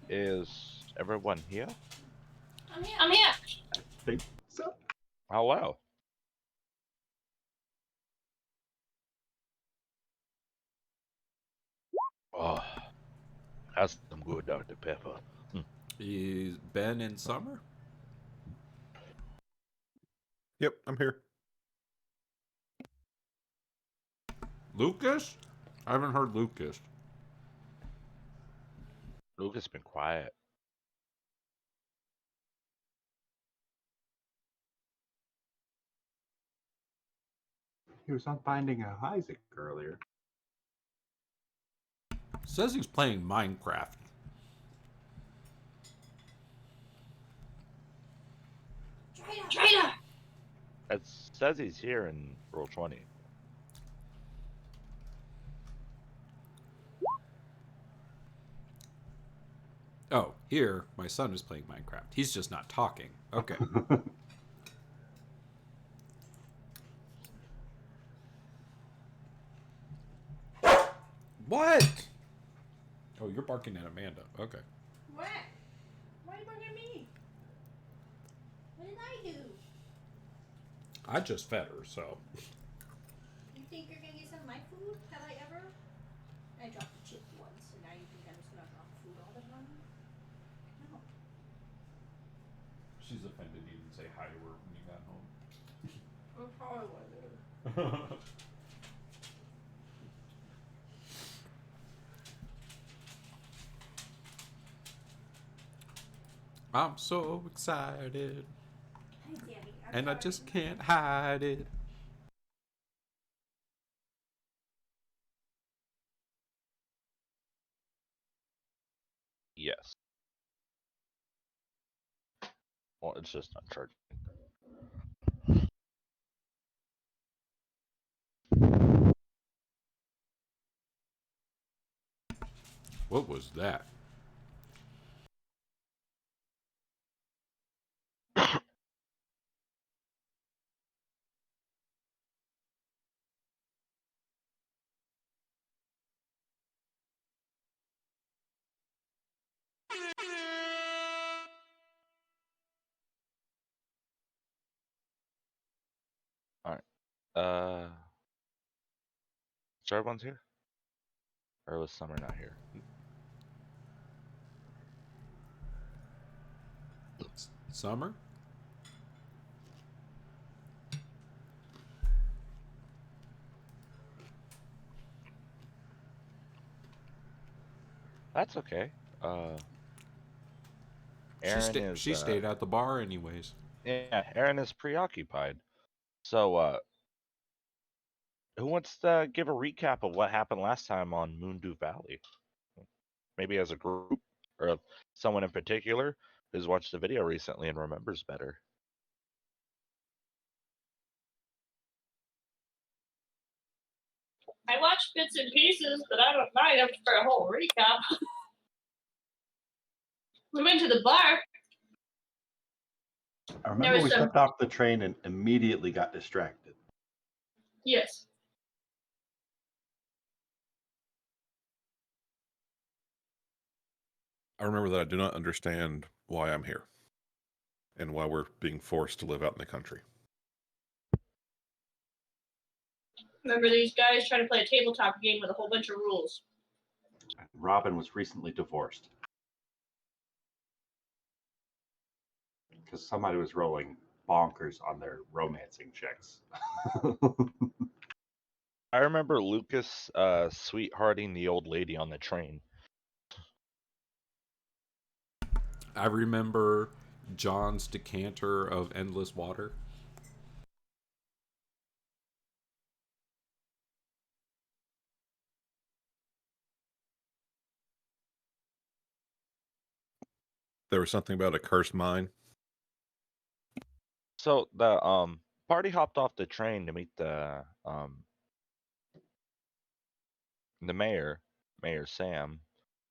Is everyone here? I'm here. I think so. Hello. Oh, that's some good Dr. Pepper. Is Ben in summer? Yep, I'm here. Lucas? I haven't heard Lucas. Lucas been quiet. He was on Finding Isaac earlier. Says he's playing Minecraft. Traitor! It says he's here in Roll 20. Oh, here, my son is playing Minecraft. He's just not talking. Okay. What? Oh, you're barking at Amanda. Okay. What? Why are you barking at me? What did I do? I just fed her, so. You think you're gonna get some of my food? Have I ever? I dropped a chip once, and now you think I'm just gonna drop food all the time? No. She's offended you didn't say hi to her when you got home. I probably would. I'm so excited, Hi, Daddy. and I just can't hide it. Yes. Well, it's just not charging. What was that? Alright. So everyone's here? Or was Summer not here? Summer? That's okay. Aaron is. She stayed at the bar anyways. Yeah, Aaron is preoccupied. So, who wants to give a recap of what happened last time on Moondew Valley? Maybe as a group, or someone in particular who's watched the video recently and remembers better. I watched bits and pieces, but I don't know enough for a whole recap. We went to the bar. I remember we stepped off the train and immediately got distracted. Yes. I remember that I do not understand why I'm here and why we're being forced to live out in the country. Remember these guys trying to play a tabletop game with a whole bunch of rules. Robin was recently divorced. Because somebody was rolling bonkers on their romancing checks. I remember Lucas sweethearting the old lady on the train. I remember John's decanter of endless water. There was something about a cursed mine. So the party hopped off the train to meet the mayor, Mayor Sam,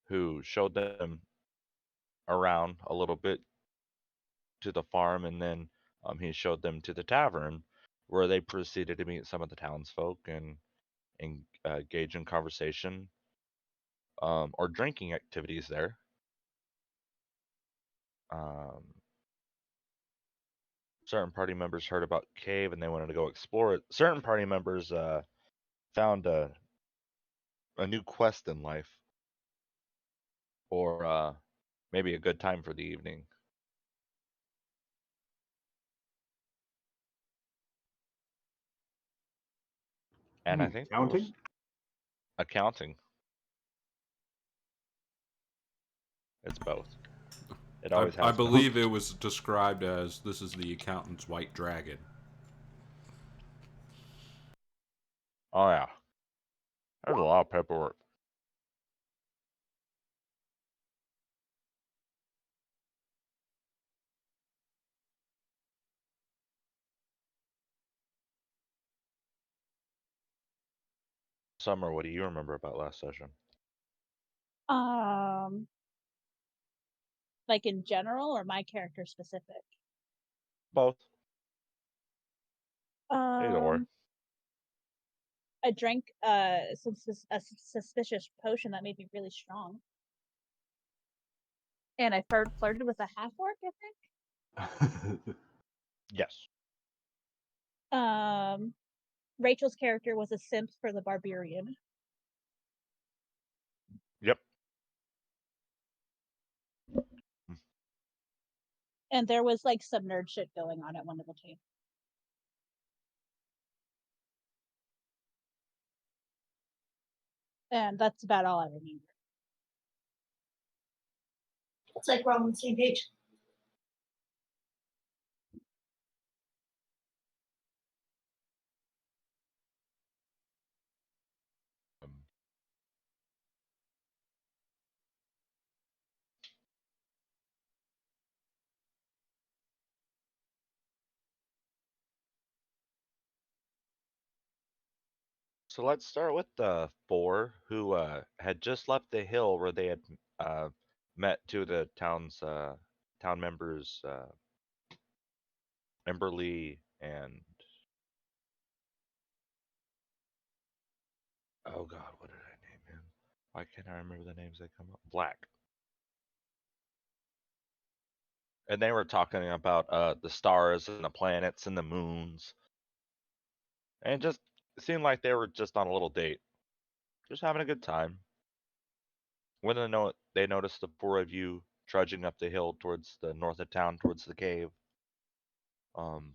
who showed them around a little bit to the farm, and then he showed them to the tavern, where they proceeded to meet some of the townsfolk and engage in conversation or drinking activities there. Certain party members heard about cave and they wanted to go explore it. Certain party members found a new quest in life, or maybe a good time for the evening. And I think Counting? accounting. It's both. It I, always I has been. believe it was described as this is the accountant's white dragon. Oh yeah, there's a lot of paperwork. Summer, what do you remember about last session? Like in general or my character specific? Both. Either or. I drank a suspicious potion that made me really strong. And I flirted with a half orc, I think. Yes. Rachel's character was a simp for the barbarian. Yep. And there was like some nerd shit going on at one of the tables. And that's about all I remember. It's like we're all on the same page. So let's start with the four who had just left the hill where they had met two of the town members, Emberly and oh god, what did I name him? Why can't I remember the names that come up? Black. And they were talking about the stars and the planets and the moons. And it just seemed like they were just on a little date. Just having a good time. When they noticed the four of you trudging up the hill towards the north of town, towards the cave. And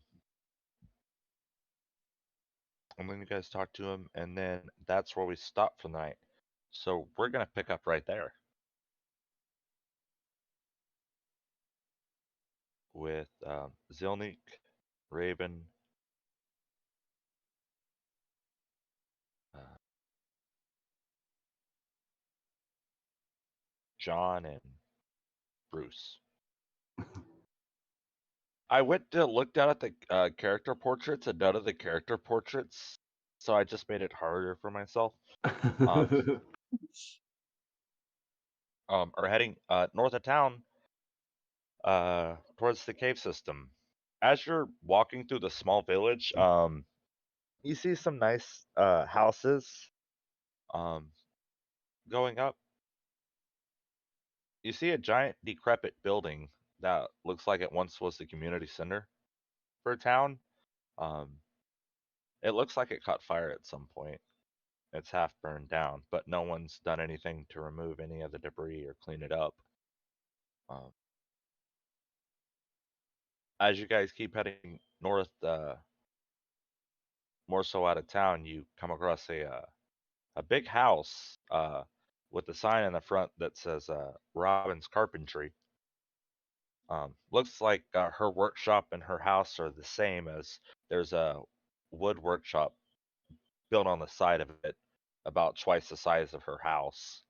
then you guys talk to him, and then that's where we stop for the night. So we're gonna pick up right there with Zilnik, Raven, John, and Bruce. I went to look down at the character portraits, and none of the character portraits, so I just made it harder for myself. Are heading north of town, towards the cave system. As you're walking through the small village, you see some nice houses going up. You see a giant decrepit building that looks like it once was the community center for a town. It looks like it caught fire at some point. It's half burned down, but no one's done anything to remove any of the debris or clean it up. As you guys keep heading north, more so out of town, you come across a big house with a sign in the front that says Robin's Carpentry. Looks like her workshop and her house are the same, as there's a wood workshop built on the side of it, about twice the size of her house.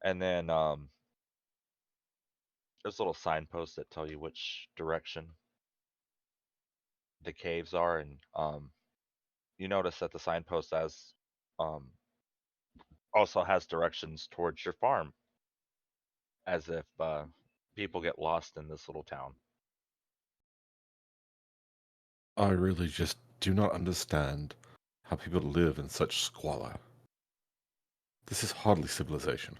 And then there's little signposts that tell you which direction the caves are, and you notice that the signpost um, also has directions towards your farm, as if people get lost in this little town. I really just do not understand how people live in such squalor. This is hardly civilization.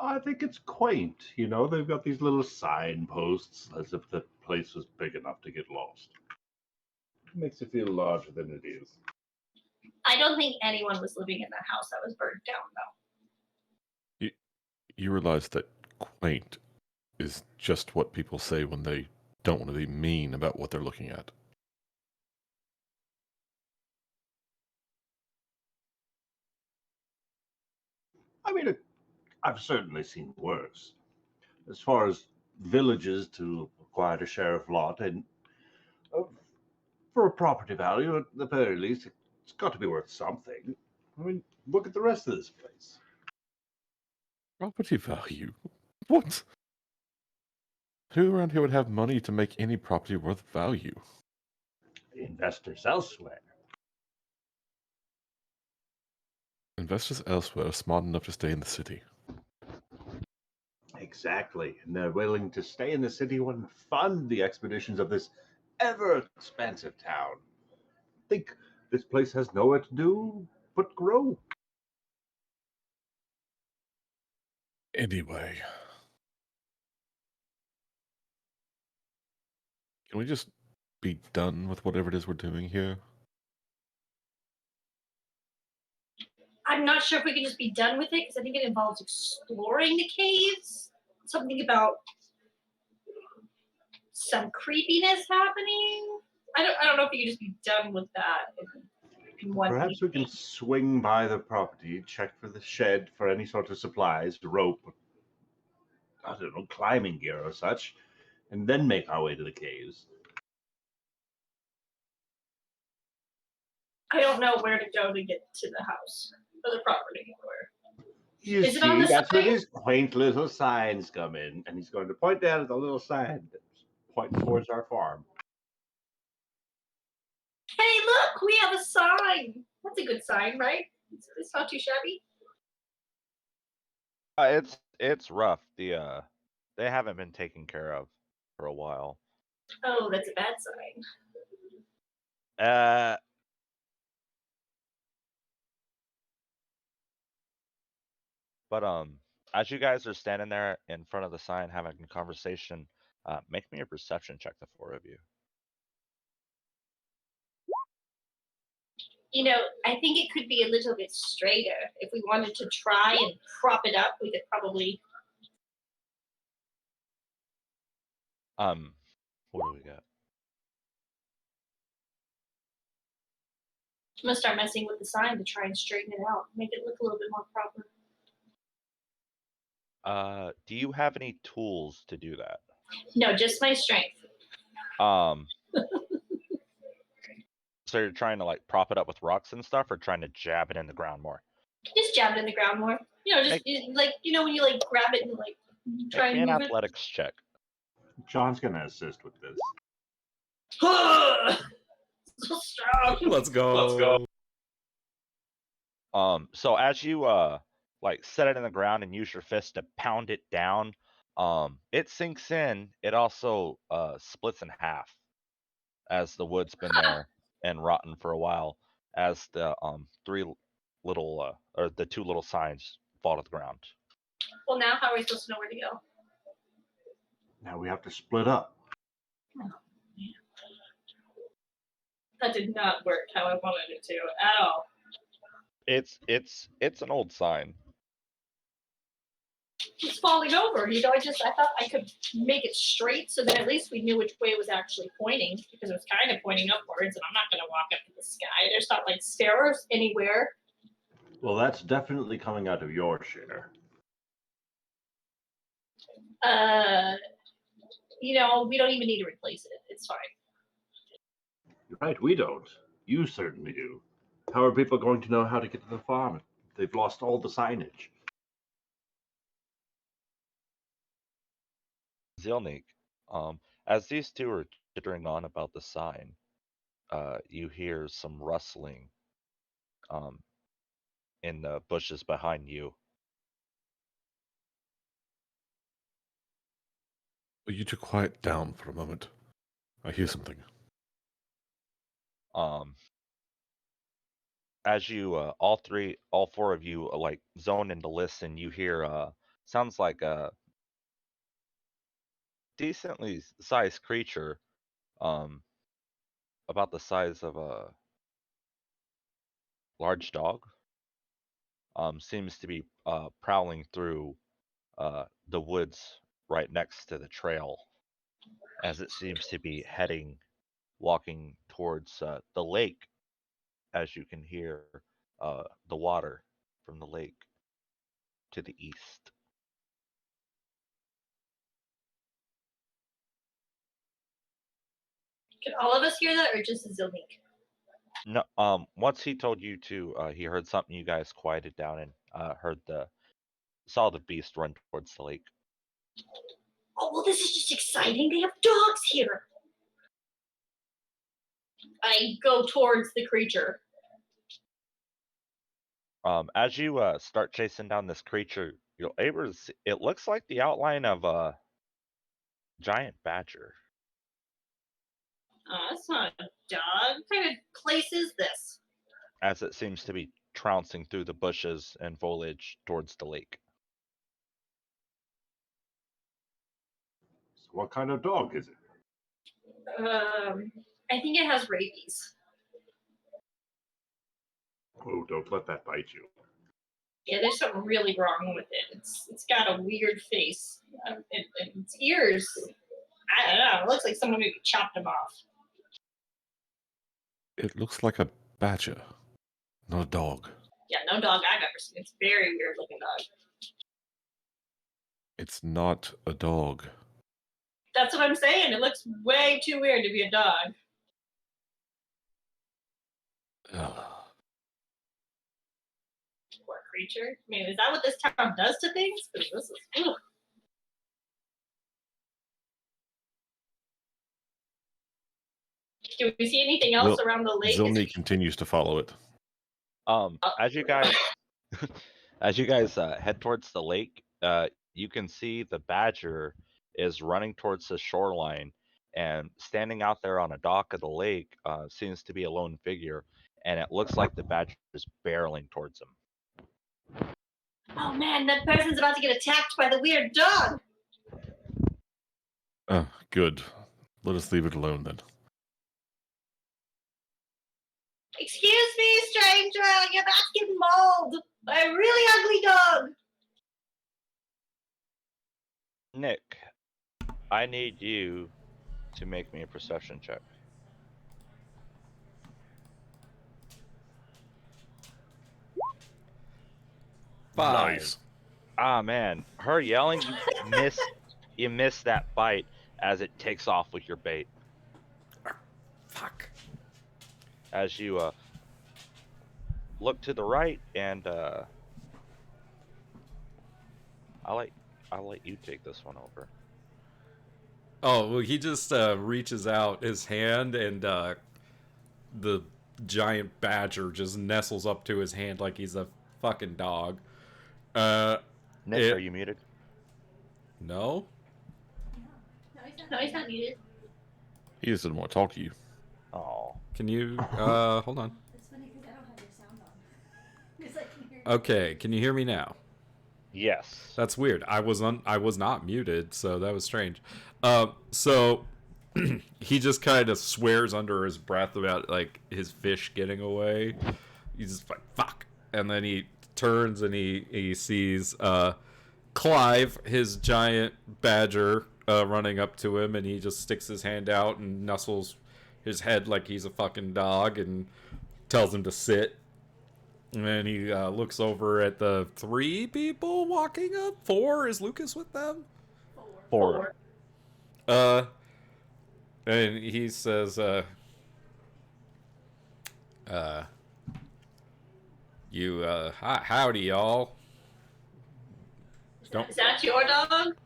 I think it's quaint. You know, they've got these little signposts as if the place was big enough to get lost. It makes it feel larger than it is. I don't think anyone was living in that house that was burned down, though. You realize that quaint is just what people say when they don't want to be mean about what they're looking at. I mean, I've certainly seen worse. As far as villages to acquire a share of lot, and uh, for a property value, at the very least, it's got to be worth something. I mean, look at the rest of this place. Property value? What? Who around here would have money to make any property worth value? Investors elsewhere. Investors elsewhere are smart enough to stay in the city. Exactly. And they're willing to stay in the city and fund the expeditions of this ever expansive town. Think this place has nowhere to do but grow. Anyway. Can we just be done with whatever it is we're doing here? I'm not sure if we can just be done with it because I think it involves exploring the caves. Something about some creepiness happening. I don't know if you can just be done with that in one Perhaps we can evening. swing by the property, check for the shed for any sort of supplies, rope, I don't know, climbing gear or such, and then make our way to the caves. I don't know where to go to get to the house or the property. Where You is it on see, the that's where side? these quaint little signs come in, and he's going to point down at the little sign that's pointing towards our farm. Hey, look, we have a sign. That's a good sign, right? It's not too shabby. It's rough. They haven't been taken care of for a while. Oh, that's a bad sign. Uh, but as you guys are standing there in front of the sign having a conversation, make me a perception check, the four of you. You know, I think it could be a little bit straighter. If we wanted to try and prop it up, we could probably. What do we got? I'm gonna start messing with the sign to try and straighten it out, make it look a little bit more proper. Do you have any tools to do that? No, just my strength. Um, so you're trying to like prop it up with rocks and stuff, or trying to jab it in the ground more? Just jab it in the ground more. You know, just like when you like grab it and like try Make me and an move athletics check. John's going to assist with this. it. So strong. Let's go. So as you like set it in the ground and use your fist to pound it down, it sinks in. It also splits in half as the wood's been there and rotten for a while, as the three little or the two little signs fall to the ground. Well, now how are we supposed to know where to go? Now we have to split up. That did not work how I wanted it to at all. It's an old sign. It's falling over. You know, I thought I could make it straight so that at least we knew which way it was actually pointing, because it was kind of pointing upwards, and I'm not going to walk up to the sky. There's not like stairs anywhere. Well, that's definitely coming out of your share. You know, we don't even need to replace it. It's fine. You're right, we don't. You certainly do. How are people going to know how to get to the farm if they've lost all the signage? Zilnik, as these two are chittering on about the sign, you hear some rustling in the bushes behind you. Will you two quiet down for a moment? I hear something. As you all four of you like zone into listen, you hear sounds like a decently sized creature, about the size of a large dog. Seems to be prowling through the woods right next to the trail, as it seems to be walking towards the lake, as you can hear the water from the lake to the east. Can all of us hear that, or just Zilnik? No, once he told you to, he heard something. You guys quieted down and saw the beast run towards the lake. Oh, well, this is just exciting. They have dogs here. I go towards the creature. As you start chasing down this creature, you're able to see, it looks like the outline of a giant badger. That's not a dog. What kind of place is this? As it seems to be trouncing through the bushes and foliage towards the lake. So what kind of dog is it? I think it has rabies. Oh, don't let that bite you. Yeah, there's something really wrong with it. It's got a weird face. And its ears, I don't know. It looks like someone maybe chopped them off. It looks like a badger, not a dog. Yeah, no dog I've ever seen. It's a very weird looking dog. It's not a dog. That's what I'm saying. It looks way too weird to be a dog. Ugh. Poor creature. I mean, is that what this town does to things? Because this is. Ugh. Do we see anything else around the lake? Zilny continues to follow it. As you guys head towards the lake, you can see the badger is running towards the shoreline, and standing out there on a dock of the lake seems to be a lone figure, and it looks like the badger is barreling towards him. Oh man, that person's about to get attacked by the weird dog. Good. Let us leave it alone then. Excuse me, stranger, your back's getting mauled by a really ugly dog. Nick, I need you to make me a perception check. Five. Nice. Ah man, her yelling, you miss that bite as it takes off with your bait. Fuck. As you look to the right, and I'll let you take this one over. Oh, well, he just reaches out his hand, and the giant badger just nestles up to his hand like he's a fucking dog. Nick, are you muted? No? No, he's not muted. He just didn't want to talk to you. Oh. Can you, hold on. It's funny because I don't have your sound on. 'Cause I can hear you. Okay, can you hear me now? Yes. That's weird. I was not muted, so that was strange. So he just kind of swears under his breath about like his fish getting away. He's just like fuck, and then he turns and he sees Clive, his giant badger, running up to him, and he just sticks his hand out and nuzzles his head like he's a fucking dog and tells him to sit. And then he looks over at the 3 people walking up. 4? Is Lucas with them? 4. And he says, howdy, y'all. Is that your dog?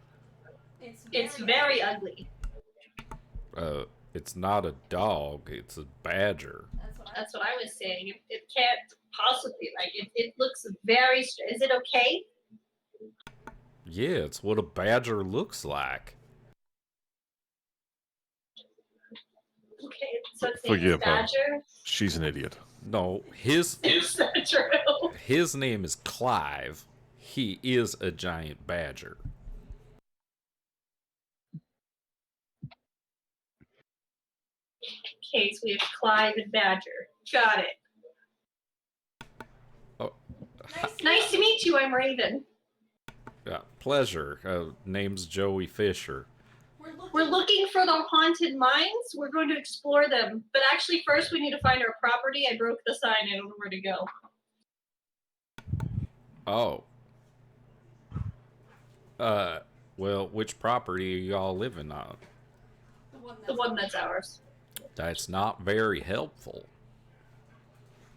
It's very ugly. It's not a dog. It's a badger. That's what I was saying. It can't possibly, like, it looks very Is it okay? Yeah, it's what a badger looks like. Okay, so it's Forgive her. Badger. She's an idiot. No, his Is that true? his name is Clive. he is a giant badger. Okay, so we have Clive and Badger. Got it. Oh, Nice to meet you. I'm Raven. yeah, pleasure. Name's Joey Fisher. We're looking for the haunted mines. We're going to explore them. But actually, first we need to find our property. I broke the sign. I don't know where to go. Oh. Well, which property are y'all living on? The one that's ours. That's not very helpful.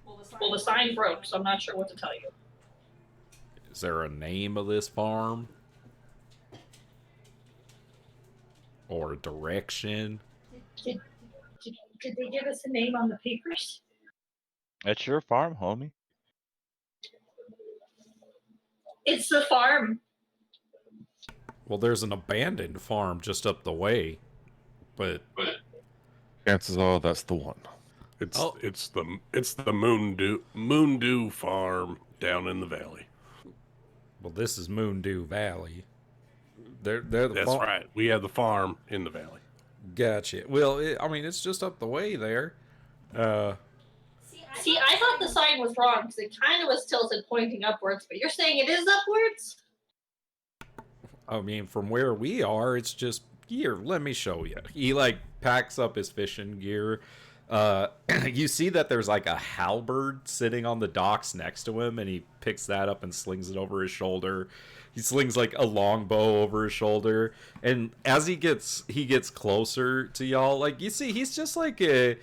Well, the sign broke, so I'm not sure what to tell you. Is there a name of this farm? Or a direction? Did they give us a name on the papers? It's your farm, homie. It's the farm. Well, there's an abandoned farm just up the way, but Chances are that's the one. It's Oh. it's the Moondew farm down in the valley. well, this is Moondew Valley. They're the That's right. We have the farm in the valley. Gotcha. Well, I mean, it's just up the way there. See, I thought the sign was wrong because it kind of was tilted pointing upwards, but you're saying it is upwards? I mean, from where we are, it's just here. Let me show you. He like packs up his fishing gear. You see that there's like a halberd sitting on the docks next to him, and he picks that up and slings it over his shoulder. He slings like a longbow over his shoulder, and as he gets closer to y'all, like you see, he's just like a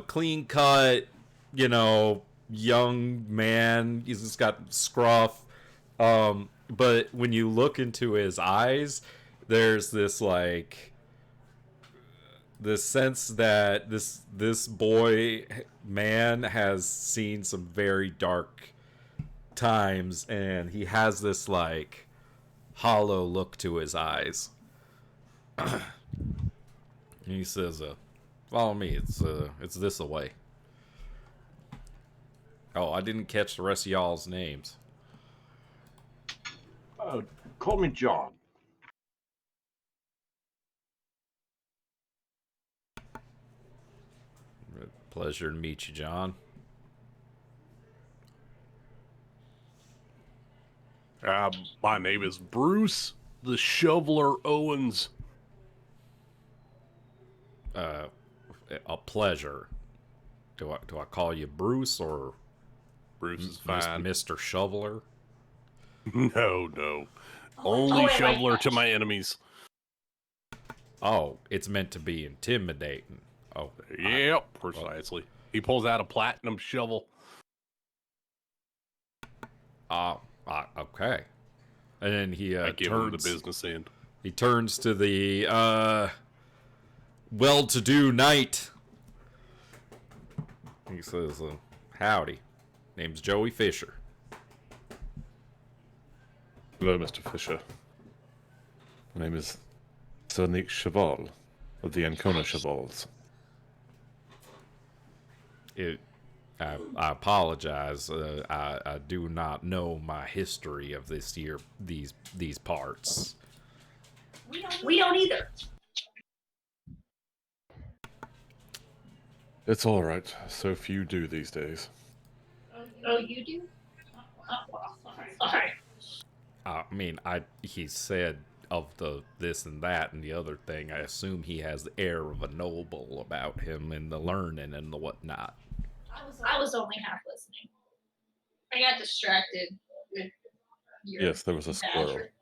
clean cut, young man. He's just got scruff. But when you look into his eyes, there's this like this sense that this boy man has seen some very dark times, and he has this like hollow look to his eyes. And he says, "Follow me. It's this away." Oh, I didn't catch the rest of y'all's names. Call me John. Pleasure to meet you, John. My name is Bruce the Shoveler Owens. A pleasure. Do I call you Bruce or Bruce is fine. Mr. Shoveler? No. Only I like shoveler that. to my enemies. Oh, it's meant to be intimidating. Oh, Yep, precisely. He pulls out a platinum shovel. okay. And then he I give him the turns. business end. He turns to the well-to-do knight. He says, "Howdy. Name's Joey Fisher." Hello, Mr. Fisher. My name is Sir Nick Cheval of the Ancona Chevals. I apologize. I do not know my history of these parts. We don't either. It's all right. So few do these days. Oh, you do? Oh, well, sorry. I mean, he said of the this and that and the other thing. I assume he has the air of a noble about him and the learning and the whatnot. I was only half listening. I got distracted with your Yes, there was a squirrel. badger.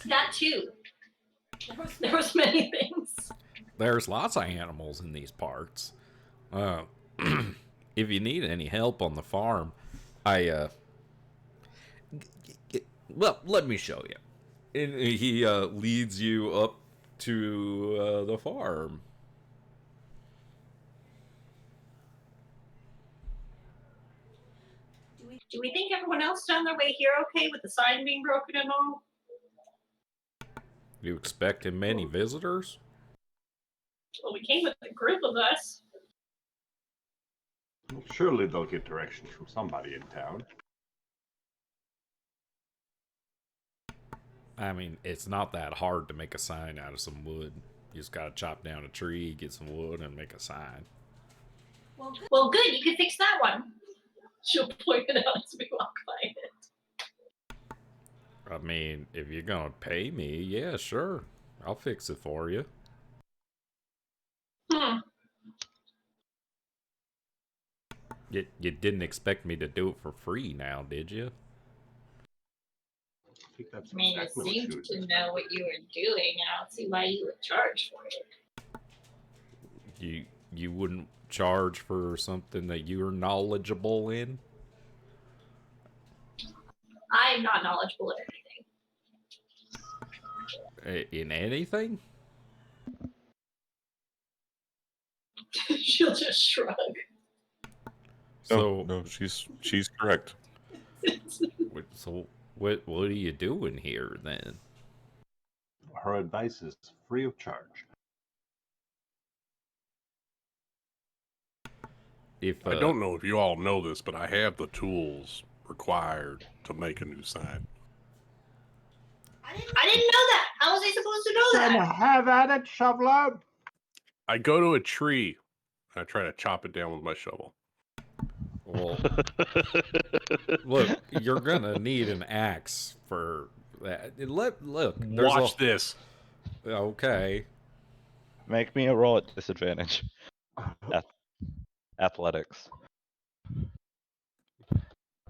That too. There was many things. There's lots of animals in these parts. If you need any help on the farm, well, let me show you. And he leads you up to the farm. Do we think everyone else found their way here okay with the sign being broken and all? You expecting many visitors? Well, we came with a group of us. Surely they'll get directions from somebody in town. I mean, it's not that hard to make a sign out of some wood. You just gotta chop down a tree, get some wood, and make a sign. Well, good. You can fix that one. She'll point it out as we walk by it. I mean, if you're gonna pay me, yeah, sure. I'll fix it for you. Hmm. You didn't expect me to do it for free now, did you? I think that's I mean, you exactly what seem she was to doing. know what you were doing, and I don't see why you would charge for it. You wouldn't charge for something that you're knowledgeable in? I'm not knowledgeable in In anything? anything. She'll just shrug. So, no, she's correct. what are you doing here then? Her advice is free of charge. If I don't know if you all know this, but I have the tools required to make a new sign. I didn't know that. How was I supposed to know Then that? have at it, shoveler. I go to a tree and I try to chop it down with my shovel. well, look, you're gonna need an axe for that. Look, Watch this. Okay. Make me a roll at disadvantage. Athletics.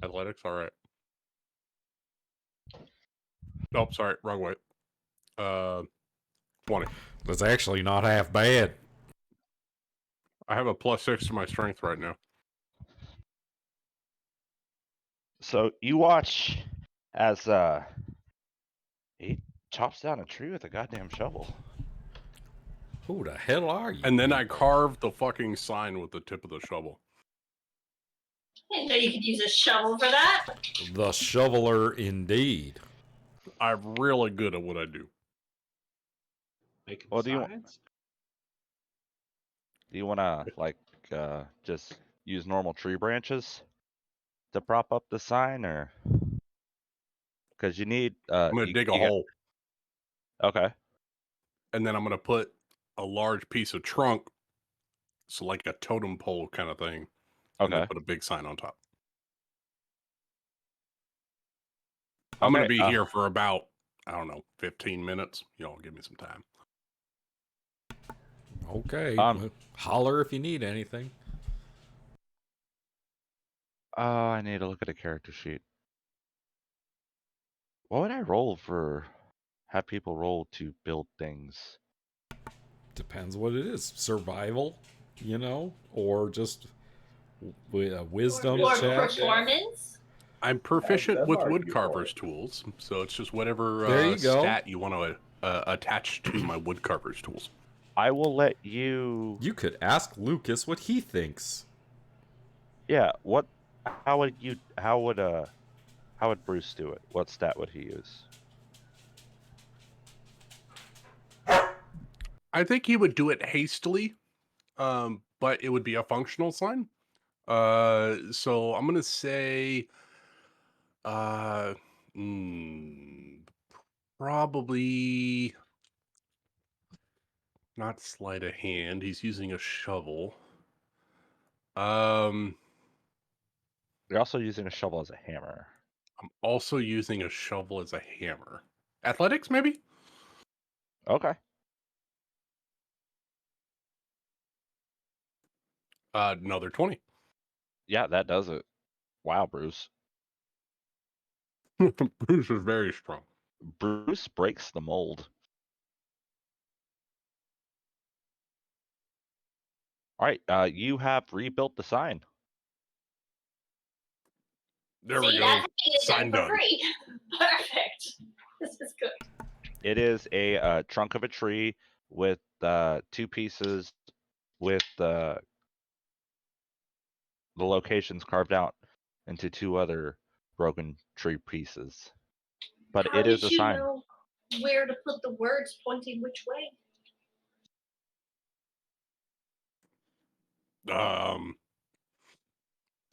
Athletics, all right. Oh, sorry, wrong way. 20. That's actually not half bad. I have a +6 to my strength right now. So you watch as he chops down a tree with a goddamn shovel. Who the hell are you? And then I people? carved the fucking sign with the tip of the shovel. I didn't know you could use a shovel for that. The shoveler indeed. I'm really good at what I do. Making Well, do you- signs? Do you want to like just use normal tree branches to prop up the sign, or because you need I'm going to dig a hole, Okay. and then I'm going to put a large piece of trunk, so like a totem pole kind of thing, and then Okay. put a big sign on top. I'm going to be here for about, I don't know, 15 minutes. Y'all give me some time. Okay. Um, Holler if you need anything. I need to look at a character sheet. What would I roll for? Have people roll to build things? Depends what it is. Survival, or just a wisdom Or check. performance. I'm proficient That's with arguable. woodcarver's tools, so it's just whatever There you go. stat you want to attach to my woodcarver's tools. I will let you. You could ask Lucas what he thinks. Yeah. What? How would you? How would Bruce do it? What stat would he use? I think he would do it hastily, but it would be a functional sign. So I'm gonna say, probably not sleight of hand. He's using a shovel. You're also using a shovel as a hammer. I'm also using a shovel as a hammer. Athletics, maybe? Okay. Another 20. Yeah, that does it. Wow, Bruce. Bruce is very strong. Bruce breaks the mold. All right, you have rebuilt the sign. There See, we go. that's how you get it Sign done done. for free. Perfect. This is good. It is a trunk of a tree with two pieces with the locations carved out into two other broken tree pieces. But How it is did a you sign. know where to put the words pointing which way?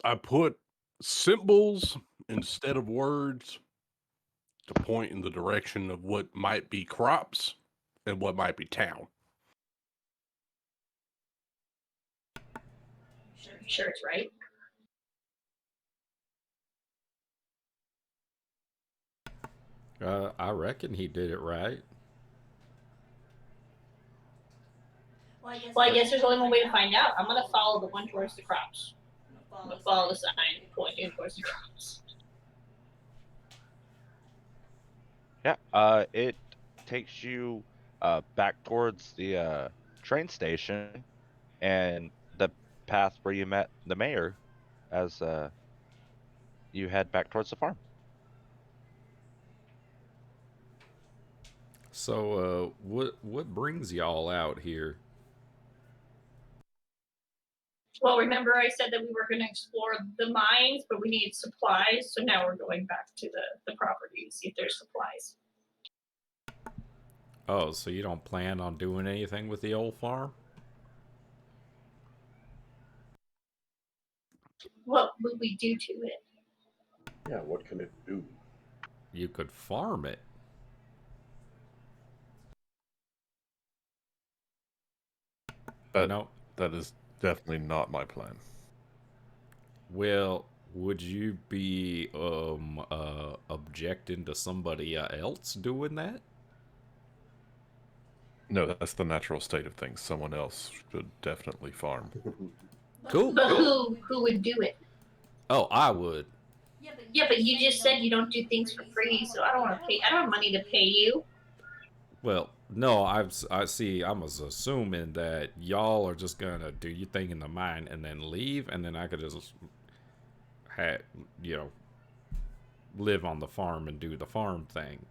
I put symbols instead of words to point in the direction of what might be crops and what might be town. Sure, it's right. I reckon he did it right. Well, I guess there's only one way to find out. I'm gonna follow the one towards the crops. I'm gonna follow the sign pointing towards the crops. Yeah, it takes you back towards the train station and the path where you met the mayor as you head back towards the farm. So, what brings y'all out here? Well, remember I said that we were going to explore the mines, but we need supplies. So now we're going back to the property to see if there's supplies. Oh, so you don't plan on doing anything with the old farm? What would we do to it? Yeah, what can it do? You could farm it. No. That is definitely not my plan. Well, would you be objecting to somebody else doing that? No, that's the natural state of things. Someone else should definitely farm. Cool. But who would do it? Oh, I would. Yeah, but you just said you don't do things for free, so I don't want to pay. I don't have money to pay you. Well, no, I see. I was assuming that y'all are just gonna do your thing in the mine and then leave, and then I could just live on the farm and do the farm thing.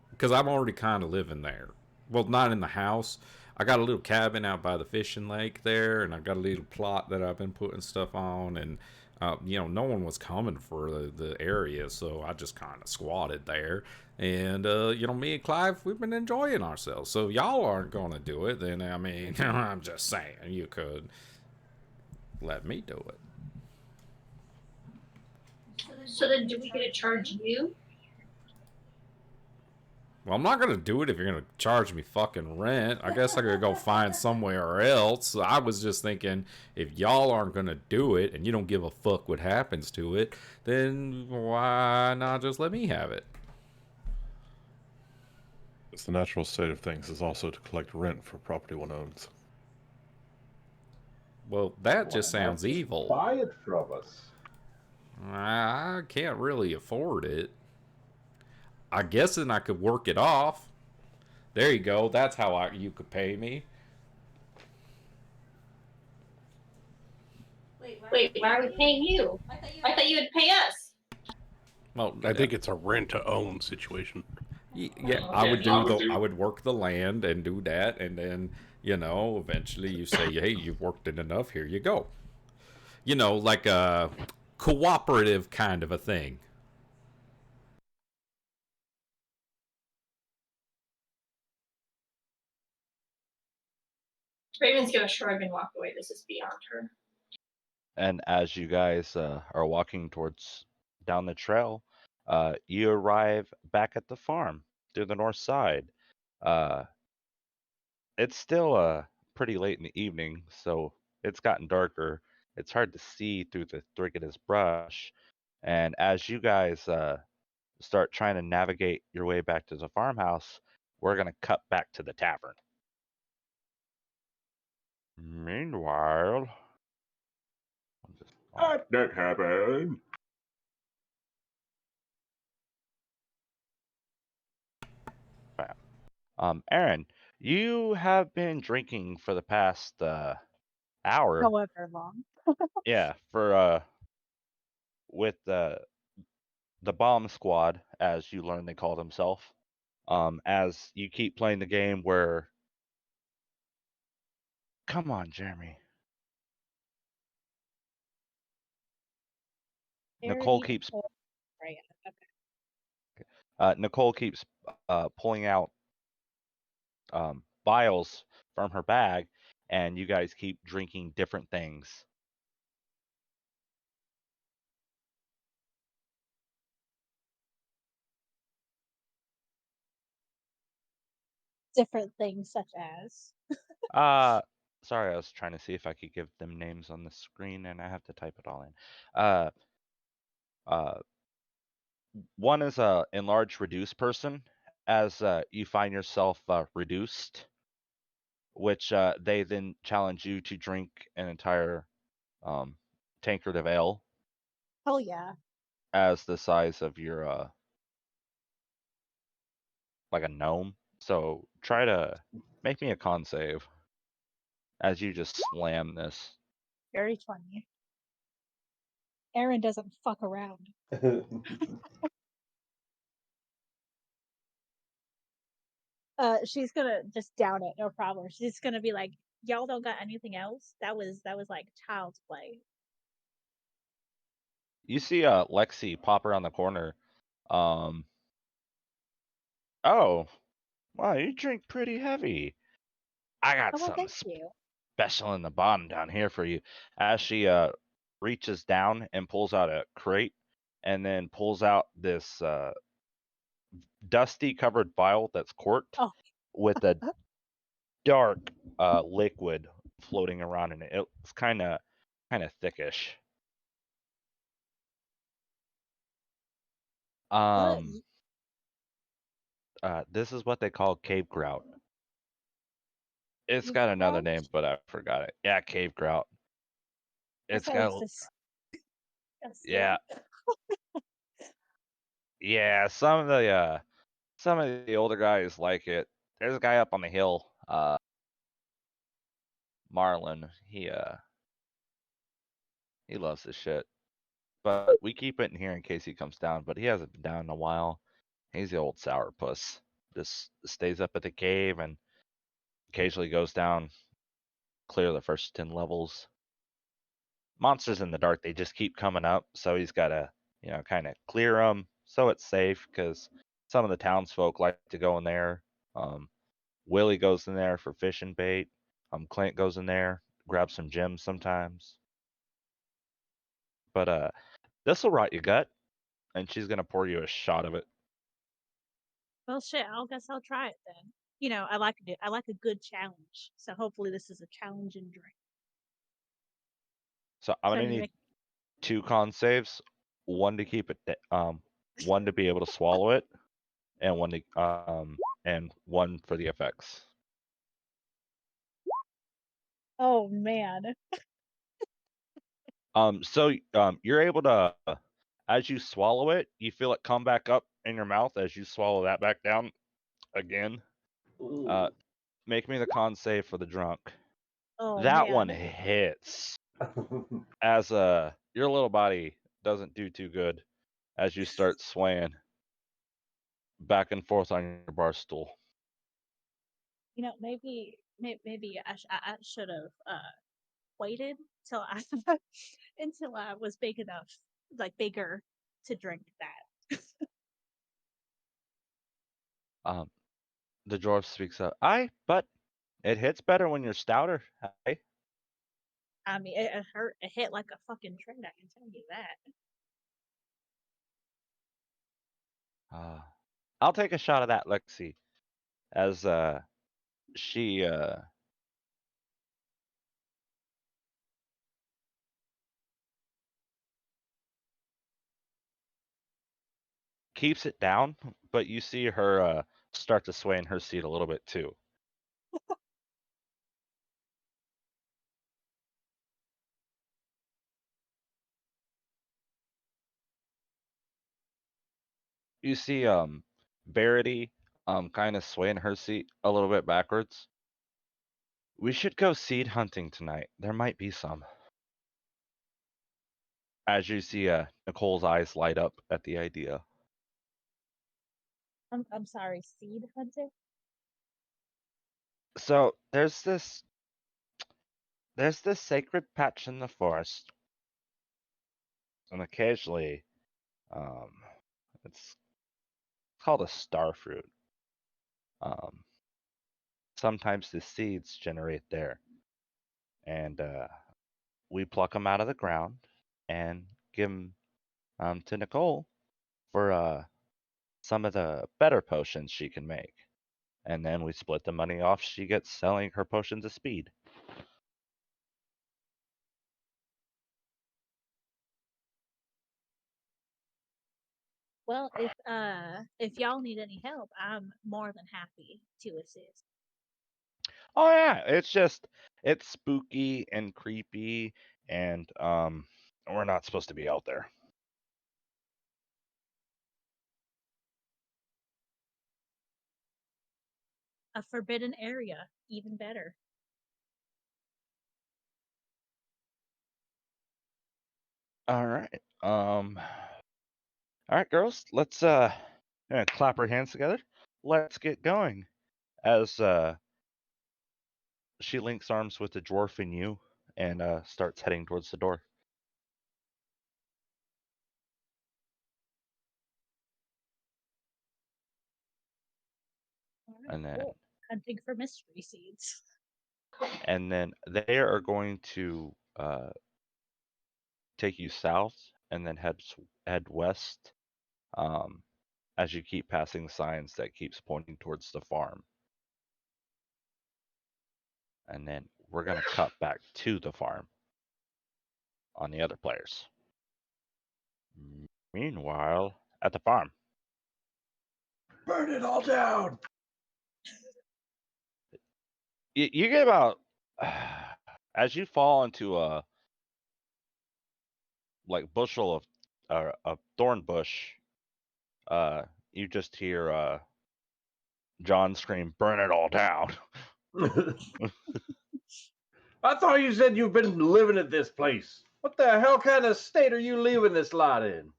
Because I'm already kind of living there. Well, not in the house. I got a little cabin out by the fishing lake there, and I got a little plot that I've been putting stuff on, and no one was coming for the area, so I just kind of squatted there. And me and Clive, we've been enjoying ourselves. So y'all aren't gonna do it, then I mean, I'm just saying you could let me do it. So then, do we get to charge you? Well, I'm not gonna do it if you're gonna charge me fucking rent. I guess I could go find somewhere else. I was just thinking, if y'all aren't gonna do it and you don't give a fuck what happens to it, then why not just let me have it? It's the natural state of things is also to collect rent for property one owns. Well, that just sounds evil. Buy it from us. I can't really afford it. I guess then I could work it off. There you go. That's how you could pay me. Wait, why are we paying you? I thought you would pay us. Well, I think it's a rent to own situation. Yeah, I would work the land and do that, and then eventually you say, hey, you've worked it enough. Here you go. Like a cooperative kind of a thing. Raven's gonna shrug and walk away. This is beyond her. And as you guys are walking towards down the trail, you arrive back at the farm through the north side. It's still pretty late in the evening, so it's gotten darker. It's hard to see through the thickest brush. And as you guys start trying to navigate your way back to the farmhouse, we're going to cut back to the tavern. Meanwhile, That happened. Aaron, you have been drinking for the past hour. However long. Yeah, for with the bomb squad, as you learn they call themselves. As you keep playing the game where, come on, Jeremy. Nicole Charity keeps and Right. Okay. Nicole keeps pulling out vials from her bag, and you guys keep drinking different things. different things such as. Sorry, I was trying to see if I could give them names on the screen, and I have to type it all in. Uh, uh, one is a enlarged reduced person, as you find yourself reduced, which they then challenge you to drink an entire tankard of ale Hell yeah. as the size of your like a gnome. So try to make me a con save as you just slam this. Very funny. Aaron doesn't fuck around. She's gonna just down it, no problem. She's gonna be like, "Y'all don't got anything else? That was like child's play." You see Lexi pop around the corner. Oh, wow, you drink pretty heavy. I got Oh well, something thank you. special in the bottom down here for you. As she reaches down and pulls out a crate, and then pulls out this dusty covered vial that's corked Oh. with a dark liquid floating around in it. It's kind of thickish. What? This is what they call cave grout. It's Cave got another grout? name, but I forgot it. Yeah, cave grout. That It's got sounds disgusting. yeah, yeah. Some of the older guys like it. There's a guy up on the hill, Marlin. He loves this shit. But we keep it in here in case he comes down. But he hasn't been down in a while. He's the old sourpuss. Just stays up at the cave and occasionally goes down, clear the first 10 levels. Monsters in the dark, they just keep coming up. So he's got to, kind of clear them so it's safe because some of the townsfolk like to go in there. Willie goes in there for fishing bait. Clint goes in there, grabs some gems sometimes. But this will rot your gut, and she's gonna pour you a shot of it. Well, shit. Guess I'll try it then. I like a good challenge. So hopefully this is a challenging drink. So I'm So gonna you need make 2 con saves, one to keep it, one to be able to swallow it, and one for the effects. Oh man. So you're able to, as you swallow it, you feel it come back up in your mouth as you swallow that back down again. Make me the con save for the drunk. Oh That man. one hits. As your little body doesn't do too good as you start swaying back and forth on your bar stool. Maybe I should have waited till I until I was big enough, like bigger, to drink that. The dwarf speaks up. But it hits better when you're stouter. Hey. I mean, it hurt. It hit like a fucking train. I can tell you that. I'll take a shot of that, Lexi. As she keeps it down, but you see her start to sway in her seat a little bit too. You see Verity kind of sway in her seat a little bit backwards. We should go seed hunting tonight. There might be some. As you see Nicole's eyes light up at the idea. I'm sorry, seed hunting. So there's this sacred patch in the forest, and occasionally it's called a starfruit. Sometimes the seeds generate there, and we pluck them out of the ground and give them to Nicole for some of the better potions she can make. and then we split the money off. She gets selling her potions of speed. Well, if y'all need any help, I'm more than happy to assist. Oh yeah, it's spooky and creepy, and we're not supposed to be out there. A forbidden area, even better. All right. All right, girls. Let's clap our hands together. Let's get going. As she links arms with the dwarf and you, and starts heading towards the door. All right, And then cool. Hunting for mystery seeds. and then they are going to take you south and then head west as you keep passing signs that keeps pointing towards the farm. And then we're going to cut back to the farm on the other players. Meanwhile, at the farm. Burn it all down. You get about as you fall into a bushel of a thorn bush, you just hear John scream, "Burn it all down!" I thought you said you've been living at this place. What the hell kind of state are you leaving this lot in?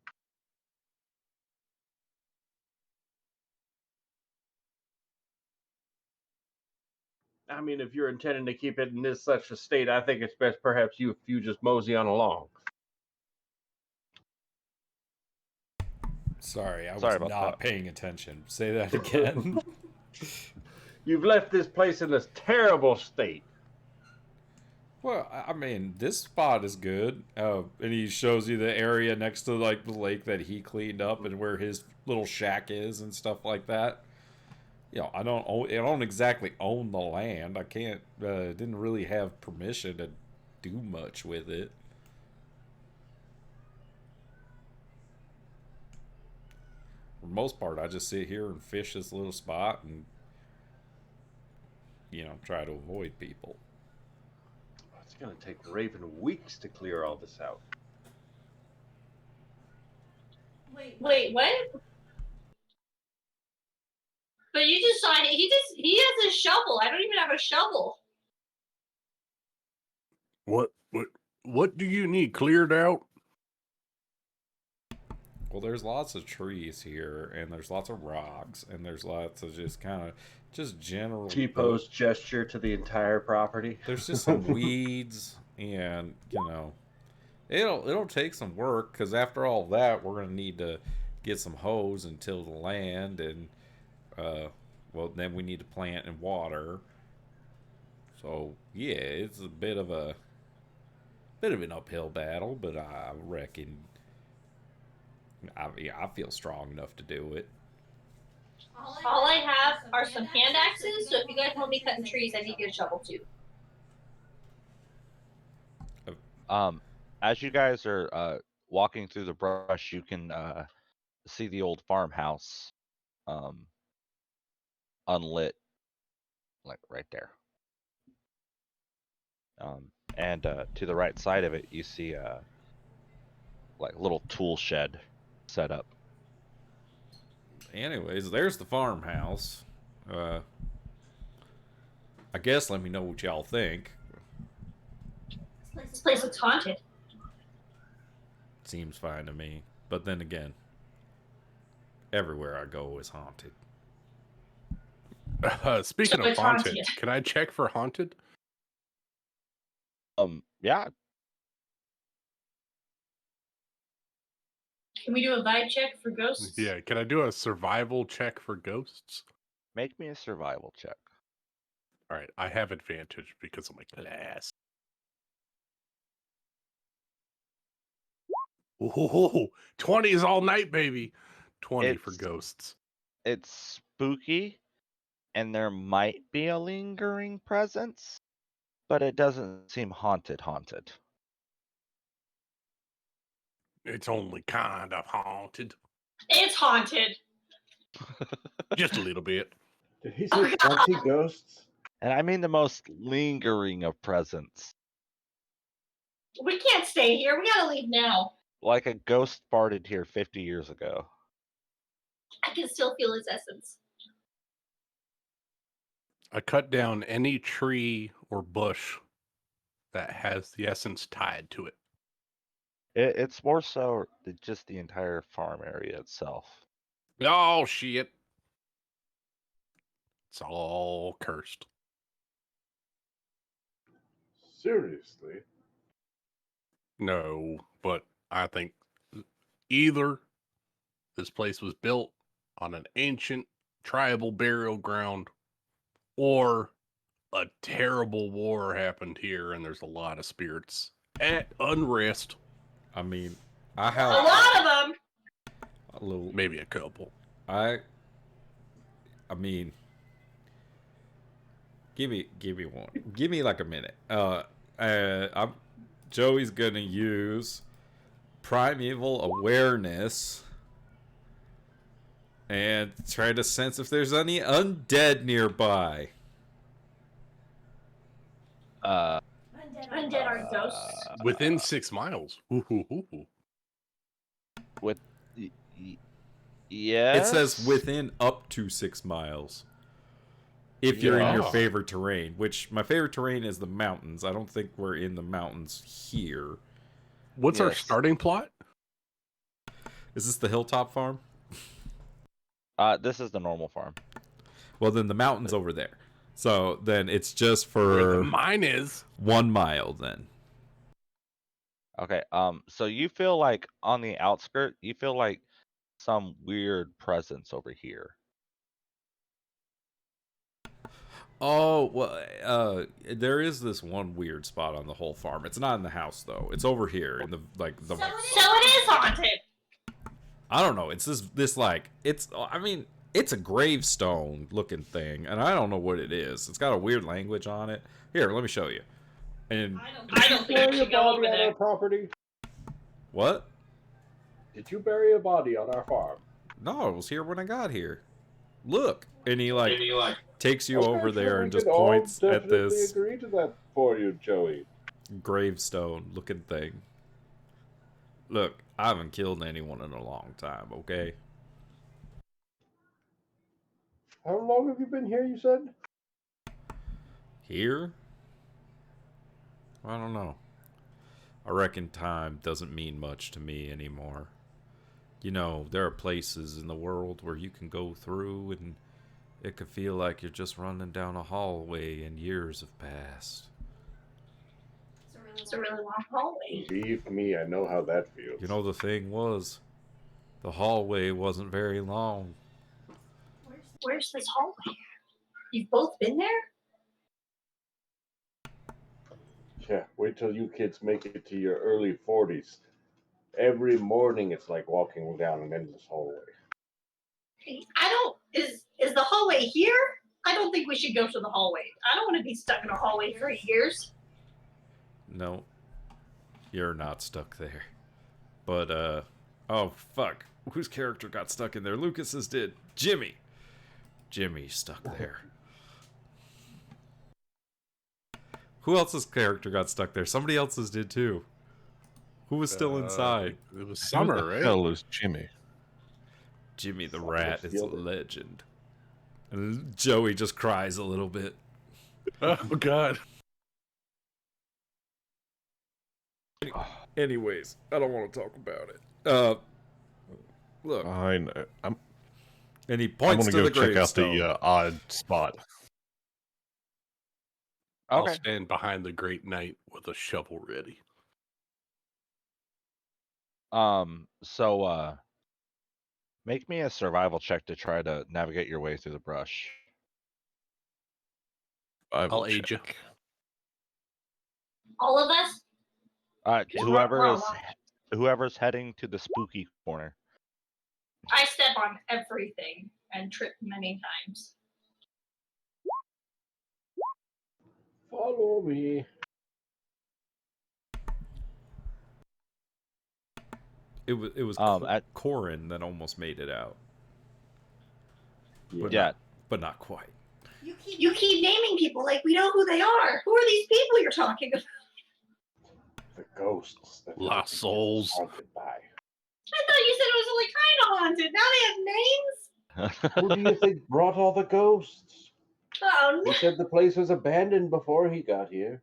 I mean, if you're intending to keep it in this such a state, I think it's best perhaps you just mosey on along. Sorry, I was Sorry about not that. paying attention. Say that again. You've left this place in this terrible state. Well, I mean, this spot is good. And he shows you the area next to like the lake that he cleaned up and where his little shack is and stuff like that. You know, I don't exactly own the land. I can't. Didn't really have permission to do much with it. For the most part, I just sit here and fish this little spot and, try to avoid people. It's going to take Raven weeks to clear all this out. Wait, what? But you just saw he has a shovel. I don't even have a shovel. What do you need cleared out? Well, there's lots of trees here, and there's lots of rocks, and there's lots of just general. T-pose gesture to the entire property. There's just some weeds, and it'll take some work because after all that, we're gonna need to get some hoes and till the land, and then we need to plant and water. So yeah, it's a bit of an uphill battle, but I reckon I feel strong enough to do it. All I have are some hand axes, so if you guys want me cutting trees, I need to get a shovel too. As you guys are walking through the brush, you can see the old farmhouse unlit, like right there. And to the right side of it, you see a little tool shed set up. Anyways, there's the farmhouse. I guess let me know what y'all think. This place looks haunted. Seems fine to me. But then again, everywhere I go is haunted. Speaking So of it's haunted, haunted. can I check for haunted? Yeah. Can we do a vibe check for ghosts? Yeah, can I do a survival check for ghosts? Make me a survival check. All right, I have advantage because of my class. Ooh, 20 is all night, baby. 20 for ghosts. It's spooky, and there might be a lingering presence, but it doesn't seem haunted. It's only kind of haunted. It's haunted. Just a little bit. Did he say plenty ghosts? And I mean the most lingering of presence. We can't stay here. We gotta leave now. Like a ghost farted here 50 years ago. I can still feel his essence. I cut down any tree or bush that has the essence tied to it. It's more so just the entire farm area itself. Oh, shit. It's all cursed. Seriously? No, but I think either this place was built on an ancient tribal burial ground, or a terrible war happened here and there's a lot of spirits at unrest. I mean, I A have lot of them. a little. Maybe a couple. I mean, give me one. Give me like a minute. Joey's gonna use primeval awareness and try to sense if there's any undead nearby. Undead are ghosts. Within 6 miles. Yeah. It says within up to 6 miles. If you're in your Yeah. favorite terrain, which my favorite terrain is the mountains. I don't think we're in the mountains here. What's our Yes. starting plot? Is this the hilltop farm? This is the normal farm. Well, then the mountain's over there. So then it's just Where the for mine is. 1 mile then. Okay. So you feel like on the outskirt, you feel like some weird presence over here. Oh, well, there is this one weird spot on the whole farm. It's not in the house though. It's over here in the So it is haunted. I don't know. It's this like it's a gravestone looking thing, and I don't know what it is. It's got a weird language on it. Here, let me show you. And I don't think we should go over on there. our property? what? Did you bury a body on our farm? No, it was here when I got here. Look, and he takes you Okay, over there sure, and we just can all points at definitely this agree to that for you, Joey. gravestone looking thing. Look, I haven't killed anyone in a long time. Okay. How long have you been here, you said? Here? I don't know. I reckon time doesn't mean much to me anymore. You know, there are places in the world where you can go through and it could feel like you're just running down a hallway and years have passed. It's a really long hallway. Believe me, I know how that feels. You know, the thing was, the hallway wasn't very long. Where's this hallway? You've both been there? Yeah, wait till you kids make it to your early 40s. Every morning it's like walking down an endless hallway. Is the hallway here? I don't think we should go to the hallway. I don't want to be stuck in a hallway for years. No, you're not stuck there. But, oh, fuck. Whose character got stuck in there? Lucas's did. Jimmy. Jimmy's stuck there. Who else's character got stuck there? Somebody else's did too. Who was still inside? It was Who summer, the right? hell is Jimmy? Jimmy the Fuck, rat let's is a steal it. legend. And Joey just cries a little bit. Oh, God. Anyways, I don't want to talk about it. Look, Fine. I'm and he going points to to go the check out gravestone. the odd spot. I'll Okay. stand behind the great knight with a shovel ready. So make me a survival check to try to navigate your way through the brush. I'll aid you. All of us? Whoever's heading to the spooky corner. I step on everything and trip many times. Follow me. It was At Corin that almost made it out, but Yeah. not, but not quite. You keep naming people like we know who they are. Who are these people you're talking about? The ghosts that La everything is Souls. haunted by. I thought you said it was only kind of haunted. Now they have names. Who do you think brought all the ghosts? Oh He no! said the place was abandoned before he got here.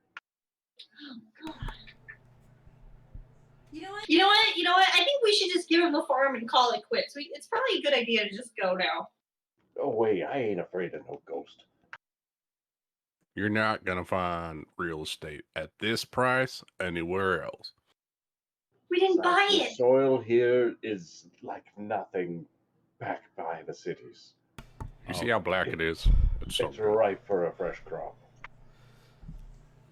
You know what? You know what? You know what? I think we should just give him the farm and call it quits. It's probably a good idea to just go now. Oh wait, I ain't afraid of no ghost. You're not gonna find real estate at this price anywhere else. We didn't buy The it. soil here is like nothing back by the cities. You see how black it is? It's so It's good. ripe for a fresh crop.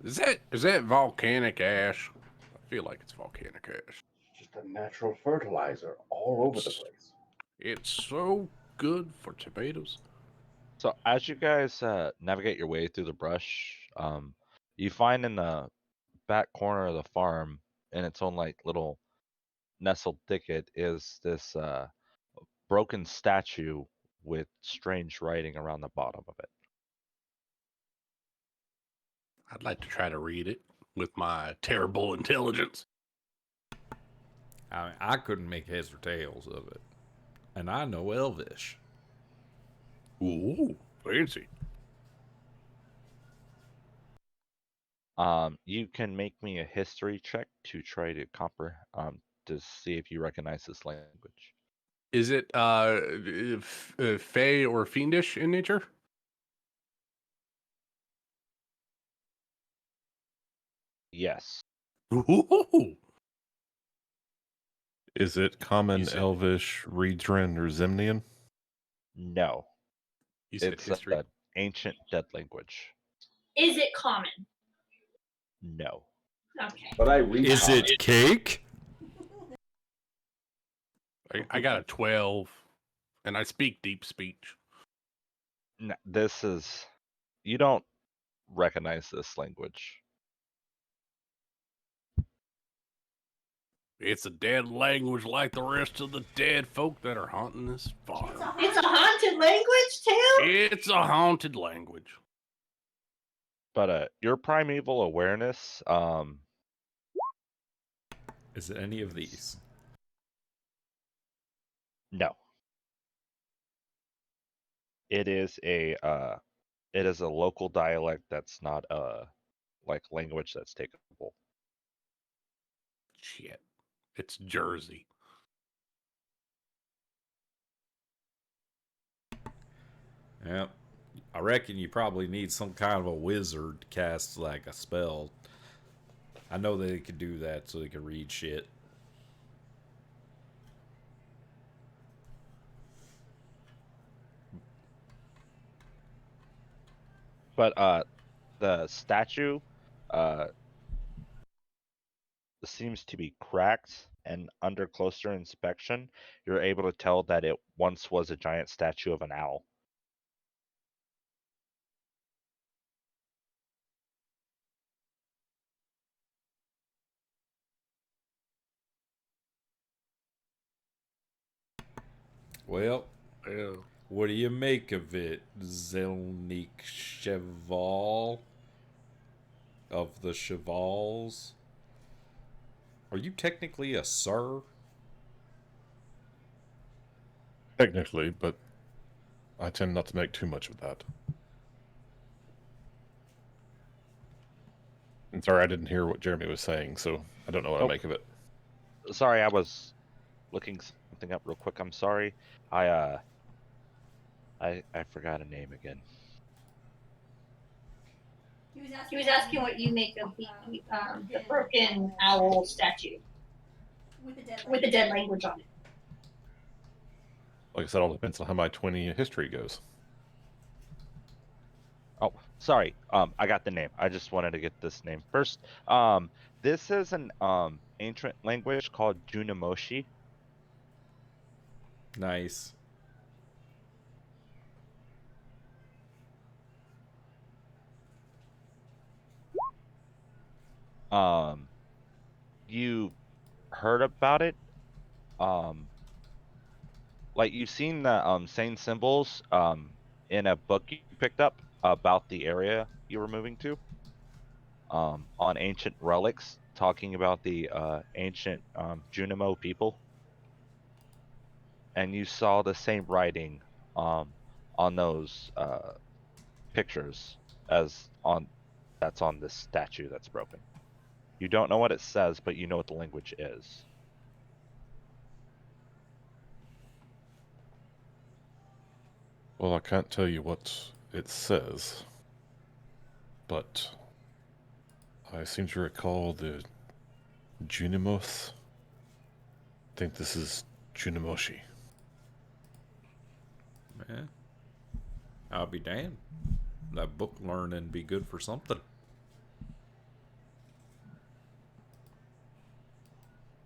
Is that volcanic ash? I feel like it's volcanic ash. Just a natural fertilizer all over the place. It's so good for tomatoes. So as you guys navigate your way through the brush, you find in the back corner of the farm, in its own like little nestled thicket, is this broken statue with strange writing around the bottom of it. I'd like to try to read it with my terrible intelligence. I couldn't make heads or tails of it, and I know Elvish. Ooh, fancy. You can make me a history check to try to to see if you recognize this language. Is it fey or fiendish in nature? Yes. Ooh. Is it Common, You said- Elvish, Reedren, or Zimnian? No. You said It's history. an ancient dead language. Is it common? No. Okay. But I read. Is it cake? I got a 12, and I speak deep speech. This is. You don't recognize this language. It's a dead language like the rest of the dead folk that are haunting this farm. It's a haunted language too. It's a haunted language. But your primeval awareness, Is it any of these? no. It is a local dialect that's not a like language that's takeable. Shit. It's Jersey. Yep. I reckon you probably need some kind of a wizard to cast like a spell. I know they could do that so they could read shit. But the statue seems to be cracked, and under closer inspection, you're able to tell that it once was a giant statue of an owl. Well, Yeah. what do you make of it, Zelnik Cheval? Of the Chevals? Are you technically a sir? Technically, but I tend not to make too much of that. And sorry, I didn't hear what Jeremy was saying, so I don't know what to Oh. make of it. Sorry, I was looking something up real quick. I'm sorry. I forgot a name again. He was asking what you make of the broken owl statue with the dead language on it. Like I said, all depends on how my 20 history goes. Oh, sorry. I got the name. I just wanted to get this name first. This is an ancient language called Junamoshi. Nice. You heard about it. Um, like you've seen the same symbols in a book you picked up about the area you were moving to. On ancient relics, talking about the ancient Junimo people, and you saw the same writing on those pictures as on that's on this statue that's broken. You don't know what it says, but you know what the language is. Well, I can't tell you what it says, but I seem to recall the Junimos. I think this is Junimoshi. Yeah. I'll be damned. That book learning be good for something.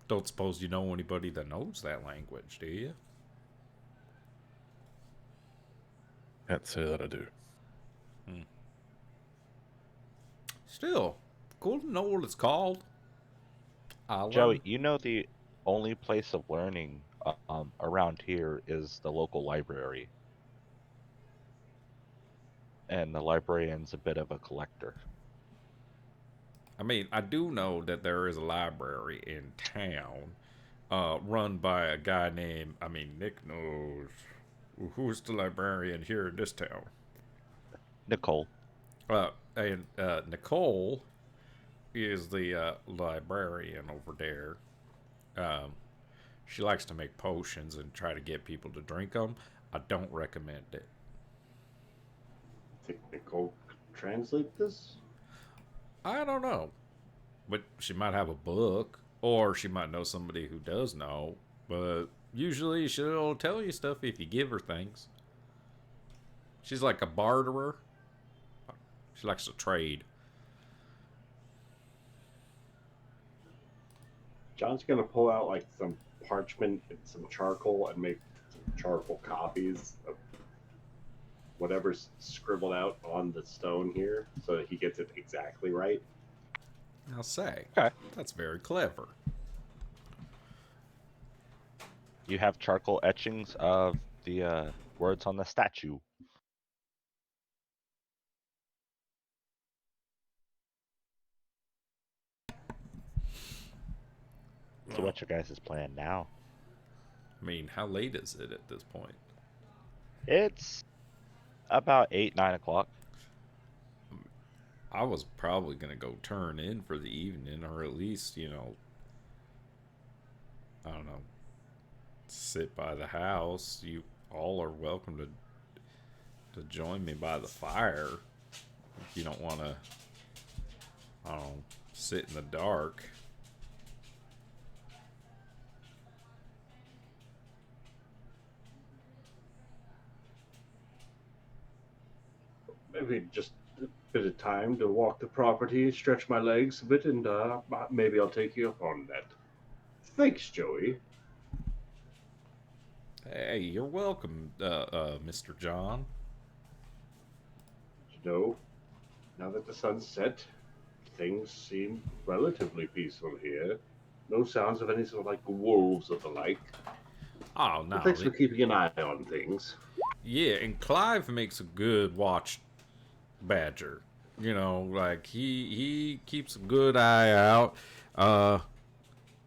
Don't suppose you know anybody that knows that language, do you? Can't say that I do. Still, cool to know what it's called. Joey, you know the only place of learning around here is the local library. And the librarian's a bit of a collector. I mean, I do know that there is a library in town run by a guy named, Nick knows. Who's the librarian here in this town? Nicole. And Nicole is the librarian over there. She likes to make potions and try to get people to drink them. I don't recommend it. Think Nicole could translate this? I don't know. But she might have a book, or she might know somebody who does know. But usually she'll tell you stuff if you give her things. She's like a barterer. She likes to trade. John's gonna pull out like some parchment and some charcoal and make some charcoal copies of whatever's scribbled out on the stone here so that he gets it exactly right. I'll say. Okay. That's very clever. You have charcoal etchings of the words on the statue. So what's your guys' plan now? I mean, how late is it at this point? It's about 8, 9 o'clock. I was probably going to go turn in for the evening, or at least, I don't know, sit by the house. You all are welcome to join me by the fire if you don't want to, I don't know, sit in the dark. Maybe just a bit of time to walk the property, stretch my legs a bit, and maybe I'll take you up on that. Thanks, Joey. Hey, you're welcome, Mr. John. You know, now that the sun's set, things seem relatively peaceful here. No sounds of any sort of like wolves or the like. Oh, no. But thanks for keeping an eye on things. Yeah, and Clive makes a good watch badger. Like he keeps a good eye out.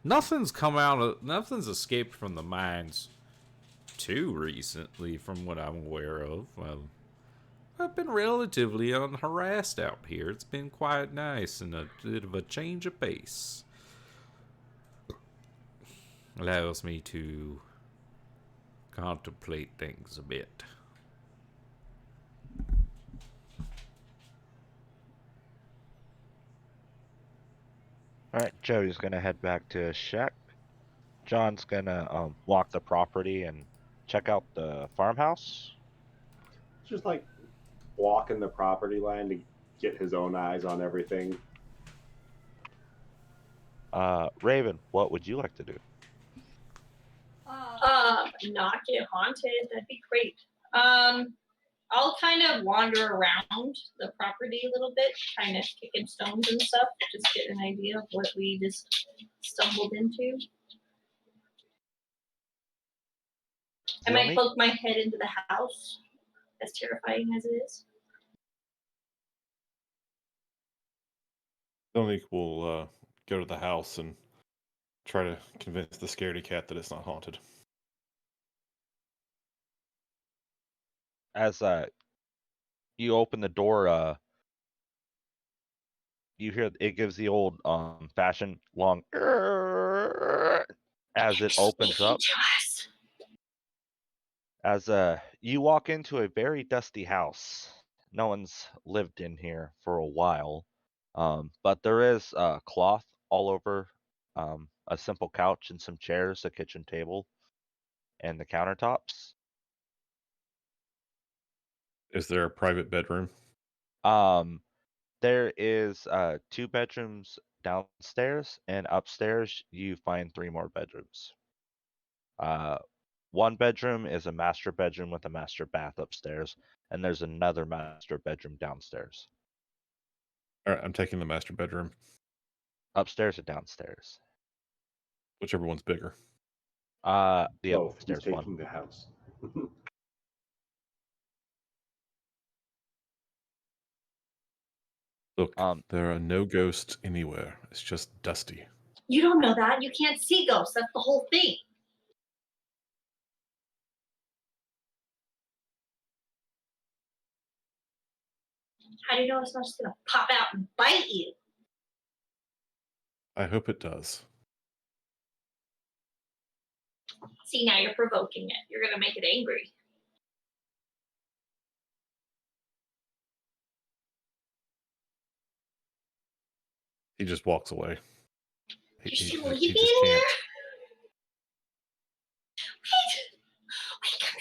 Nothing's escaped from the mines too recently, from what I'm aware of. I've been relatively unharassed out here. It's been quite nice and a bit of a change of pace. Allows me to contemplate things a bit. Alright, Joey's gonna head back to his shack. John's gonna walk the property and check out the farmhouse. Just like walking the property line to get his own eyes on everything. Raven, what would you like to do? Not get haunted. That'd be great. I'll kind of wander around the property a little bit, kind of kicking stones and stuff, just get an idea of what we just stumbled into. I might poke my head into the house, as terrifying as it is. Dominique will go to the house and try to convince the scaredy cat that it's not haunted. As you open the door, you hear it gives the old fashioned long as it opens up. As you walk into a very dusty house. No one's lived in here for a while. But there is cloth all over a simple couch and some chairs, a kitchen table, and the countertops. Is there a private bedroom? There is 2 bedrooms downstairs, and upstairs you find 3 more bedrooms. One bedroom is a master bedroom with a master bath upstairs, and there's another master bedroom downstairs. All right, I'm taking the master bedroom. Upstairs or downstairs? Whichever one's bigger. The Both. He's upstairs one. taking the house. Look, there are no ghosts anywhere. It's just dusty. You don't know that. You can't see ghosts. That's the whole thing. How do you know it's not just going to pop out and bite you? I hope it does. See, now you're provoking it. You're going to make it angry. He just walks away. You're still he leaving just in can't. there? Wait, come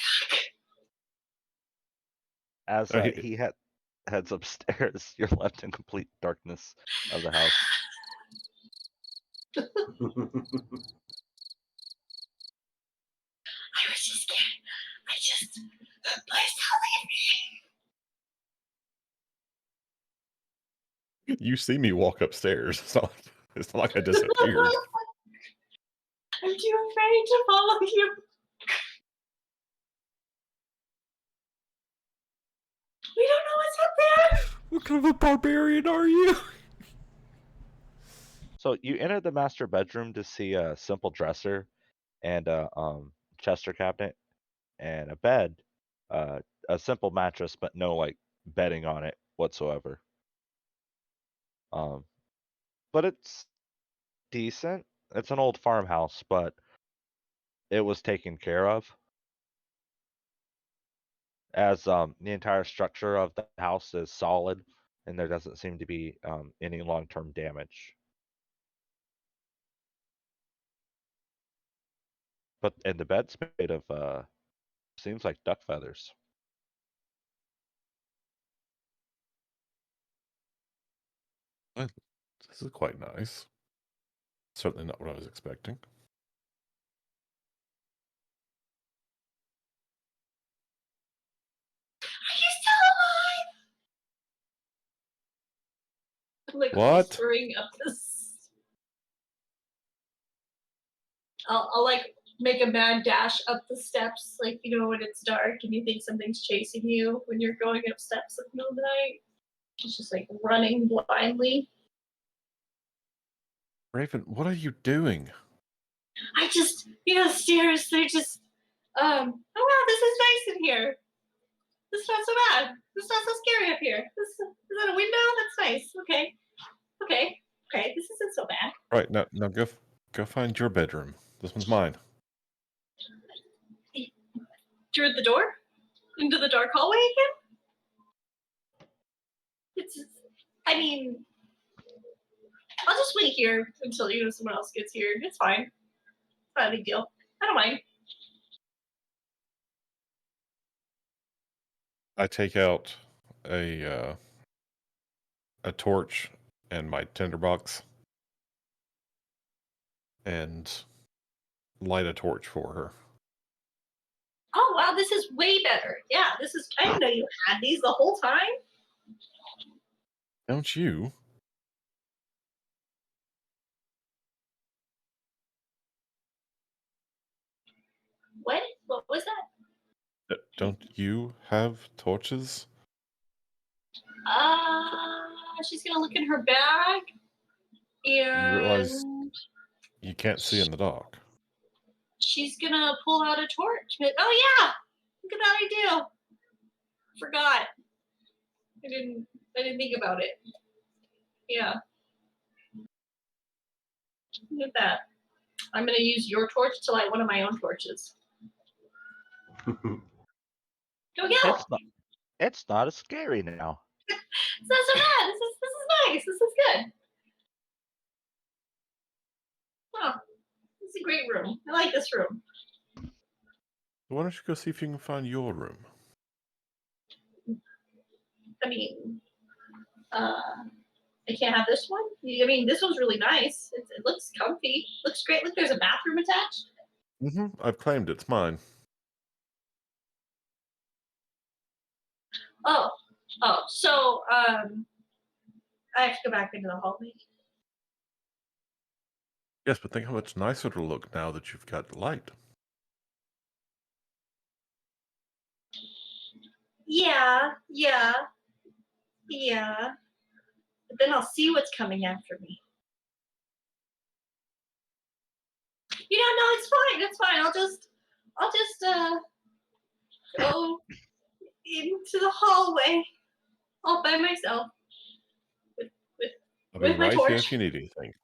back. As he heads upstairs, you're left in complete darkness of the house. I was just kidding. Please don't leave me. You see me walk upstairs. It's not like I disappeared. I'm too afraid to follow you. We don't know what's up there. What kind of a barbarian are you? So you enter the master bedroom to see a simple dresser and a Chester cabinet and a bed, a simple mattress, but no like bedding on it whatsoever. But it's decent. It's an old farmhouse, but it was taken care of. As the entire structure of the house is solid, and there doesn't seem to be any long-term damage. And the bed's made of seems like duck feathers. Well, this is quite nice. Certainly not what I was expecting. Are you still alive? I'm like What? whispering up this. I'll like make a mad dash up the steps, like you know when it's dark and you think something's chasing you when you're going up steps in the middle of the night. It's just like running blindly. Raven, what are you doing? I just, the stairs, they're just, oh wow, this is nice in here. This is not so bad. This is not so scary up here. Is that a window? That's nice. Okay. This isn't so bad. Right, now go find your bedroom. This one's mine. Through the door? Into the dark hallway again? I'll just wait here until someone else gets here. It's fine. It's not a big deal. I don't mind. I take out a torch and my tinderbox and light a torch for her. Oh wow, this is way better. Yeah, this is. I didn't know you had these the whole time. Don't you? What? What was that? Don't you have torches? She's gonna look in her bag, You realize and you can't see in the dark. she's gonna pull out a torch. Oh yeah, look at that idea. Forgot. I didn't think about it. Yeah. Look at that. I'm gonna use your torch to light one of my own torches. Go go. It's not as scary now. It's not so bad. This is nice. This is good. Oh, this is a great room. I like this room. Why don't you go see if you can find your room? I mean, I can't have this one. I mean, this one's really nice. It looks comfy. Looks great. Look, there's a bathroom attached. Mm-hmm. I've claimed it's mine. Oh, so I have to go back into the hallway. Yes, but think how much nicer it'll look now that you've got light. Yeah. But then I'll see what's coming after me. No, it's fine. It's fine. I'll just go into the hallway all by myself I'll be with my right here torch. if you need anything.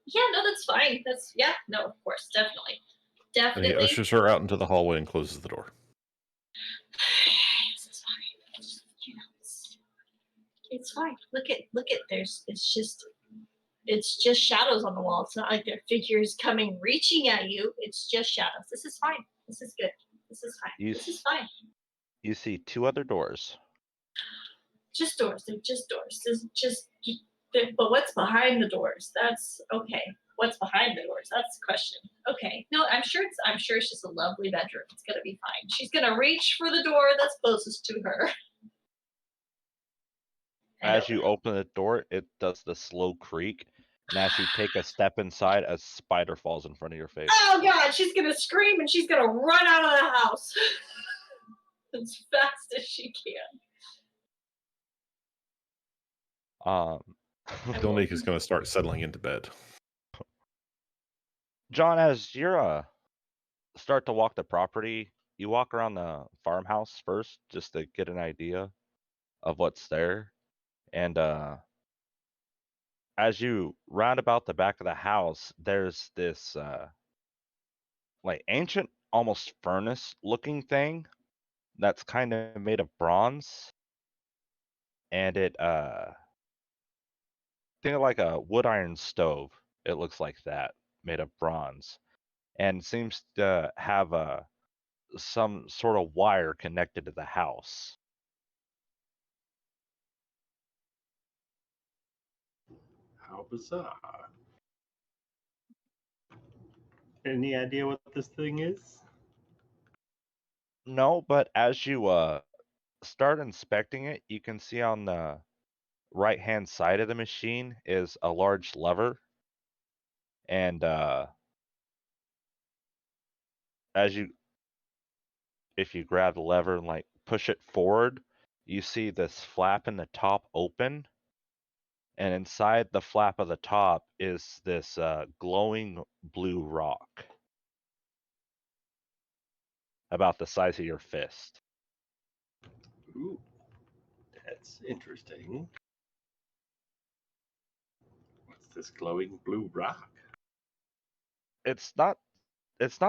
Yeah, no, that's fine. No, of course, definitely. And he ushers her out into the hallway and closes the door. This is fine. It's fine. Look at it's just shadows on the wall. It's not like there are figures reaching at you. It's just shadows. This is fine. This is good. This is fine. This is fine. You see 2 other doors. Just doors. They're just doors. But what's behind the doors? That's okay. What's behind the doors? That's the question. Okay. No, I'm sure it's just a lovely bedroom. It's gonna be fine. She's gonna reach for the door that's closest to her. As you open the door, it does the slow creak, and as you take a step inside, a spider falls in front of your face. Oh god, she's gonna scream and she's gonna run out of the house as fast as she can. Dominique is going to start settling into bed. John, as you're start to walk the property, you walk around the farmhouse first just to get an idea of what's there. And as you round about the back of the house, there's this like ancient, almost furnace looking thing that's kind of made of bronze. And it think of like a wood iron stove. It looks like that, made of bronze. And seems to have some sort of wire connected to the house. How bizarre. Any idea what this thing is? No, but as you start inspecting it, you can see on the right hand side of the machine is a large lever. And if you grab the lever and like push it forward, you see this flap in the top open. And inside the flap of the top is this glowing blue rock about the size of your fist. Ooh, that's interesting. What's this glowing blue rock? It's not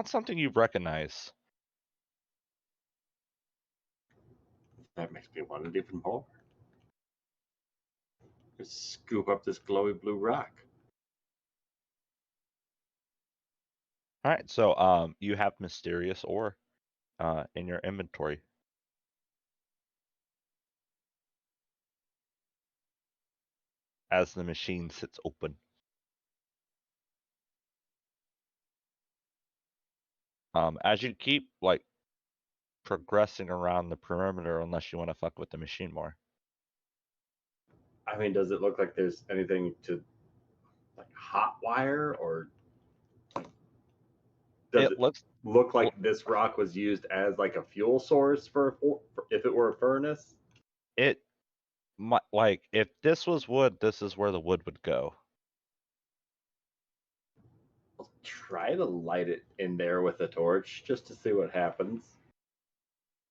something you recognize. That makes me want it even more. Let's scoop up this glowing blue rock. All right, so you have mysterious ore in your inventory. As the machine sits open. As you keep like progressing around the perimeter, unless you want to fuck with the machine more. I mean, does it look like there's anything to like hot wire, or does It it looks look like this rock was used as like a fuel source for if it were a furnace? it like if this was wood, this is where the wood would go. I'll try to light it in there with a torch just to see what happens.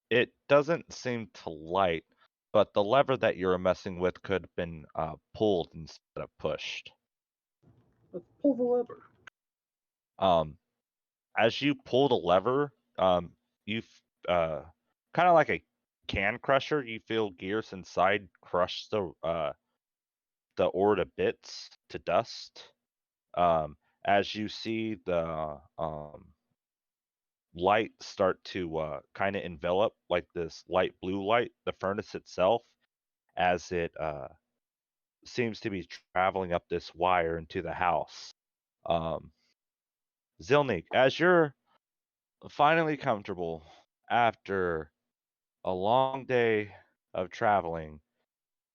It doesn't seem to light, but the lever that you were messing with could have been pulled instead of pushed. Let's pull the lever. As you pull the lever, you kind of like a can crusher. You feel gears inside crush the ore to bits, to dust. As you see the light start to kind of envelop, like this light blue light, the furnace itself, as it seems to be traveling up this wire into the house. Zilnik, as you're finally comfortable after a long day of traveling,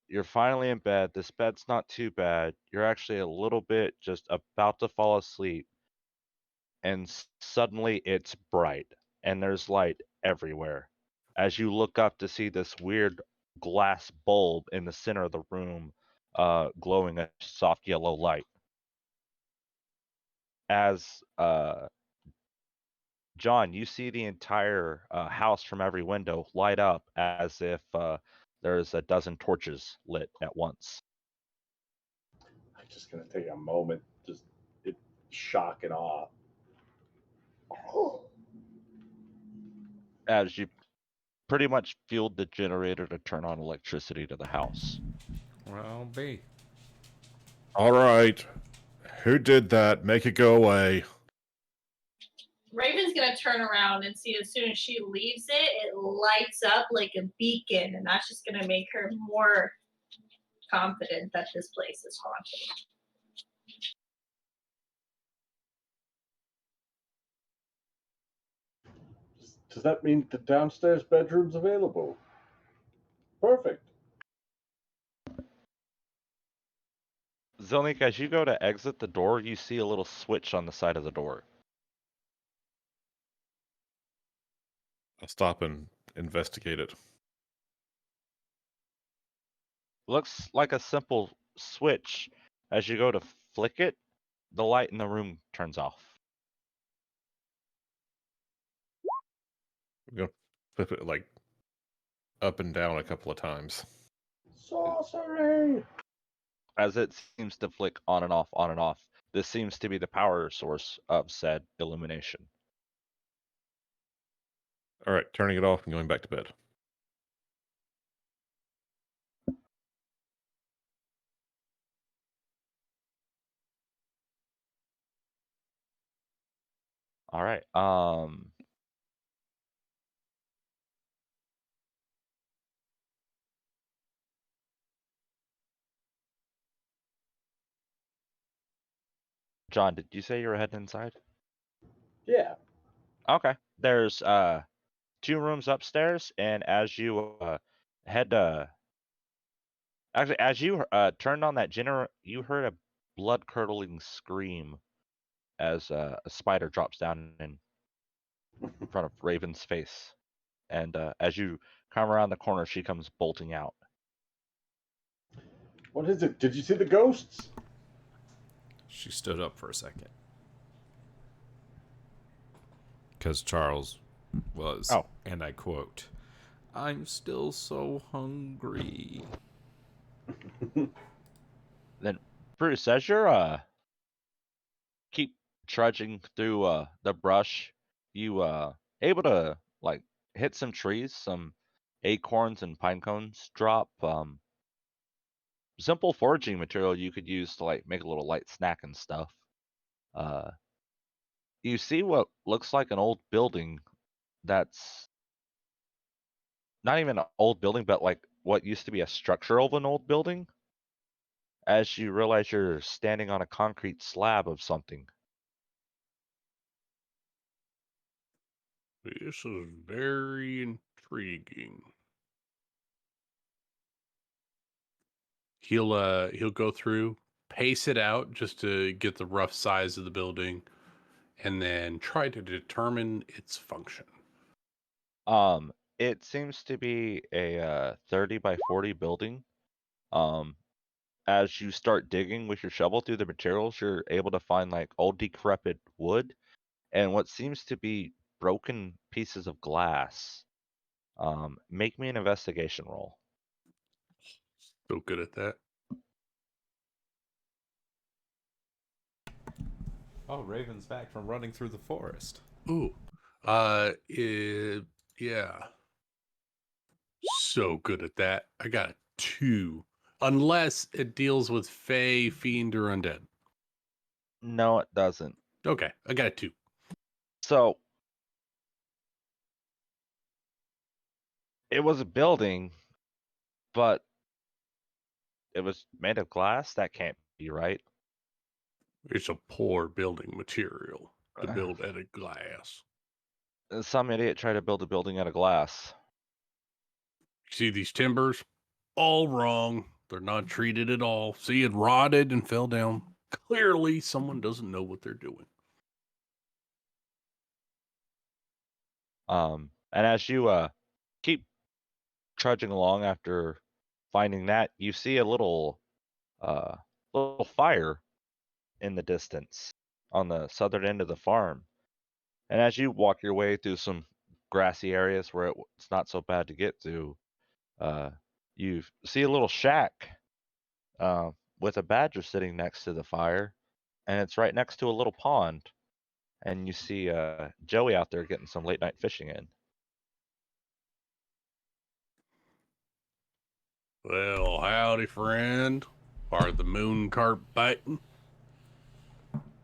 you're finally in bed. This bed's not too bad. You're actually a little bit just about to fall asleep, and suddenly it's bright and there's light everywhere. As you look up to see this weird glass bulb in the center of the room, glowing a soft yellow light. As John, you see the entire house from every window light up as if there's a dozen torches lit at once. I'm just gonna take a moment, just shock and awe. As you pretty much fueled the generator to turn on electricity to the house. Well, B. All right. Who did that? Make it go away. Raven's gonna turn around and see as soon as she leaves it lights up like a beacon, and that's just gonna make her more confident that this place is haunted. Does that mean the downstairs bedroom's available? Perfect. Zelnik, as you go to exit the door, you see a little switch on the side of the door. I'll stop and investigate it. Looks like a simple switch. As you go to flick it, the light in the room turns off. I'm gonna flip it like up and down a couple of times. Sorcery! As it seems to flick on and off, on and off. This seems to be the power source of said illumination. All right, turning it off and going back to bed. All right. John, did you say you were heading inside? Yeah. Okay. There's 2 rooms upstairs, and as you head actually as you turned on that you heard a blood curdling scream as a spider drops down in front of Raven's face, and as you come around the corner, she comes bolting out. What is it? Did you see the ghosts? She stood up for a second. Because Charles was, and I quote, "I'm still so hungry." Then Bruce, as you're keep trudging through the brush, you able to like hit some trees, some acorns and pine cones drop. Simple foraging material you could use to like make a little light snack and stuff. Uh, you see what looks like an old building that's not even an old building, but like what used to be a structure of an old building. As you realize you're standing on a concrete slab of something. This is very intriguing. He'll go through, pace it out just to get the rough size of the building, and then try to determine its function. It seems to be a 30 by 40 building. As you start digging with your shovel through the materials, you're able to find like old decrepit wood and what seems to be broken pieces of glass. Make me an investigation roll. So good at that. Oh, Raven's back from running through the forest. Ooh. Yeah. So good at that. I got a 2. Unless it deals with Fey, Fiend, or Undead. No, it doesn't. Okay, I got a 2. So it was a building, but it was made of glass? That can't be right. It's a poor building material to build out of glass. Some idiot tried to build a building out of glass. See these timbers? All wrong. They're not treated at all. See, it rotted and fell down. Clearly, someone doesn't know what they're doing. And as you keep trudging along after finding that, you see a little fire in the distance on the southern end of the farm. And as you walk your way through some grassy areas where it's not so bad to get to, you see a little shack with a badger sitting next to the fire, and it's right next to a little pond. And you see Joey out there getting some late night fishing in. Well, howdy, friend. Are the moon carp biting?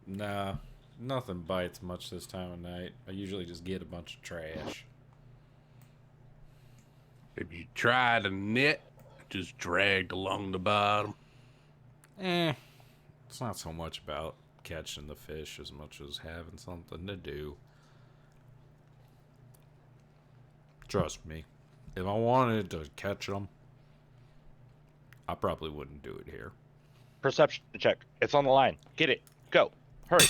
Nah, nothing bites much this time of night. I usually just get a bunch of trash. Have you tried a net? Just dragged along the bottom. It's not so much about catching the fish as much as having something to do. Trust me, if I wanted to catch them, I probably wouldn't do it here. Perception check. It's on the line. Get it. Go. Hurry.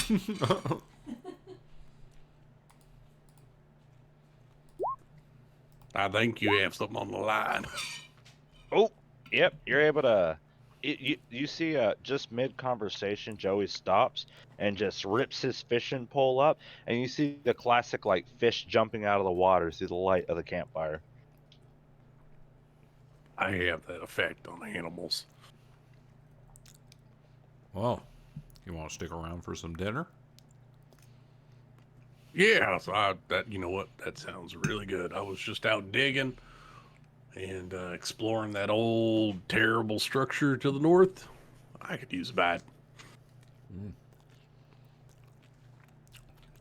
I think you have something on the line. Oh, yep. You're able to. You see, just mid conversation, Joey stops and just rips his fishing pole up, and you see the classic like fish jumping out of the water through the light of the campfire. I have that effect on animals. Well, you want to stick around for some dinner? Yeah, so you know what? That sounds really good. I was just out digging and exploring that old terrible structure to the north. I could use a bite.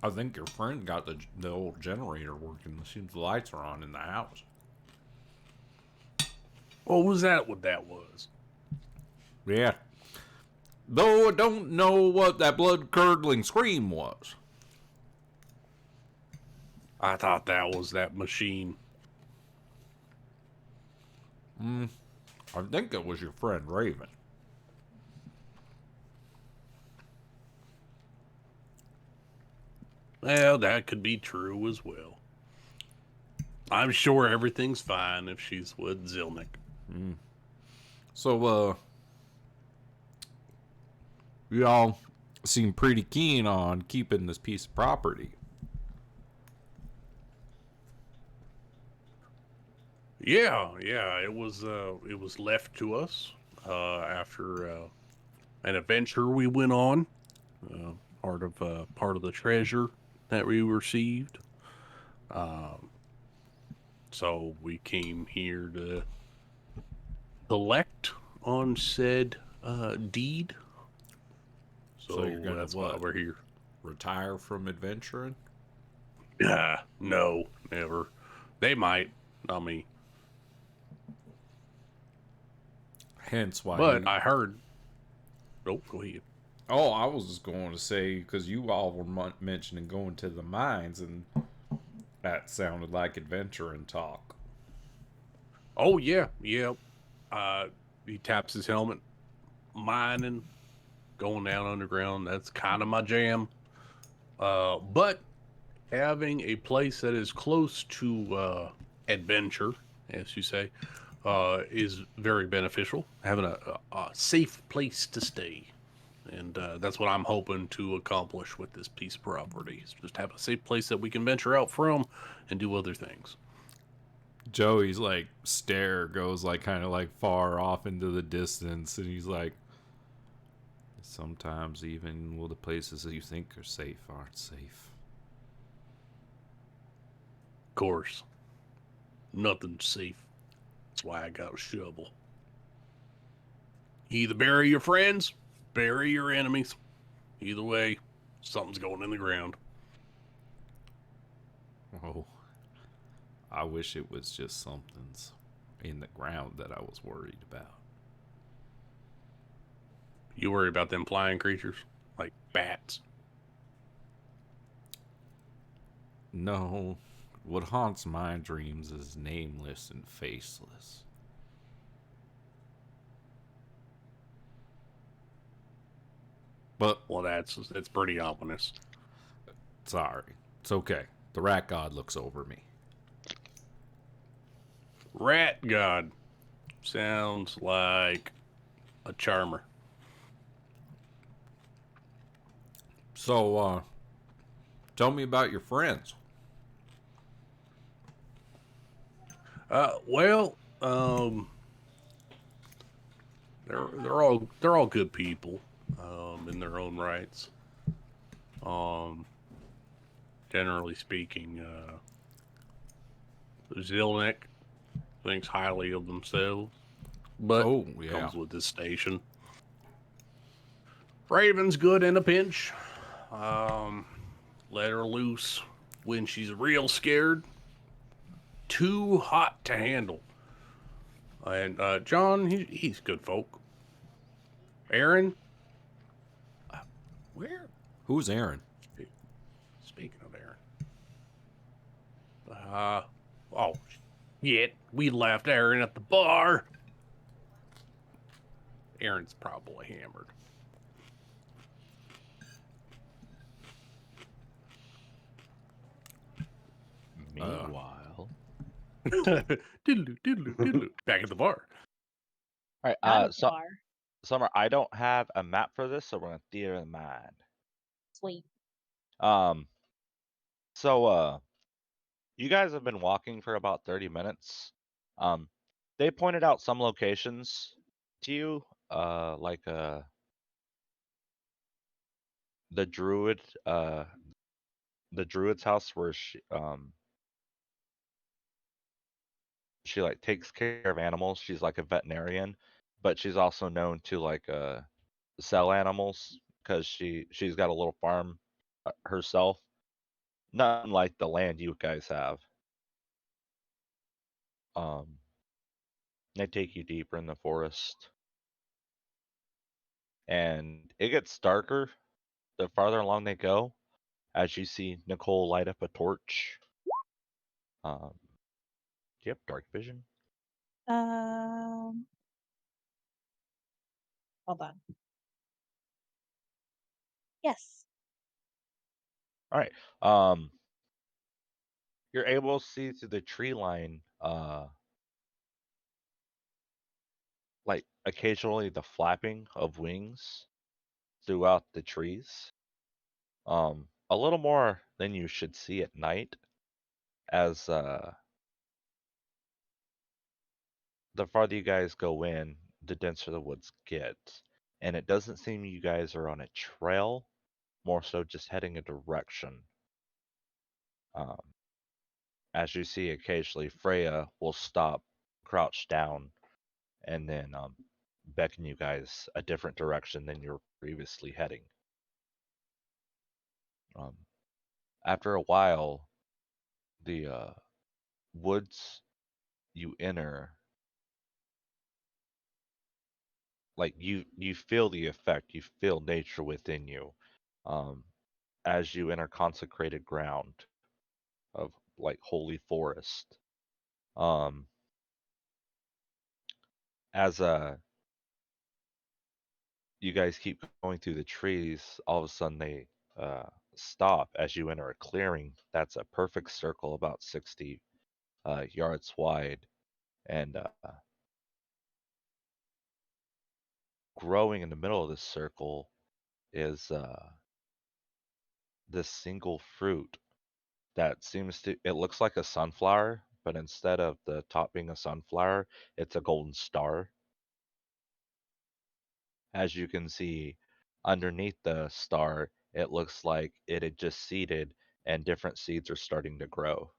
I think your friend got the old generator working. It seems the lights are on in the house. What was that? What that was? Yeah. Though I don't know what that blood-curdling scream was. I thought that was that machine. I think it was your friend Raven. Well, that could be true as well. I'm sure everything's fine if she's with Zilnik. So, y'all seem pretty keen on keeping this piece of property. Yeah, it was left to us after an adventure we went on. Part of the treasure that we received. So we came here to collect on said deed. So you're gonna that's why we're here. Retire from adventuring? No, never. They might, not me. Hence why. But I heard. Oh, go ahead. Oh, I was just going to say, because you all were mentioning going to the mines, and That sounded like adventure and talk. Oh yeah. He taps his helmet. Mining, going down underground. That's kind of my jam. But having a place that is close to adventure, as you say, is very beneficial. Having a safe place to stay. And that's what I'm hoping to accomplish with this piece of property. Is just have a safe place that we can venture out from and do other things. Joey's like stare goes like kind of like far off into the distance, and he's like, sometimes even the places that you think are safe aren't safe. Of course, nothing's safe. That's why I got a shovel. Either bury your friends, bury your enemies. Either way, something's going in the ground. Oh, I wish it was just something's in the ground that I was worried about. You worry about them flying creatures like bats. No, what haunts my dreams is nameless and faceless. But Well, that's pretty ominous. sorry, it's okay. The rat god looks over me. Rat god sounds like a charmer. So, tell me about your friends. Well, they're all good people, in their own rights. Generally speaking, Zilnik thinks highly of themselves, but Oh, yeah. comes with this station. Raven's good in a pinch. Let her loose when she's real scared. Too hot to handle. And John, he's good folk. Aaron, where? Who's Aaron? Speaking of Aaron, oh, shit, we left Aaron at the bar. Aaron's probably hammered. Meanwhile, Diddle-oo, diddle-oo, diddle-oo. Back at the bar. all right. Not a So bar. Summer, I don't have a map for this, so we're gonna theater of the mind. Sweet. So you guys have been walking for about 30 minutes. They pointed out some locations to you, like the druid, the druid's house where she like takes care of animals. She's like a veterinarian, but she's also known to like sell animals because she's got a little farm herself. Not like the land you guys have. They take you deeper in the forest, and it gets darker the farther along they go. As you see Nicole light up a torch. Do you have dark vision? Hold on. Yes. All right. You're able to see through the tree line, like occasionally the flapping of wings throughout the trees. A little more than you should see at night, as the farther you guys go in, the denser the woods get, and it doesn't seem you guys are on a trail, more so just heading a direction. Um, as you see occasionally, Freya will stop, crouch down, and then beckon you guys a different direction than you were previously heading. Um, after a while, the woods you enter, like you feel the effect, you feel nature within you, as you enter consecrated ground of like holy forest. Um, as you guys keep going through the trees, all of a sudden they stop as you enter a clearing that's a perfect circle about 60 yards wide, and growing in the middle of this circle is this single fruit that seems to, it looks like a sunflower, but instead of the top being a sunflower, it's a golden star. As you can see, underneath the star, it looks like it had just seeded and different seeds are starting to grow.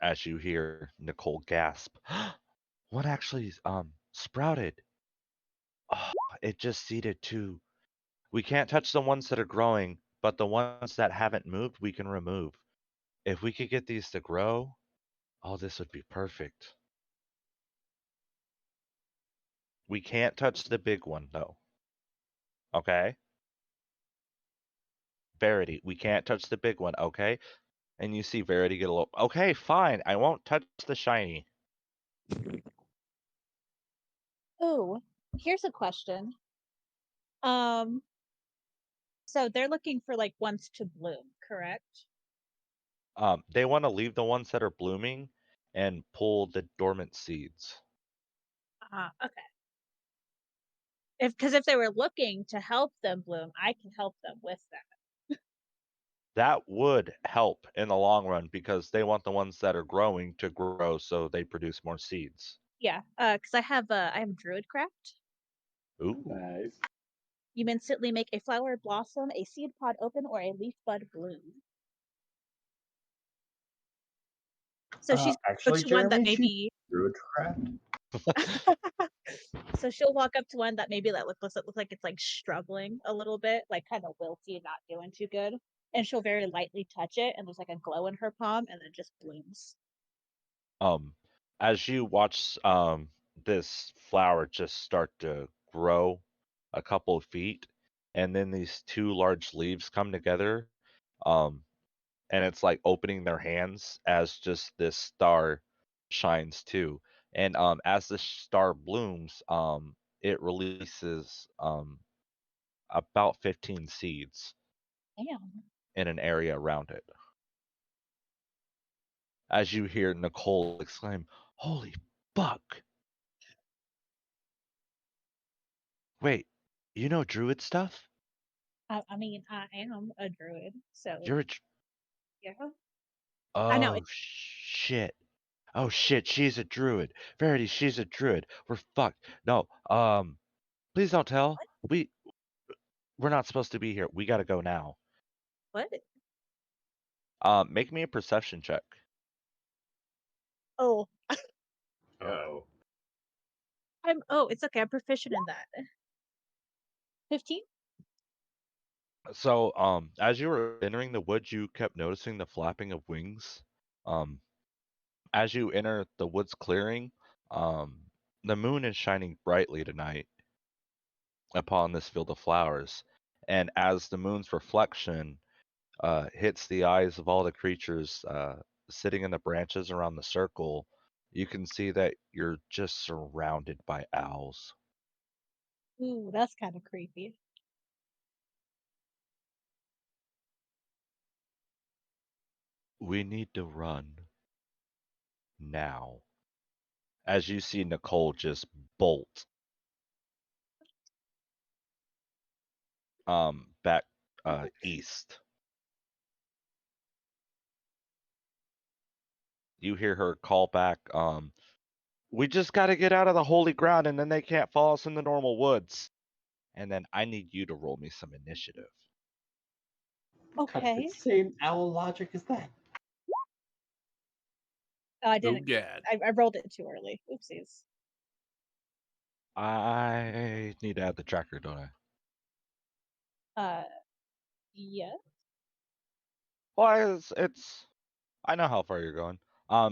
As you hear Nicole gasp, what actually sprouted? Oh, it just seeded too. We can't touch the ones that are growing, but the ones that haven't moved, we can remove. If we could get these to grow, oh, this would be perfect. We can't touch the big one, though. Okay? Verity, we can't touch the big one, okay? And you see Verity get a little, okay, fine, I won't touch the shiny. Oh, here's a question. Um, so they're looking for like ones to bloom, correct? They want to leave the ones that are blooming and pull the dormant seeds. Okay. Because if they were looking to help them bloom, I can help them with that. That would help in the long run because they want the ones that are growing to grow so they produce more seeds. Yeah, because I have druid craft. Ooh. Nice. You instantly make a flower blossom, a seed pod open, or a leaf bud bloom. So she's Actually, to one that Jeremy, maybe Druidcraft. so she'll walk up to one that maybe that looks like it's like struggling a little bit, like kind of wilty and not doing too good. And she'll very lightly touch it, and there's like a glow in her palm, and it just blooms. As you watch this flower just start to grow a couple of feet, and then these two large leaves come together, and it's like opening their hands as just this star shines too. And as the star blooms, it releases about 15 seeds Damn. in an area around it. As you hear Nicole exclaim, "Holy fuck! Wait, you know druid stuff? I mean, I am a druid, so You're a yeah. I know. oh shit. Oh shit, she's a druid. Verity, she's a druid. We're fucked. No, please don't tell. We're not supposed to be here. We gotta go now. What? Make me a perception check. Oh, Oh. it's okay. I'm proficient in that. 15? So, as you were entering the woods, you kept noticing the flapping of wings. Um, as you enter the woods clearing, um, the moon is shining brightly tonight upon this field of flowers. And as the moon's reflection hits the eyes of all the creatures sitting in the branches around the circle, you can see that you're just surrounded by owls. Ooh, that's kind of creepy. We need to run now. As you see Nicole just bolt back east. You hear her call back, we just got to get out of the holy ground and then they can't follow us in the normal woods. And then I need you to roll me some initiative. What kind of Okay. insane owl logic is that? I Oh, didn't. God. I rolled it too early. Oopsies. I need to add the tracker, don't I? Yeah. Well, it's I know how far you're going.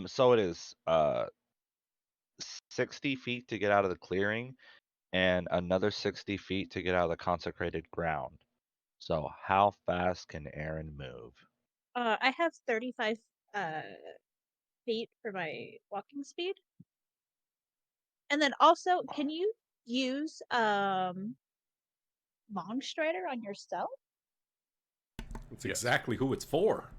So it is 60 feet to get out of the clearing and another 60 feet to get out of the consecrated ground. So how fast can Aaron move? I have 35 feet for my walking speed. And then also, can you use Longstrider on yourself? That's Yes. exactly who it's for.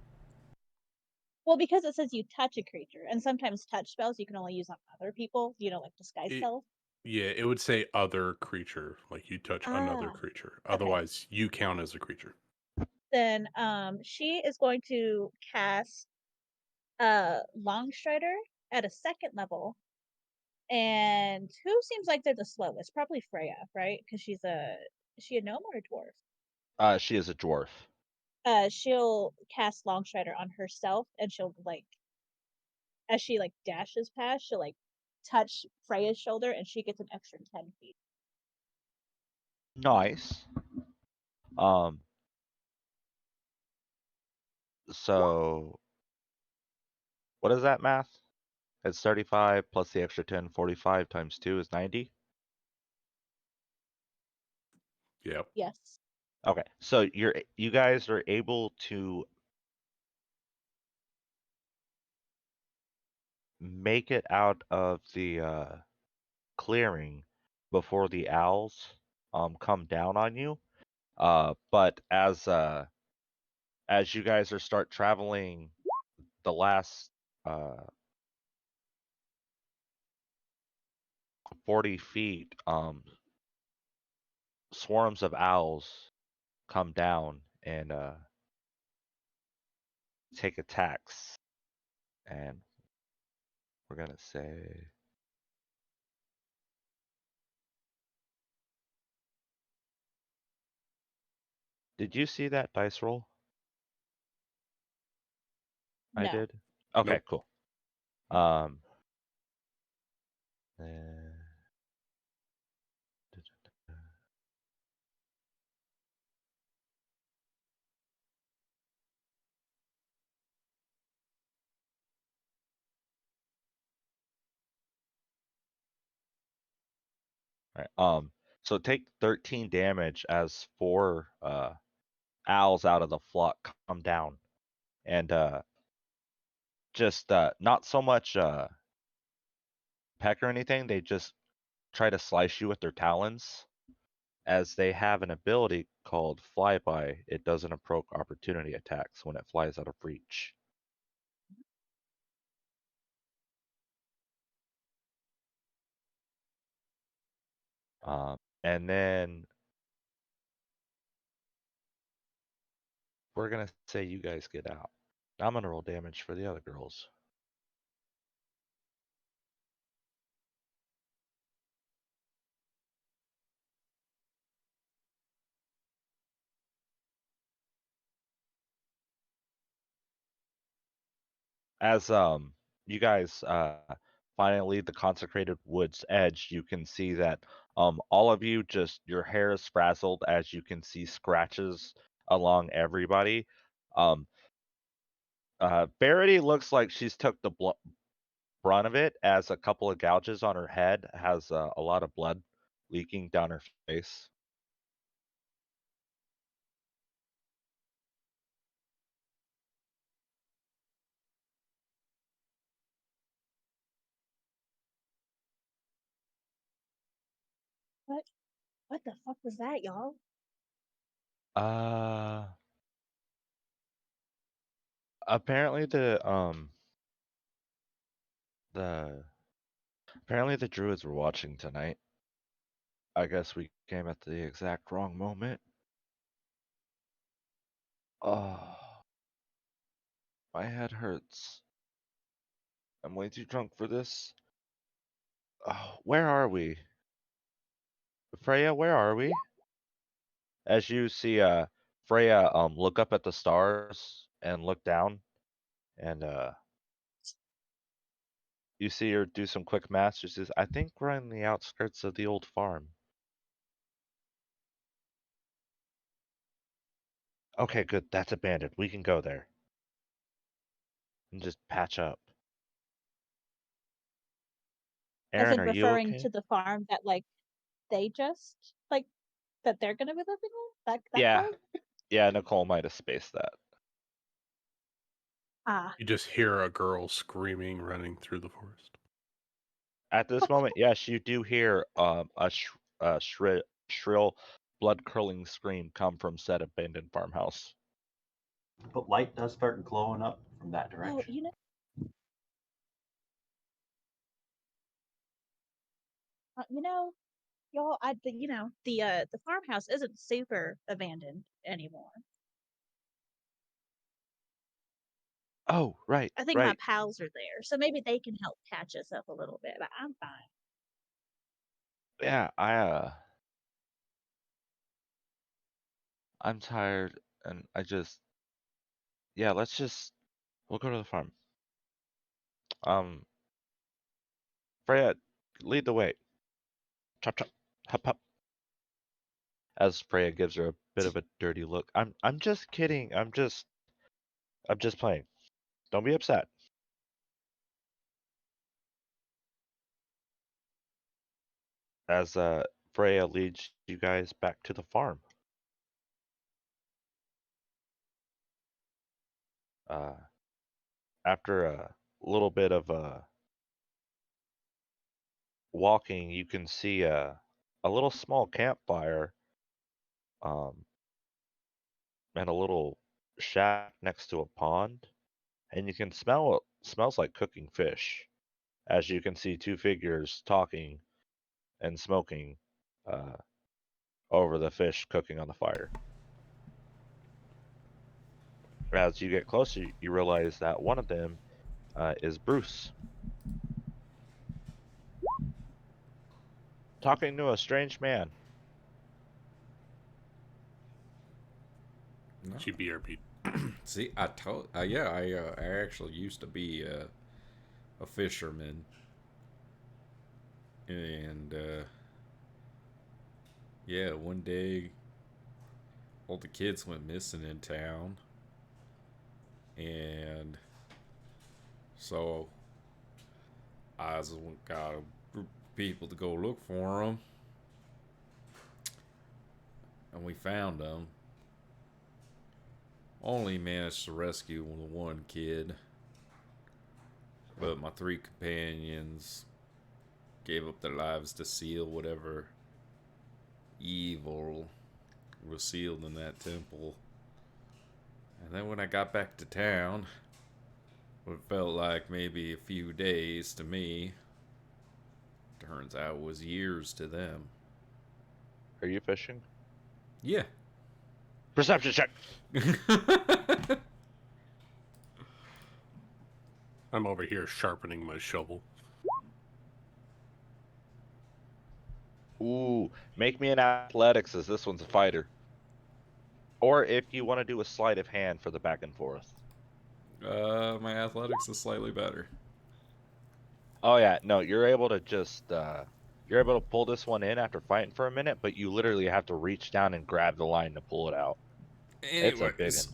Well, because it says you touch a creature, and sometimes touch spells you can only use on other people, like disguise It- self. Yeah, it would say other creature, like you touch another Ah, creature. okay. Otherwise, you count as a creature. Then she is going to cast Longstrider at a 2nd level. And who seems like they're the slowest? Probably Freya, right? Because is she a gnome or a dwarf? She is a dwarf. She'll cast Longstrider on herself, and she'll as she dashes past, she'll touch Freya's shoulder, and she gets an extra 10 feet. Nice. So what is that math? It's 35 plus the extra 10, 45 times 2 is 90. Yeah. Yes. Okay, so you guys are able to make it out of the clearing before the owls come down on you. But as you guys start traveling the last 40 feet, swarms of owls come down and take attacks. And we're gonna say did you see that dice roll? I No. did. Okay, Nope. cool. Eh, Right. So take 13 damage as 4 owls out of the flock come down. And just not so much peck or anything, they just try to slice you with their talons. As they have an ability called flyby, it doesn't approach opportunity attacks when it flies out of reach. And then we're gonna say you guys get out. I'm gonna roll damage for the other girls. As you guys finally leave the consecrated woods edge, you can see that all of you just your hair is frazzled as you can see scratches along everybody. Verity looks like she's took the brunt of it, as a couple of gouges on her head has a lot of blood leaking down her face. What the fuck was that, y'all? Uh, apparently the apparently the druids were watching tonight. I guess we came at the exact wrong moment. Oh, my head hurts. I'm way too drunk for this. Oh, where are we? Freya, where are we? As you see Freya look up at the stars and look down, and you see her do some quick math. She says, I think we're on the outskirts of the old farm. Okay, good. That's abandoned. We can go there. And just patch up. As Aaron, in are you referring okay? to the farm that they just that they're gonna be living on? That Yeah. farm? Yeah, Nicole might have spaced that. Ah, You just hear a girl screaming, running through the forest. At this moment, yes, you do hear a shrill, blood-curdling scream come from said abandoned farmhouse. But light does start glowing up from that oh, direction. you know, y'all. The farmhouse isn't super abandoned anymore. Oh, right, I think my right. pals are there, so maybe they can help patch us up a little bit. But I'm fine. Yeah, I'm tired, and yeah, we'll go to the farm. Freya, lead the way. Chop chop, hop hop. As Freya gives her a bit of a dirty look. I'm just kidding. I'm just playing. Don't be upset. As Freya leads you guys back to the farm. Uh, After a little bit of walking, you can see a little small campfire, um, and a little shack next to a pond, and you can smell it. Smells like cooking fish, as you can see two figures talking and smoking uh, over the fish cooking on the fire. As you get closer, you realize that one of them is Bruce, talking to a strange man. No. She BRB. See, I actually used to be a fisherman, and yeah, one day all the kids went missing in town, and so I just got a group of people to go look for them, and we found them. Only managed to rescue the one kid, but my three companions gave up their lives to seal whatever evil was sealed in that temple. And then when I got back to town, what felt like maybe a few days to me, turns out was years to them. Are you fishing? Yeah. Perception check. I'm over here sharpening my shovel. Ooh, make me an athletics as this one's a fighter. Or if you want to do a sleight of hand for the back and forth. My athletics is slightly better. Oh yeah, no, you're able to you're able to pull this one in after fighting for a minute, but you literally have to reach down and grab the line to pull it out. It's a big Anyways.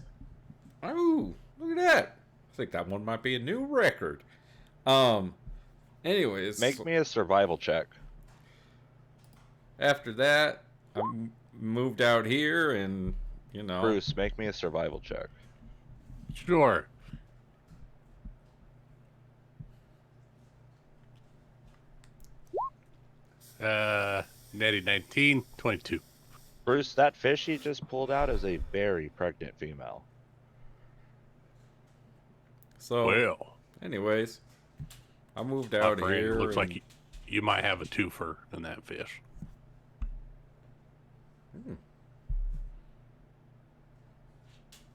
one. Oh, look at that. I think that one might be a new record. Anyways. Make me a survival check. After that, I moved out here and, Bruce, make me a survival check. Sure. Natty 19, 22. Bruce, that fish you just pulled out is a very pregnant female. So, Well, anyways, I moved my out friend, here. looks like you might have a twofer in that fish.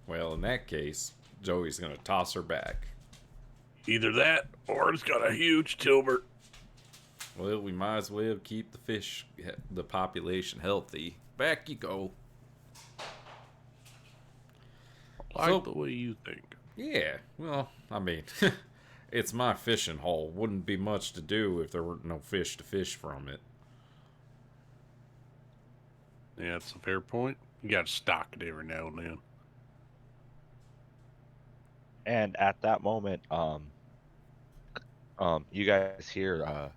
Well, in that case, Joey's gonna toss her back. Either that, or it's got a huge tilbert. Well, we might as well keep the population healthy. Back you go. Like the way you think. Yeah, well, I mean, it's my fishing hole. Wouldn't be much to do if there weren't no fish to fish from it. Yeah, that's a fair point. You got to stock it every now and then. And at that moment, you guys hear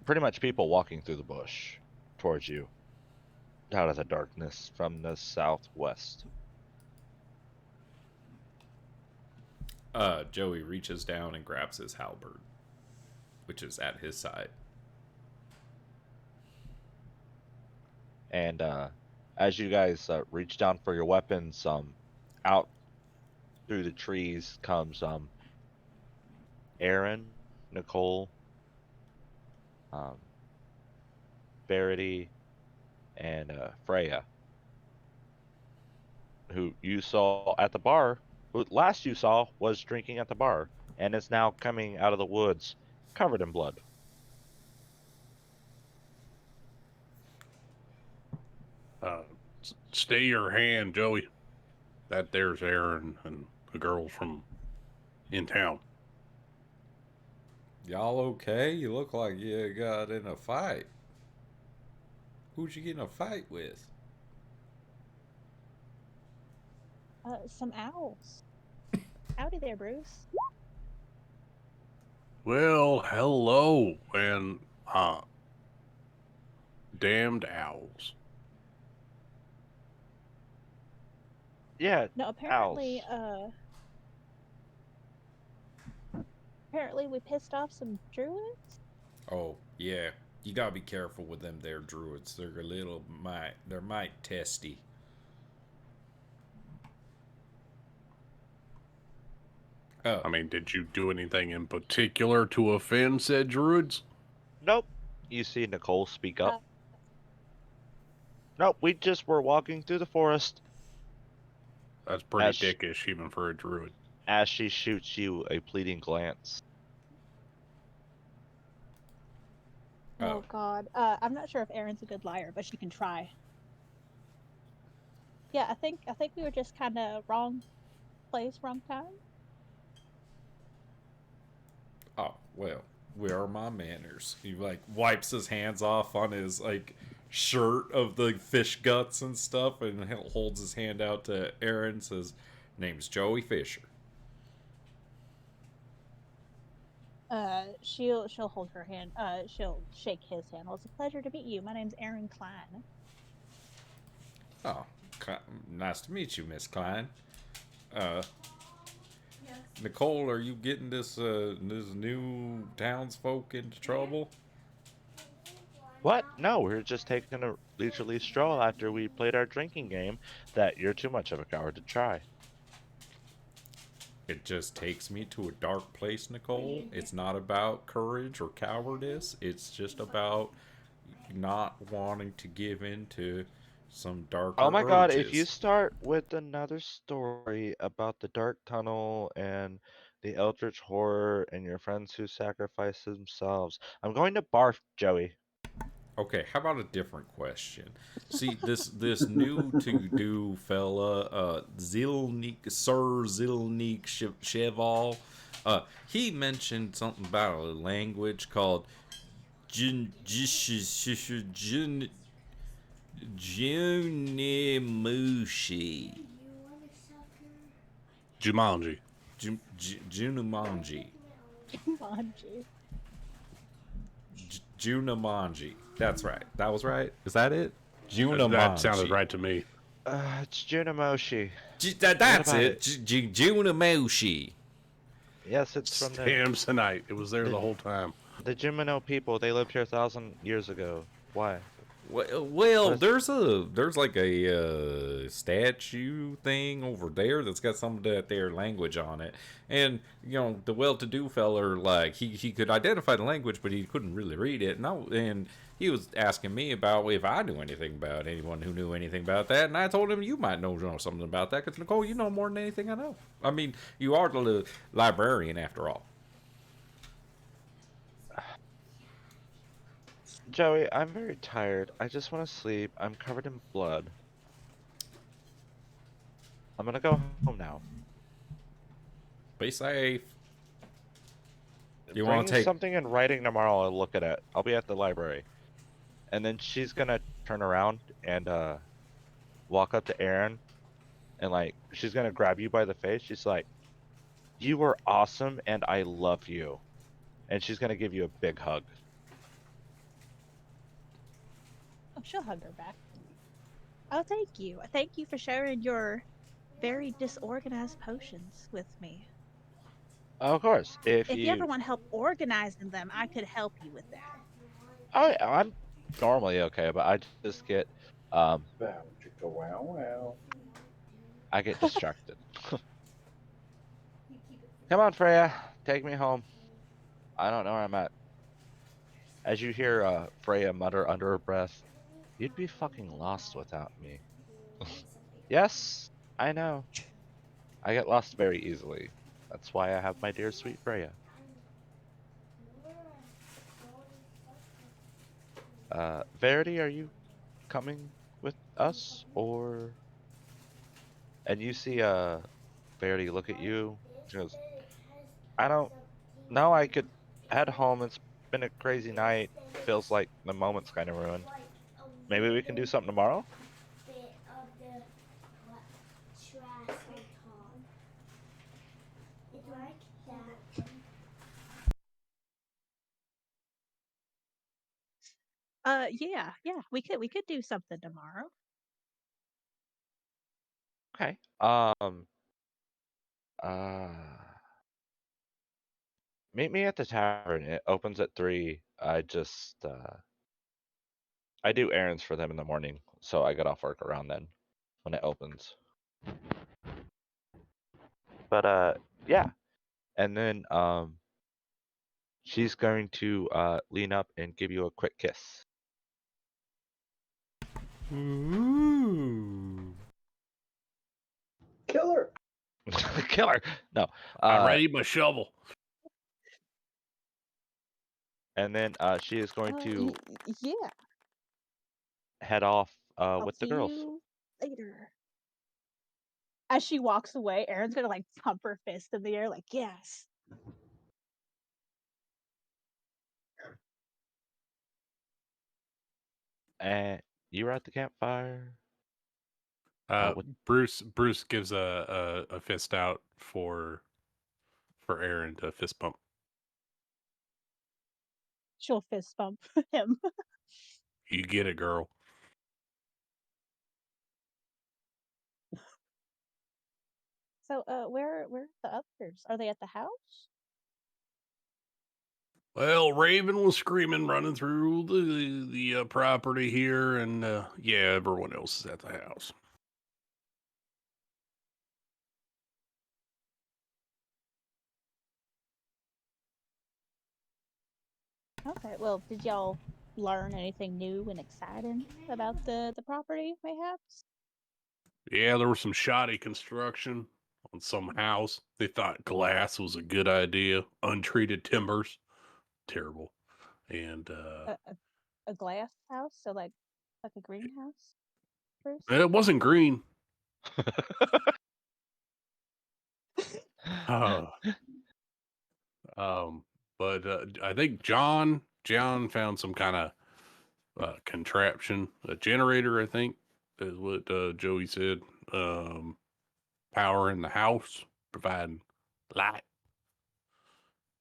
pretty much people walking through the bush towards you out of the darkness from the southwest. Joey reaches down and grabs his halberd, which is at his side. And as you guys reach down for your weapons, out through the trees comes Aaron, Nicole, um, Verity, and Freya, who you saw at the bar. Who last you saw was drinking at the bar, and is now coming out of the woods, covered in blood. Stay your hand, Joey. That there's Aaron and the girls from in town. Y'all okay? You look like you got in a fight. Who'd you get in a fight with? Some owls. Howdy there, Bruce. Well, hello, and damned owls. Yeah, No, apparently, owls. apparently we pissed off some druids. Oh, yeah. You gotta be careful with them there druids. They're might testy. Oh. I mean, did you do anything in particular to offend said druids? Nope. You see Nicole speak up. Nope, we just were walking through the forest. That's pretty As- dickish, even for a druid. As she shoots you a pleading glance. Oh God. I'm not sure if Erin's a good liar, but she can try. Yeah, I think we were just kind of wrong place, wrong time. Oh, well, where are my manners? He like wipes his hands off on his like shirt of the fish guts and stuff, and he holds his hand out to Aaron and says, "Name's Joey Fisher." She'll hold her hand. She'll shake his hand. Well, it's a pleasure to meet you. My name's Erin Klein. Oh, nice to meet you, Miss Klein. Nicole, are you getting this new townsfolk into trouble? What? No, we were just taking a leisurely stroll after we played our drinking game that you're too much of a coward to try. It just takes me to a dark place, Nicole. It's not about courage or cowardice. It's just about not wanting to give in to some darker Oh my god, if urges. you start with another story about the dark tunnel and the eldritch horror and your friends who sacrifice themselves, I'm going to barf, Joey. Okay, how about a different question? See, this new to do fella, Sir Zilnik Cheval, he mentioned something about a language called Junimushi. Jumanji. Junamanji. Jumanji. Junamanji. That's right. That was right. Is that it? Junamanji. That sounded right to me. It's Junamoshi. That's about it. Junamoshi. Yes, it's from the Samsonite. It was there the whole time. Jumano people. They lived here 1,000 years ago. Why? Well, there's like a statue thing over there that's got some of their language on it, and the well-to-do feller, like he could identify the language, but he couldn't really read it, and he was asking me about if I knew anything about anyone who knew anything about that, and I told him you might know something about that, because Nicole, you know more than anything I know. I mean, you are the librarian after all. Joey, I'm very tired. I just want to sleep. I'm covered in blood. I'm gonna go home now. Be safe. You Bring want to take something in writing tomorrow. I'll look at it. I'll be at the library. And then she's gonna turn around and walk up to Aaron, and like she's gonna grab you by the face. She's like, "You were awesome, and I love you." And she's gonna give you a big hug. Oh, she'll hug her back. Oh, thank you. Thank you for sharing your very disorganized potions with me. Of course, if If you ever you. want help organizing them, I could help you with that. Oh, yeah, I'm normally okay, but I just get, um, Wow, chicka wow wow. I get distracted. Come on, Freya, take me home. I don't know where I'm at. As you hear Freya mutter under her breath, "You'd be fucking lost without me." Yes, I know. I get lost very easily. That's why I have my dear sweet Freya. Verity, are you coming with us, or? And you see Verity look at you. She goes, "I don't know. I could head home. It's been a crazy night. Feels like the moment's kind of ruined. Maybe we can do something tomorrow." Yeah, we could do something tomorrow. Okay. Uh, Meet me at the tavern. It opens at 3. I do errands for them in the morning, so I get off work around then when it opens. But yeah. And then she's going to lean up and give you a quick kiss. Ooh. Killer. Killer. No. I'm ready my shovel. And then she is going to Yeah, head off I'll with the see girls. you later. As she walks away, Erin's gonna like pump her fist in the air, like, yes. And you were at the campfire. What? Bruce gives a fist out for Aaron to fist bump. She'll fist bump him. You get it, girl. So, where are the others? Are they at the house? Well, Raven was screaming, running through the property here, and yeah, everyone else is at the house. Okay. Well, did y'all learn anything new and exciting about the property, mayhaps? Yeah, there was some shoddy construction on some house. They thought glass was a good idea. Untreated timbers, terrible. And A glass house, so like a greenhouse, Bruce? it wasn't green. Uh, but I think John found some kind of contraption, a generator. I think is what Joey said. Power in the house, providing light.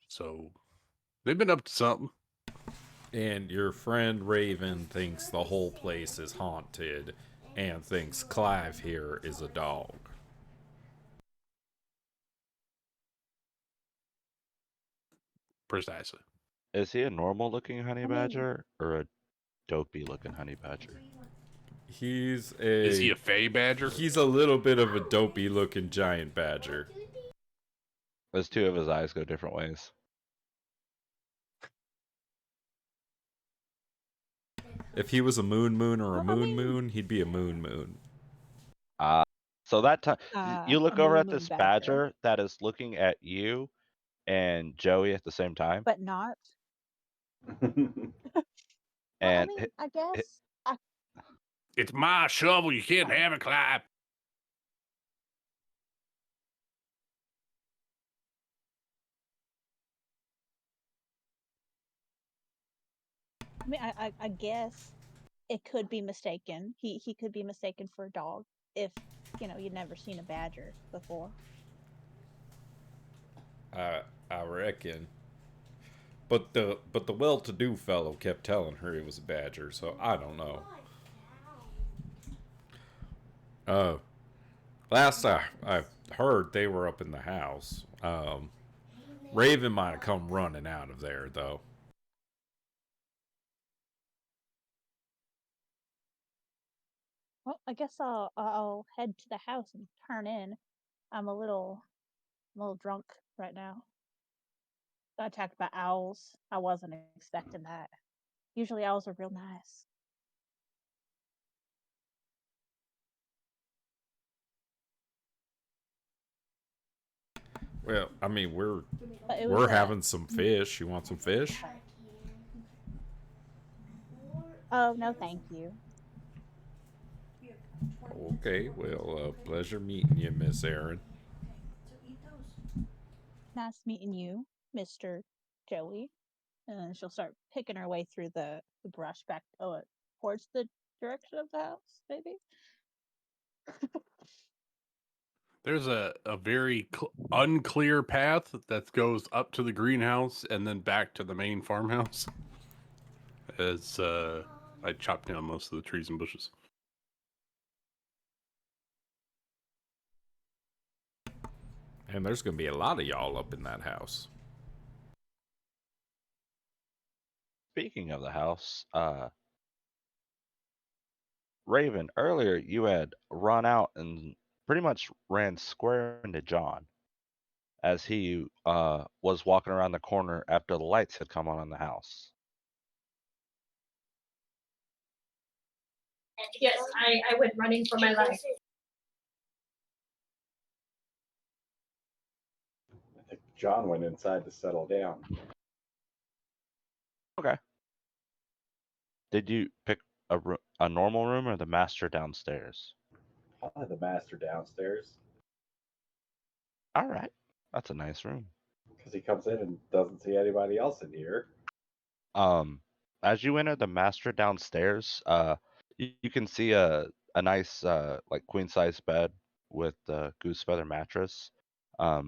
So they've been up to something. And your friend Raven thinks the whole place is haunted and thinks Clive here is a dog. Precisely. Is he a normal looking honey I mean, badger or a dopey looking honey badger? He's Is he a a Fey Badger? he's a little bit of a dopey looking giant badger. Those two of his eyes go different ways. If he was a moon or a well, I moon mean, he'd be a moon. So that time you a look over moon at this badger, badger that is looking at you and Joey at the same time, but not. Well, I and mean, I guess It's my shovel. You can't have it, Clive. I guess it could be mistaken. He could be mistaken for a dog if you'd never seen a badger before. I reckon. But the well-to-do fellow kept telling her he was a badger, so I don't know. Last I heard, they were up in the house. Raven might have come running out of there, though. Well, I guess I'll head to the house and turn in. I'm a little drunk right now. Got attacked by owls. I wasn't expecting that. Usually owls are real nice. Well, I mean, we're But it was we're a- having some fish. You want some fish? Oh no, thank you. Okay, well, pleasure meeting you, Miss Erin. So eat those. Nice meeting you, Mr. Joey. And then she'll start picking her way through the brush back towards the direction of the house, maybe. There's a very unclear path that goes up to the greenhouse and then back to the main farmhouse. As I chopped down most of the trees and bushes. And there's gonna be a lot of y'all up in that house. Speaking of the house, Raven, earlier you had run out and pretty much ran square into John as he was walking around the corner after the lights had come on in the house. Yes, I went running for my life. I think John went inside to settle down. Okay. Did you pick a normal room or the master downstairs? Probably the master downstairs. All right. That's a nice room. Because he comes in and doesn't see anybody else in here. As you enter the master downstairs, you can see a nice like queen size bed with a goose feather mattress, a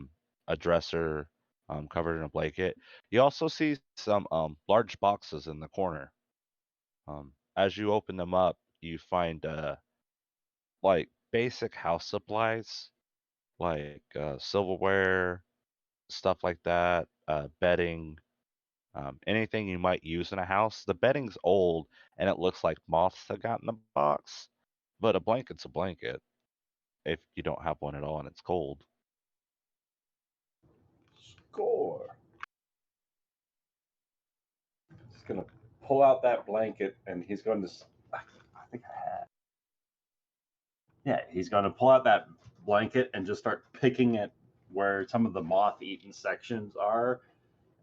dresser covered in a blanket. You also see some large boxes in the corner. As you open them up, you find like basic house supplies like silverware, stuff like that, bedding, anything you might use in a house. The bedding's old and it looks like moths have got in the box, but a blanket's a blanket if you don't have one at all and it's cold. Score. He's going to pull out that blanket and he's going to. I think I had. Yeah, he's going to pull out that blanket and just start picking at where some of the moth-eaten sections are,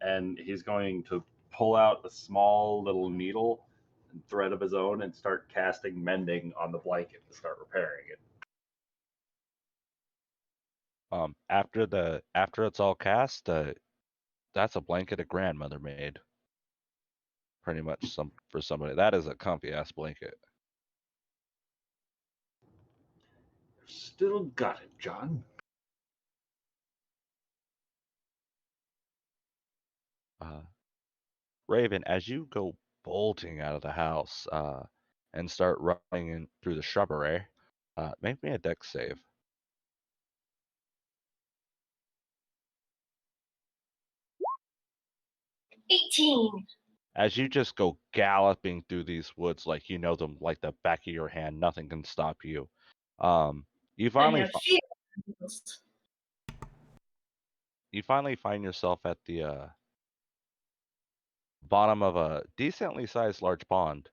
and he's going to pull out a small little needle and thread of his own and start casting mending on the blanket to start repairing it. After it's all cast, that's a blanket a grandmother made. Pretty much for somebody. That is a comfy ass blanket. Still got it, John. Raven, as you go bolting out of the house and start running in through the shrubbery, make me a dex save. 18. As you just go galloping through these woods like you know them like the back of your hand, nothing can stop you. You I finally have feelings. you finally find yourself at the bottom of a decently sized large pond.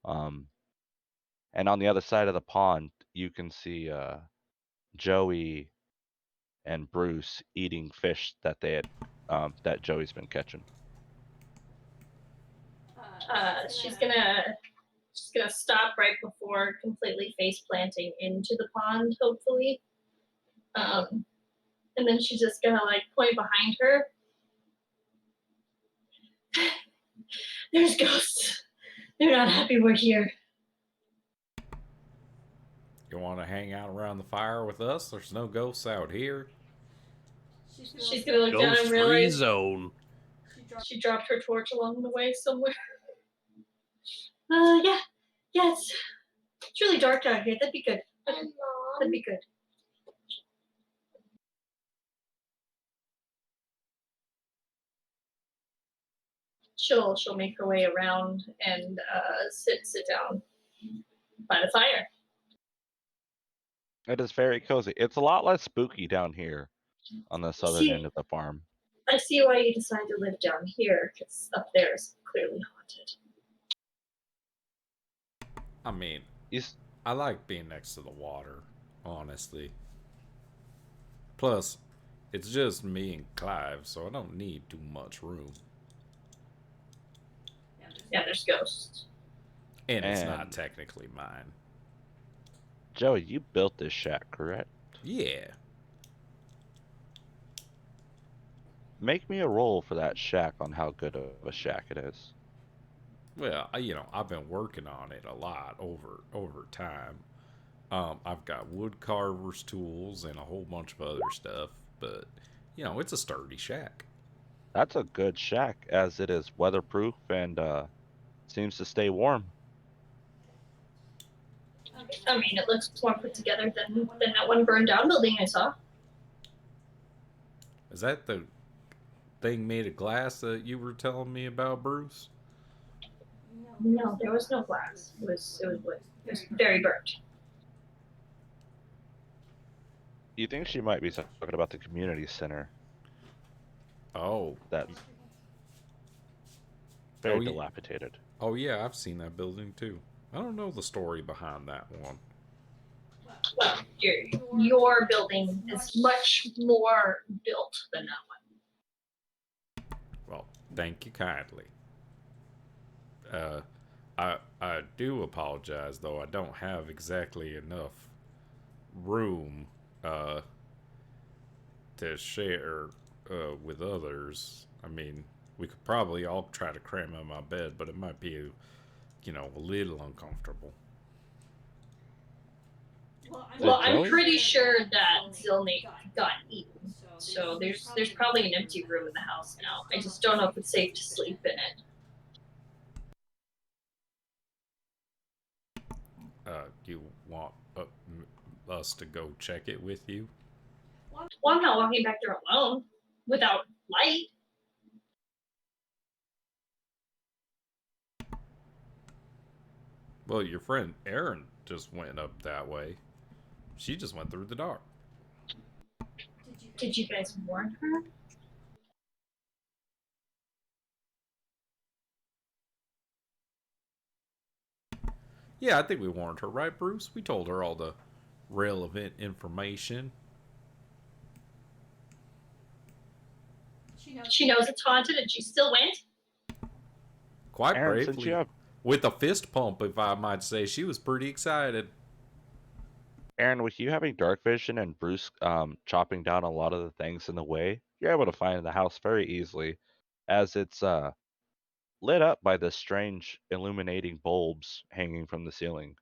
And on the other side of the pond, you can see Joey and Bruce eating fish that they had that Joey's been catching. She's gonna stop right before completely face planting into the pond, hopefully. And then she's just gonna like point behind her. There's ghosts. They're not happy we're here. You want to hang out around the fire with us? There's no ghosts out here. She's gonna look down and Ghost free realize zone. she dropped her torch along the way somewhere. Yeah, it's really dark out here. That'd be good. That'd be good. she'll make her way around and sit down by the fire. It is very cozy. It's a lot less spooky down here on the southern end of the farm. I see why you decided to live down here, because up there is clearly haunted. I mean, I like being next to the water, honestly. Plus, it's just me and Clive, so I don't need too much room. Yeah, there's ghosts. And it's not technically mine. Joey, you built this shack, correct? Yeah. Make me a roll for that shack on how good of a shack it is. Well, I've been working on it a lot over time. I've got wood carver's tools and a whole bunch of other stuff, but it's a sturdy shack. That's a good shack, as it is weatherproof and seems to stay warm. I mean, it looks more put together than that one burned down building I saw. Is that the thing made of glass that you were telling me about, Bruce? No, there was no glass. It was wood. It was very burnt. You think she might be talking about the community center? Oh. That's very dilapidated. Oh yeah, I've seen that building too. I don't know the story behind that one. Well, your building is much more built than that one. Well, thank you kindly. I do apologize though. I don't have exactly enough room to share with others. I mean, we could probably all try to cram in my bed, but it might be a little uncomfortable. Well, I'm pretty sure that Zilnate got eaten, so there's probably an empty room in the house now. I just don't know if it's safe to sleep in it. You want us to go check it with you? Well, I'm not walking back there alone without light. Well, your friend Erin just went up that way. She just went through the dark. Did you guys warn her? Yeah, I think we warned her, right, Bruce? We told her all the relevant information. She knows it's haunted and she still went? Quite Erin, bravely. With a fist pump, if I might say. She was pretty excited. Aaron, with you having dark vision and Bruce chopping down a lot of the things in the way, you're able to find the house very easily, as it's lit up by the strange illuminating bulbs hanging from the ceiling.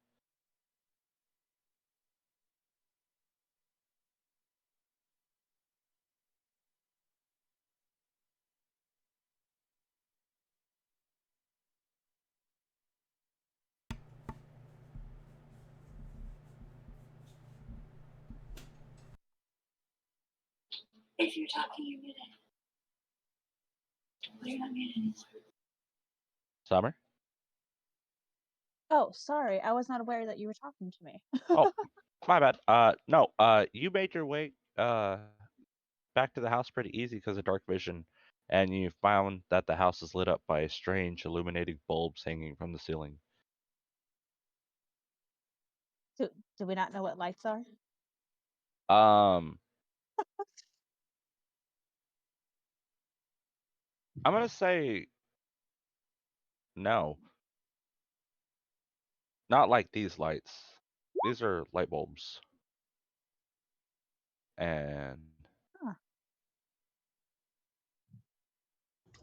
If you're talking, you're muted. Well, you're not muted anymore. Summer? Oh, sorry. I was not aware that you were talking to me. Oh, my bad. No, you made your way back to the house pretty easy because of dark vision, and you found that the house is lit up by strange illuminating bulbs hanging from the ceiling. Do we not know what lights are? I'm gonna say no. Not like these lights. These are light bulbs. And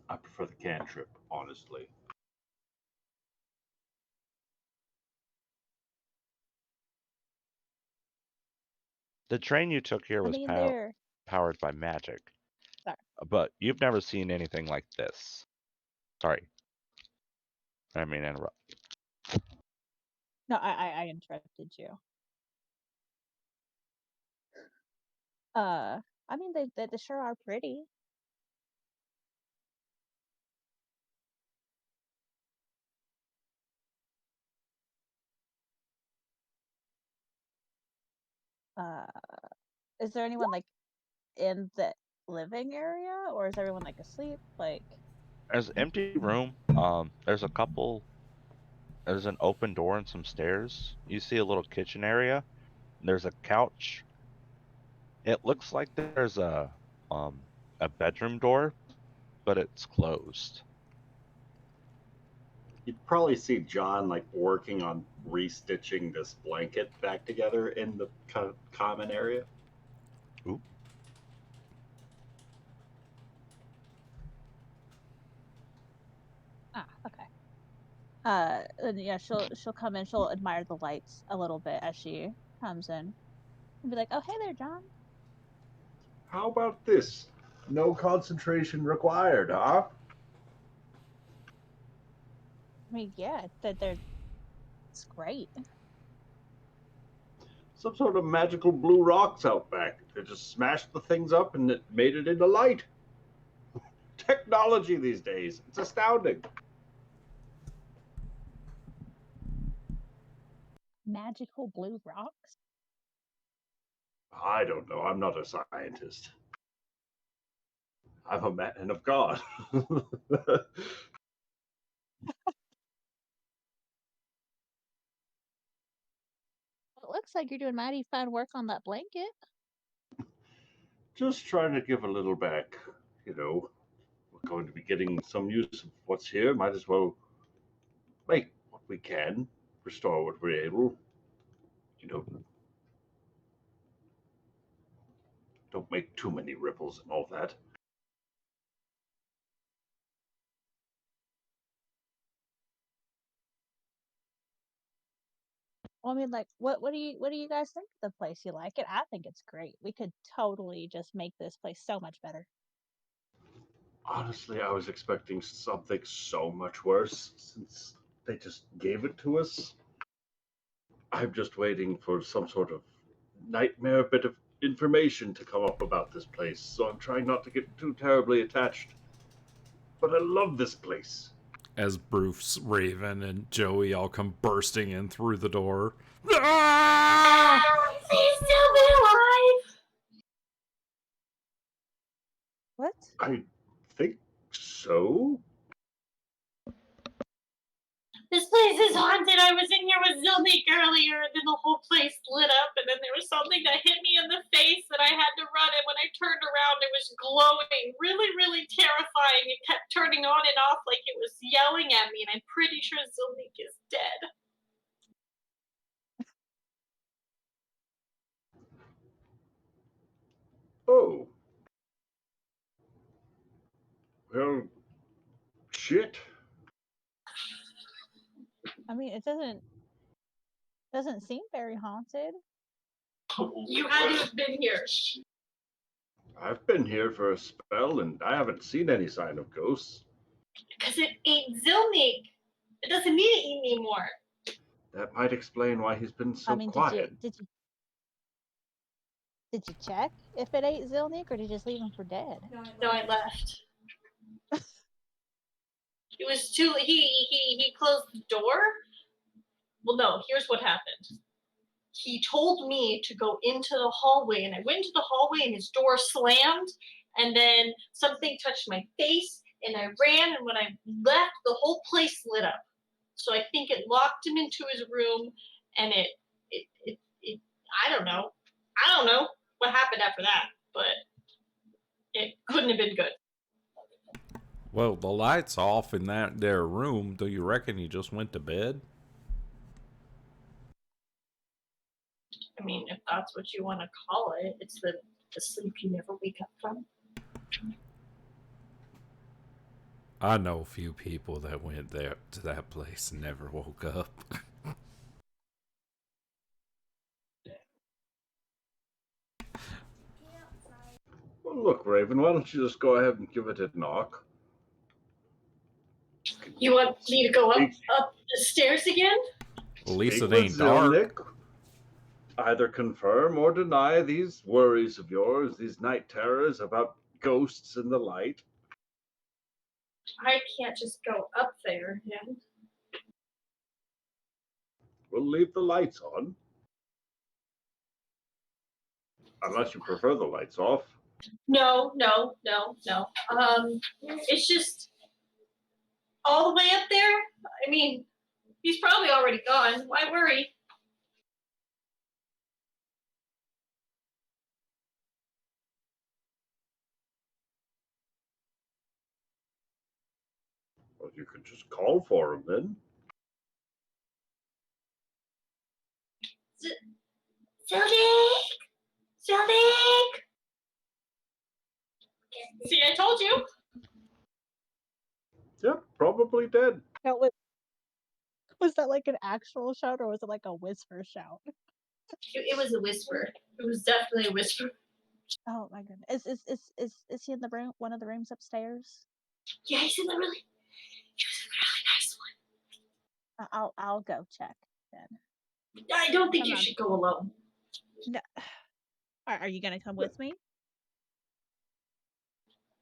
I prefer the cantrip, honestly. the train you took here I was mean, they're powered by magic. sorry. But you've never seen anything like this. Sorry. I mean interrupt. No, I interrupted you. I mean, they sure are pretty. Is there anyone like in the living area, or is everyone like asleep? Like, There's an empty room. There's a couple. There's an open door and some stairs. You see a little kitchen area. There's a couch. It looks like there's a bedroom door, but it's closed. You'd probably see John like working on restitching this blanket back together in the common area. Ooh. okay. And yeah, she'll come in. She'll admire the lights a little bit as she comes in, and be like, "Oh, hey there, John." How about this? No concentration required, huh? I mean, yeah, it's great. Some sort of magical blue rocks out back. They just smashed the things up and it made it into light. Technology these days. It's astounding. Magical blue rocks. I don't know. I'm not a scientist. I'm a man of God. It looks like you're doing mighty fine work on that blanket. Just trying to give a little back. You know, we're going to be getting some use of what's here. Might as well make what we can, restore what we're able. You know, don't make too many ripples and all that. Well, I mean, like, what do you guys think of the place? You like it? I think it's great. We could totally just make this place so much better. Honestly, I was expecting something so much worse since they just gave it to us. I'm just waiting for some sort of nightmare bit of information to come up about this place, so I'm trying not to get too terribly attached. But I love this place. As Bruce, Raven, and Joey all come bursting in through the door. Ah! Please still be alive. What? I think so. This place is haunted. I was in here with Zilnik earlier, and then the whole place lit up, and then there was something that hit me in the face that I had to run, and when I turned around, it was glowing. Really, really terrifying. It kept turning on and off like it was yelling at me, and I'm pretty sure Zilnik is dead. Oh. Well, shit. I mean, it doesn't seem very haunted. You had to have been here. I've been here for a spell and I haven't seen any sign of ghosts. Because it ate Zilnik. It doesn't need to eat anymore. That might explain why he's been so I mean, quiet. did you check if it ate Zilnik, or did you just leave him for dead? No, I left. It was too. He closed the door. Well, no. Here's what happened. He told me to go into the hallway, and I went into the hallway, and his door slammed, and then something touched my face, and I ran, and when I left, the whole place lit up. So I think it locked him into his room, and it I don't know what happened after that, but it couldn't have been good. Well, the light's off in that there room. Do you reckon he just went to bed? I mean, if that's what you want to call it, it's the sleep you never wake up from. I know a few people that went there to that place and never woke up. Well, look, Raven, why don't you just go ahead and give it a knock? You want me to go up the stairs again? At least Speak it ain't with dark. Zilnik. Either confirm or deny these worries of yours, these night terrors about ghosts in the light. I can't just go up there again. We'll leave the lights on. Unless you prefer the lights off. No. It's just all the way up there. I mean, he's probably already gone. Why worry? Well, you could just call for him then. Zeldic! See, I told you. Yep, probably dead. Now, was that like an actual shout or was it like a whisper shout? It was a whisper. It was definitely a whisper. Oh my goodness. Is he in the room? One of the rooms upstairs? Yeah, he's in the really. He was in the really nice one. I'll go check then. I don't think Come you on. should go alone. No. Are you gonna come with me,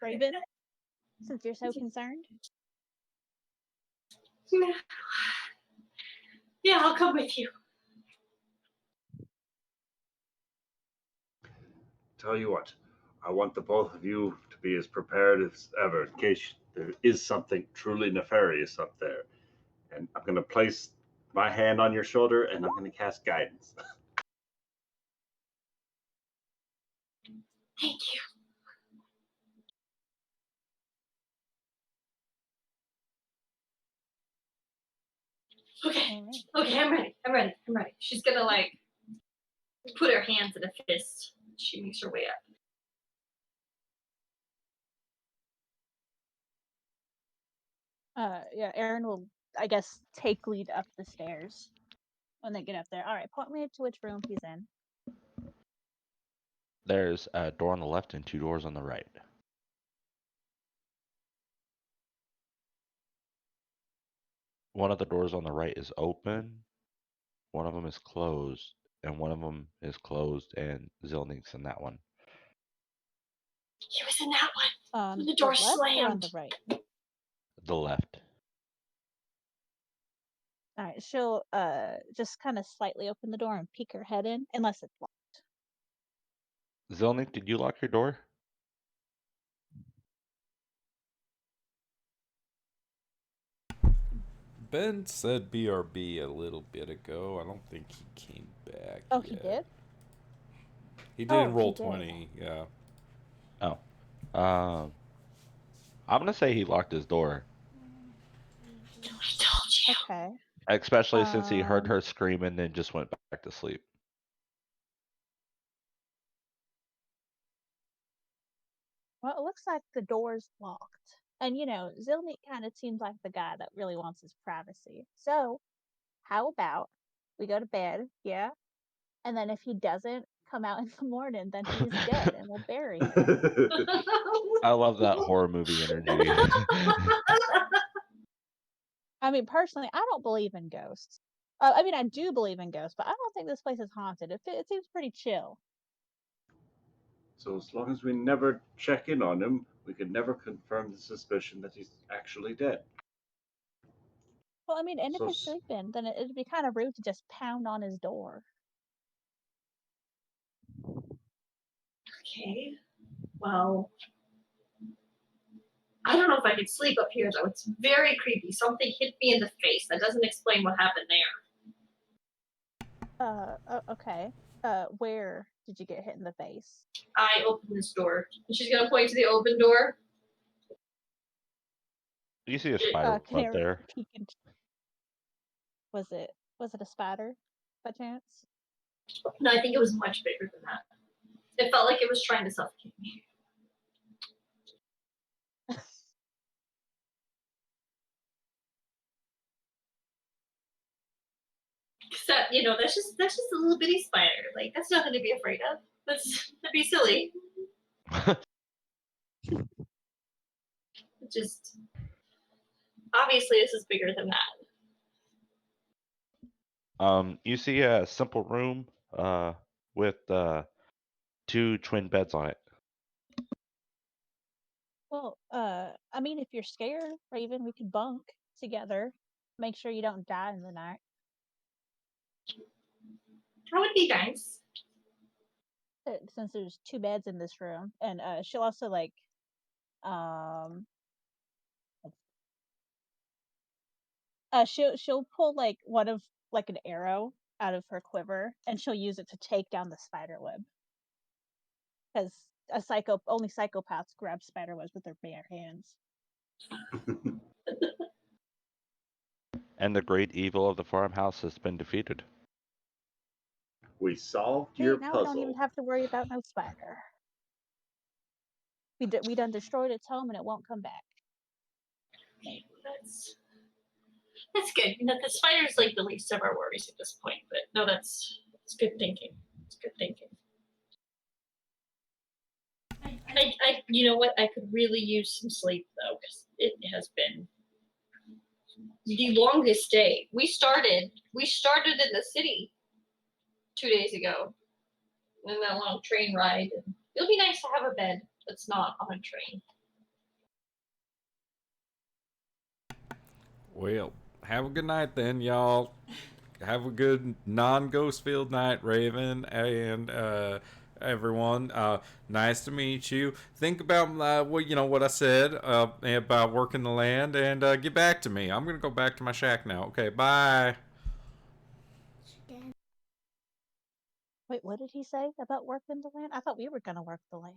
Raven? Since you're so concerned. Yeah, I'll come with you. Tell you what, I want the both of you to be as prepared as ever in case there is something truly nefarious up there. And I'm going to place my hand on your shoulder and I'm going to cast guidance. Thank you. Okay. Okay, I'm ready. She's gonna like put her hands in a fist. She makes her way up. Yeah, Aaron will, I guess, take lead up the stairs when they get up there. All right, point me to which room he's in. There's a door on the left and 2 doors on the right. One of the doors on the right is open, one of them is closed, and one of them is closed, and Zilnick's in that one. He was in that one. When the The door left or on slammed. the right? The left. All right, she'll just kind of slightly open the door and peek her head in, unless it's locked. Zilnick, did you lock your door? Ben said BRB a little bit ago. I don't think he came back. Oh, yet. he did? He did in Oh, roll he did. 20, yeah. Oh. I'm gonna say he locked his door. I told you. Okay. Especially since he heard her scream and then just went back to sleep. Well, it looks like the door's locked. And, you know, Zilnick kind of seems like the guy that really wants his privacy. So, how about we go to bed, yeah? And then if he doesn't come out in the morning, then he's dead and we'll bury him. I love that horror movie energy. I mean, personally, I don't believe in ghosts. I mean, I do believe in ghosts, but I don't think this place is haunted. It seems pretty chill. So as long as we never check in on him, we can never confirm the suspicion that he's actually dead. Well, I mean, and if So he's sleeping, then it'd be kind of rude to just pound on his door. Okay. Well, I don't know if I could sleep up here though. It's very creepy. Something hit me in the face. That doesn't explain what happened there. Okay. Where did you get hit in the face? I opened this door. And she's gonna point to the open door. You see a spider web there. Was it a spider by chance? No, I think it was much bigger than that. It felt like it was trying to suffocate me. Except, you know, that's just a little bitty spider. Like, that's nothing to be afraid of. That'd be silly. Just obviously this is bigger than that. You see a simple room with 2 twin beds on it. Well, I mean, if you're scared, Raven, we could bunk together. Make sure you don't die in the night. That would be nice. since there's 2 beds in this room, and she'll also like she'll pull like one of like an arrow out of her quiver, and she'll use it to take down the spider web. Because only psychopaths grab spider webs with their bare hands. And the great evil of the farmhouse has been defeated. We solved See, your now puzzle. we don't even have to worry about no spider. We done destroyed its home, and it won't come back. Okay, that's good. You know, the spider's like the least of our worries at this point. But no, that's good thinking. It's good thinking. You know what? I could really use some sleep though, because it has been the longest day. We started in the city 2 days ago, and that long train ride. It'll be nice to have a bed that's not on a train. Well, have a good night then, y'all. Have a good non-ghost filled night, Raven, and everyone. Nice to meet you. Think about what I said about working the land, and get back to me. I'm gonna go back to my shack now. Okay, bye. Wait, what did he say about working the land? I thought we were gonna work the land.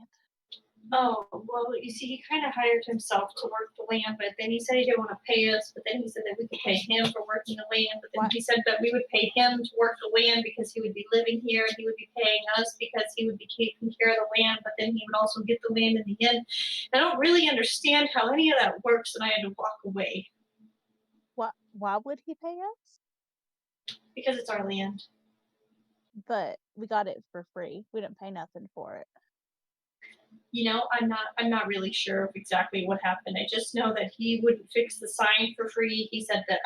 Oh, well, you see, he kind of hired himself to work the land, but then he said he didn't want to pay us, but then he said that we could pay him for working the land, but then he said that we would pay him to work the land because he would be living here, and he would be paying us because he would be taking care of the land, but then he would also get the land in the end. I don't really understand how any of that works, and I had to walk away. Why would he pay us? Because it's our land. But we got it for free. We didn't pay nothing for it. You know, I'm not really sure of exactly what happened. I just know that he wouldn't fix the sign for free. He said that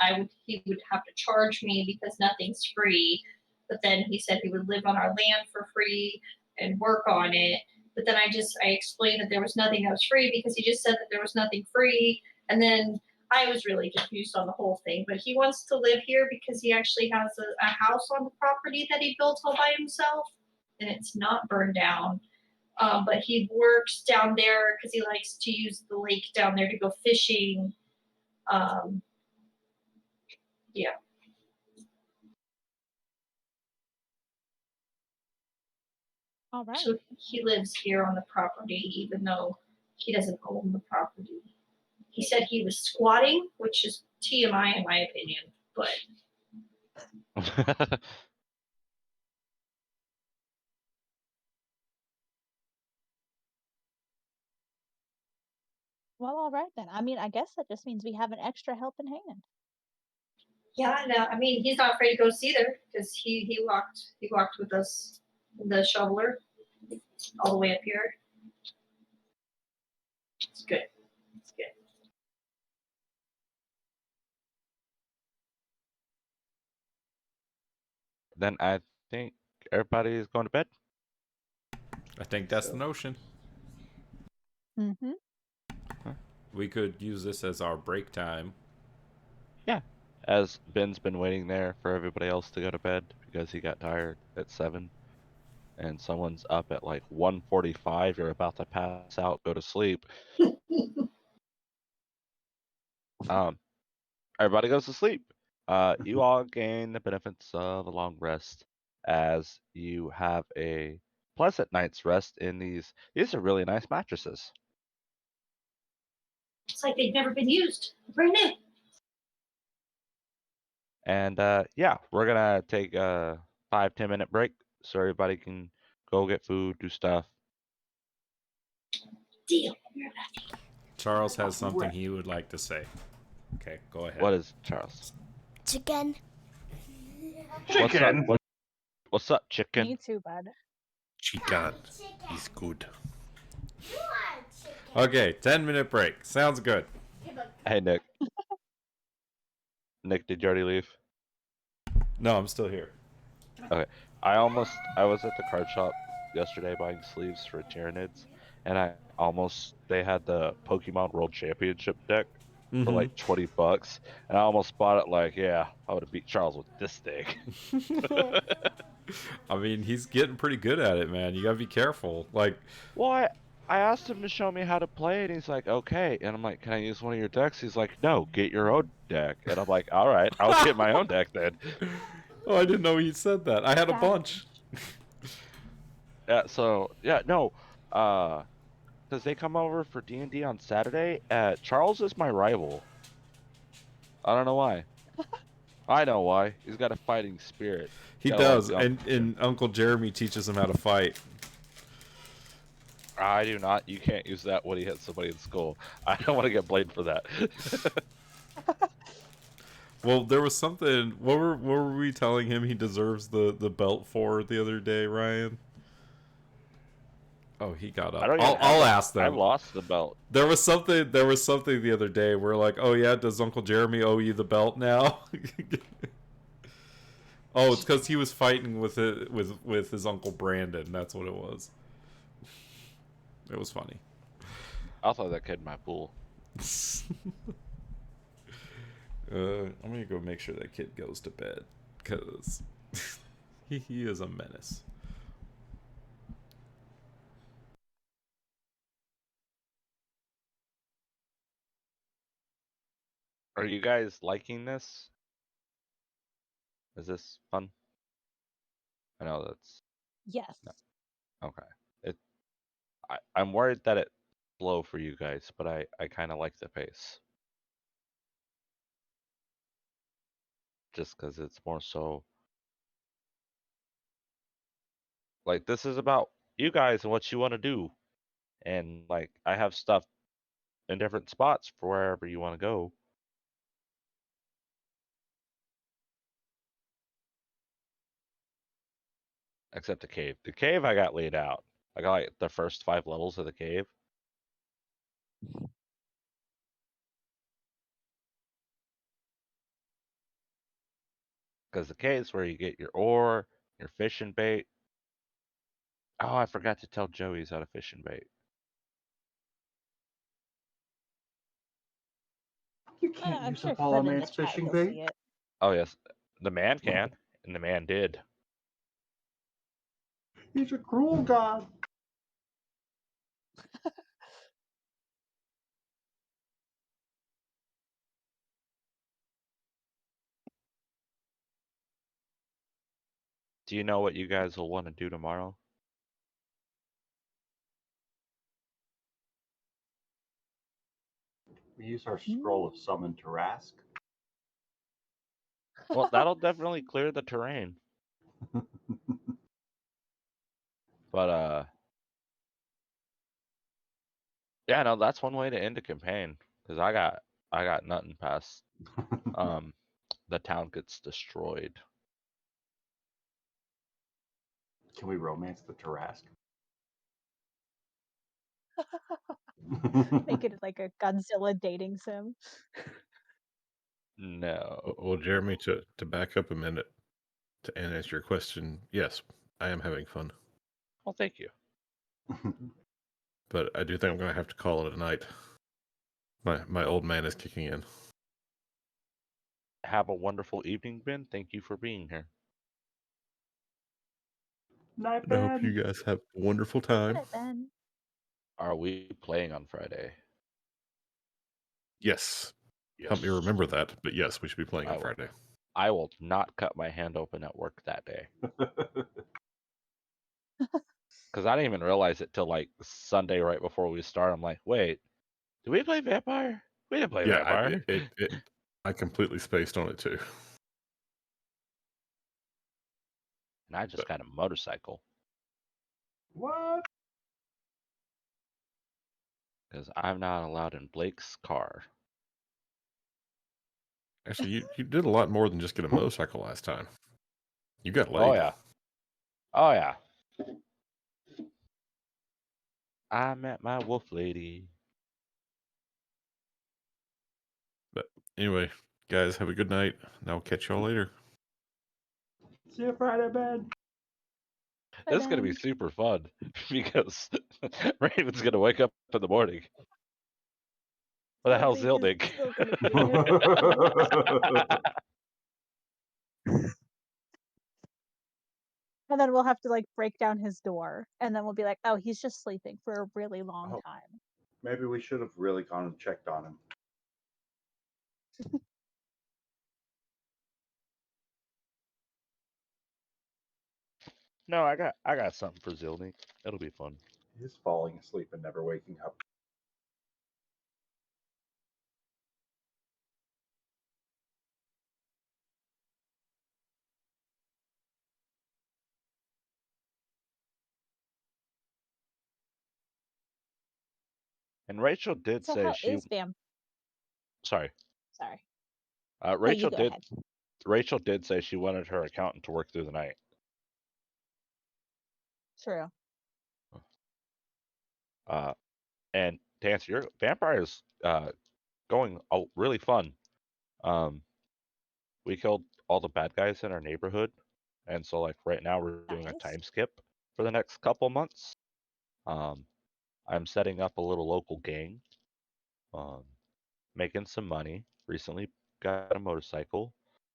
he would have to charge me because nothing's free. But then he said he would live on our land for free and work on it. But then I explained that there was nothing that was free because he just said that there was nothing free. And then I was really confused on the whole thing. But he wants to live here because he actually has a house on the property that he built all by himself, and it's not burned down. But he works down there because he likes to use the lake down there to go fishing. Yeah. All right. So he lives here on the property, even though he doesn't own the property. He said he was squatting, which is TMI in my opinion, but Well, all right then. I mean, I guess that just means we have an extra helping hand. yeah, no, I mean he's not afraid to go see there because he walked with us, the shoveler, all the way up here. It's good. It's good. Then I think everybody is going to bed. I think that's the notion. Mm-hmm. We could use this as our break time. Yeah. As Ben's been waiting there for everybody else to go to bed because he got tired at 7. And someone's up at like 1:45. You're about to pass out, go to sleep. Everybody goes to sleep. You all gain the benefits of a long rest as you have a pleasant night's rest in these. These are really nice mattresses. It's like they've never been used. Brand new. And yeah, we're gonna take a 5-10 minute break so everybody can go get food, do stuff. Deal. Charles has something he would like to say. Okay, go ahead. What is Charles? Chicken. Chicken. What's up, chicken? Me too, bud. Chicken is good. Okay, 10-minute break. Sounds good. Hey, Nick. Nick, did you already leave? No, I'm still here. Okay. I was at the card shop yesterday buying sleeves for Tyranids, and they had the Pokemon World Championship deck for like $20, and I almost bought it like, yeah, I would have beat Charles with this thing. I mean, he's getting pretty good at it, man. You gotta be careful. Like, Well, I asked him to show me how to play it. And he's like, okay. And I'm like, can I use one of your decks? He's like, no, get your own deck. And I'm like, all right, I'll get my own deck then. oh, I didn't know he said that. I had a Savage. bunch. Yeah. So yeah, no. Because they come over for D&D on Saturday. Charles is my rival. I don't know why. I know why. He's got a fighting spirit. He Kinda like does, Uncle and Uncle Jeremy teaches him how to fight. I do not. You can't use that when he hits somebody in school. I don't want to get blamed for that. Well, there was something. What were we telling him he deserves the belt for the other day, Ryan? Oh, he got up. I don't even I'll have ask them. I lost the belt. There was something the other day. We're like, oh yeah, does Uncle Jeremy owe you the belt now? Oh, it's because he was fighting with his Uncle Brandon. That's what it was. It was funny. I'll throw that kid in my pool. I'm gonna go make sure that kid goes to bed because he is a menace. Are you guys liking this? Is this fun? I know that's Yes. okay. I'm worried that it's slow for you guys, but I kind of like the pace. Just because it's more so like this is about you guys and what you want to do, and like I have stuff in different spots for wherever you want to go. Except the cave. The cave I got laid out. I got like the first 5 levels of the cave. Because the cave's where you get your ore, your fishing bait. Oh, I forgot to tell Joey he's out of fishing bait. You can't I'm use sure up all a Flynn in the man's chat fishing will bait. see it. Oh yes, the man can, and the man did. He's a cruel god. Do you know what you guys will want to do tomorrow? We use our scroll of summon to Rask. Well, that'll definitely clear the terrain. But yeah, no, that's one way to end a campaign. Because I got nothing past the town gets destroyed. Can we romance the Tarask? Make it like a Godzilla dating sim. No. Well, Jeremy, to back up a minute to answer your question, yes, I am having fun, Well, thank you. but I do think I'm going to have to call it a night. My old man is kicking in. Have a wonderful evening, Ben. Thank you for being here. Night, And I hope Ben. you guys have a wonderful Good time. night, Ben. Are we playing on Friday? Yes. Help me remember that, but yes, we should be playing I on will. Friday. I will not cut my hand open at work that day. Because I didn't even realize it till like Sunday right before we start. I'm like, wait, did we play Vampire? We didn't play Yeah, Vampire. I completely spaced on it too. And I just got a motorcycle. What? Because I'm not allowed in Blake's car. Actually, you did a lot more than just get a motorcycle last time. You got laid. Oh, yeah. Oh, yeah. I met my wolf lady. But anyway, guys, have a good night, and I'll catch y'all later. See you Friday, Ben. Bye, This is going to be Ben. super fun because Raven's going to wake up in the morning. What the hell's Blake is Zilding? still gonna be here. And then we'll have to like break down his door, and then we'll be like, oh, he's just sleeping for a really long Oh. time. Maybe we should have really gone and checked on him. No, I got something for Zilny. It'll be fun. He's falling asleep and never waking up. And Rachel did So say how she. is Bam? Sorry. Sorry. Rachel go did. ahead. Rachel did say she wanted her accountant to work through the night. True. And to answer your vampire is going really fun. We killed all the bad guys in our neighborhood, and so like right now we're doing a Nice. time skip for the next couple months. I'm setting up a little local gang, making some money. Recently got a motorcycle.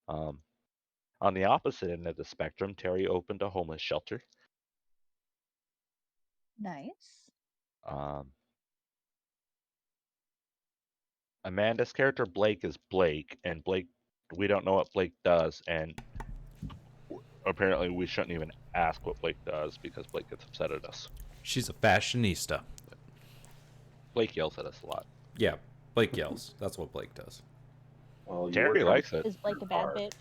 On the opposite end of the spectrum, Terry opened a homeless shelter. Nice. Amanda's character Blake is Blake, and Blake, we don't know what Blake does, and apparently we shouldn't even ask what Blake does because Blake gets upset at us. She's a fashionista. Blake yells at us a lot. Yeah, Blake yells. That's what Blake does. Well, you Terry work on likes it. Is Blake a bad car. bitch?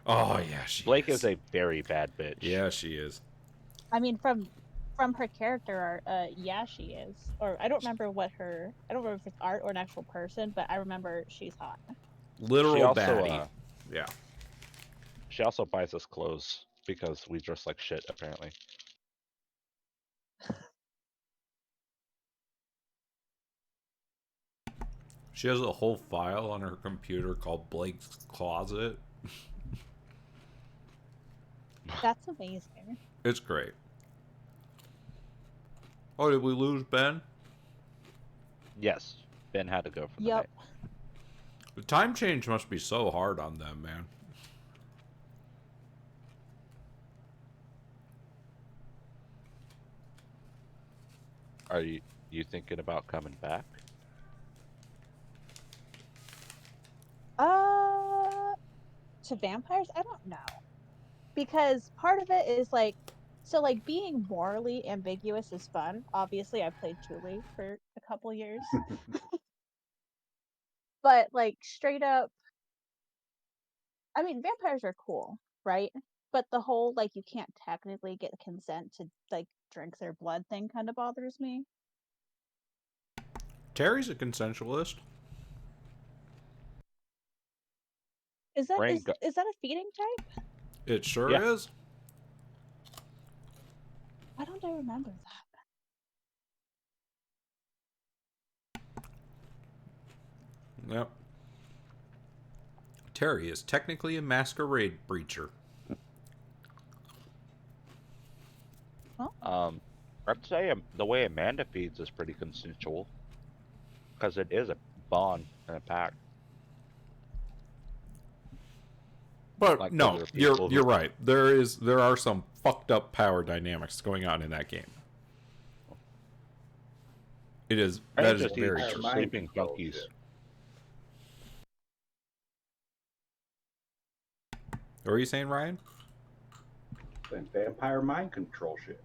Oh yeah, she. Blake is a very bad bitch. Yeah, she is. I mean, from her character art, yeah, she is. Or I don't remember I don't remember if it's art or an actual person, but I remember she's hot. Literal She also, baddie. Yeah. She also buys us clothes because we dress like shit, apparently. She has a whole file on her computer called Blake's Closet. That's amazing. It's great. Oh, did we lose Ben? Yes, Ben had to go for the Yep. night. The time change must be so hard on them, man. Are you thinking about coming back? To vampires? I don't know. Because part of it is like, so like being morally ambiguous is fun. Obviously, I played Julie for a couple years. But like straight up, I mean, vampires are cool, right? But the whole like you can't technically get consent to like drink their blood thing kind of bothers me. Terry's a consensualist. Is that Rain go- is that a feeding type? It sure Yeah. is. Why don't I remember that? Yep. Terry is technically a masquerade breacher. I'd say the way Amanda feeds is pretty consensual because it is a bond and a pack. But Like no, other people you're who- right. There are some fucked up power dynamics going on in that game. It is Rain that is just very eats true. Mind sleeping control junkies. shit. What were you saying, Ryan? Then vampire mind control shit.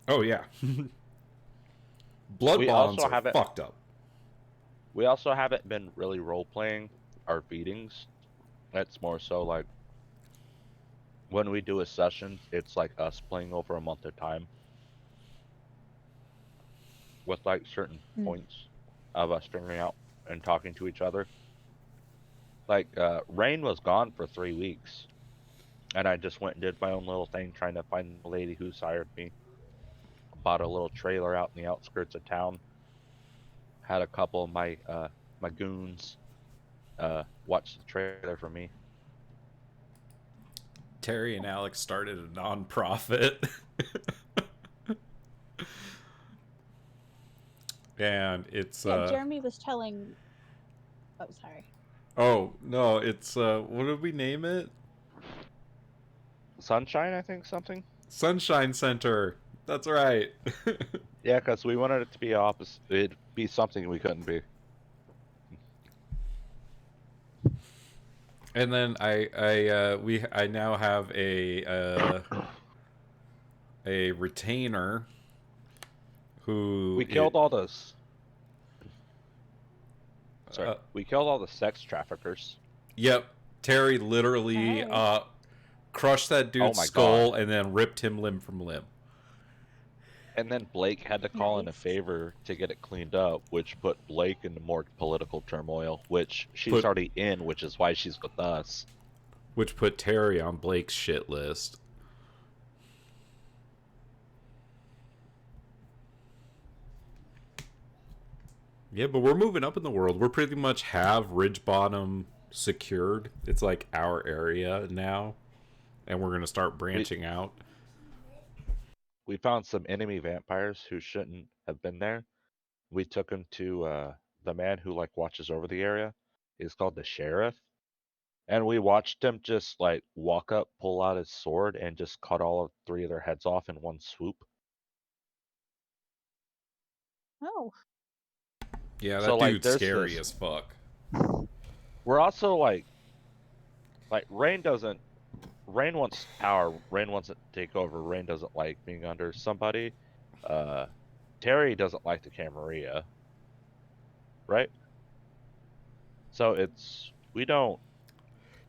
Oh yeah. Blood We bonds also are haven't- fucked up. We also haven't been really role playing our feedings. It's more so like when we do a session, it's like us playing over a month at a time with like certain points of us figuring out and talking to each other. Like Rain was gone for 3 weeks, and I just went and did my own little thing trying to find the lady who's hired me. Bought a little trailer out in the outskirts of town. Had a couple of my my goons watch the trailer for me. Terry and Alex started a non-profit. And it's Yeah, Jeremy was telling. Oh, sorry. oh no, it's what did we name it? Sunshine, I think something. Sunshine Center. That's right. Yeah, because we wanted it to be opposite. It'd be something we couldn't be. And then I now have a retainer who We killed all those. Sorry, Uh, we killed all the sex traffickers. Yep, Terry literally Nice. crushed that dude's my skull and then ripped him limb from limb. And then Blake had to call in a Nice. favor to get it cleaned up, which put Blake into more political turmoil, which she's Put- already in, which is why she's with us. Which put Terry on Blake's shit list. Yeah, but we're moving up in the world. We're pretty much have Ridge Bottom secured. It's like our area now. And we're going to start branching out. We found some enemy vampires who shouldn't have been there. We took them to the man who like watches over the area. He's called the sheriff. And we watched him just like walk up, pull out his sword, and just cut all of 3 of their heads off in one swoop. Oh, Yeah, that So, like, dude's there's scary this- as fuck. We're also like Rain wants power. Rain wants to take over. Rain doesn't like being under somebody. Terry doesn't like the Camarilla. Right? So we don't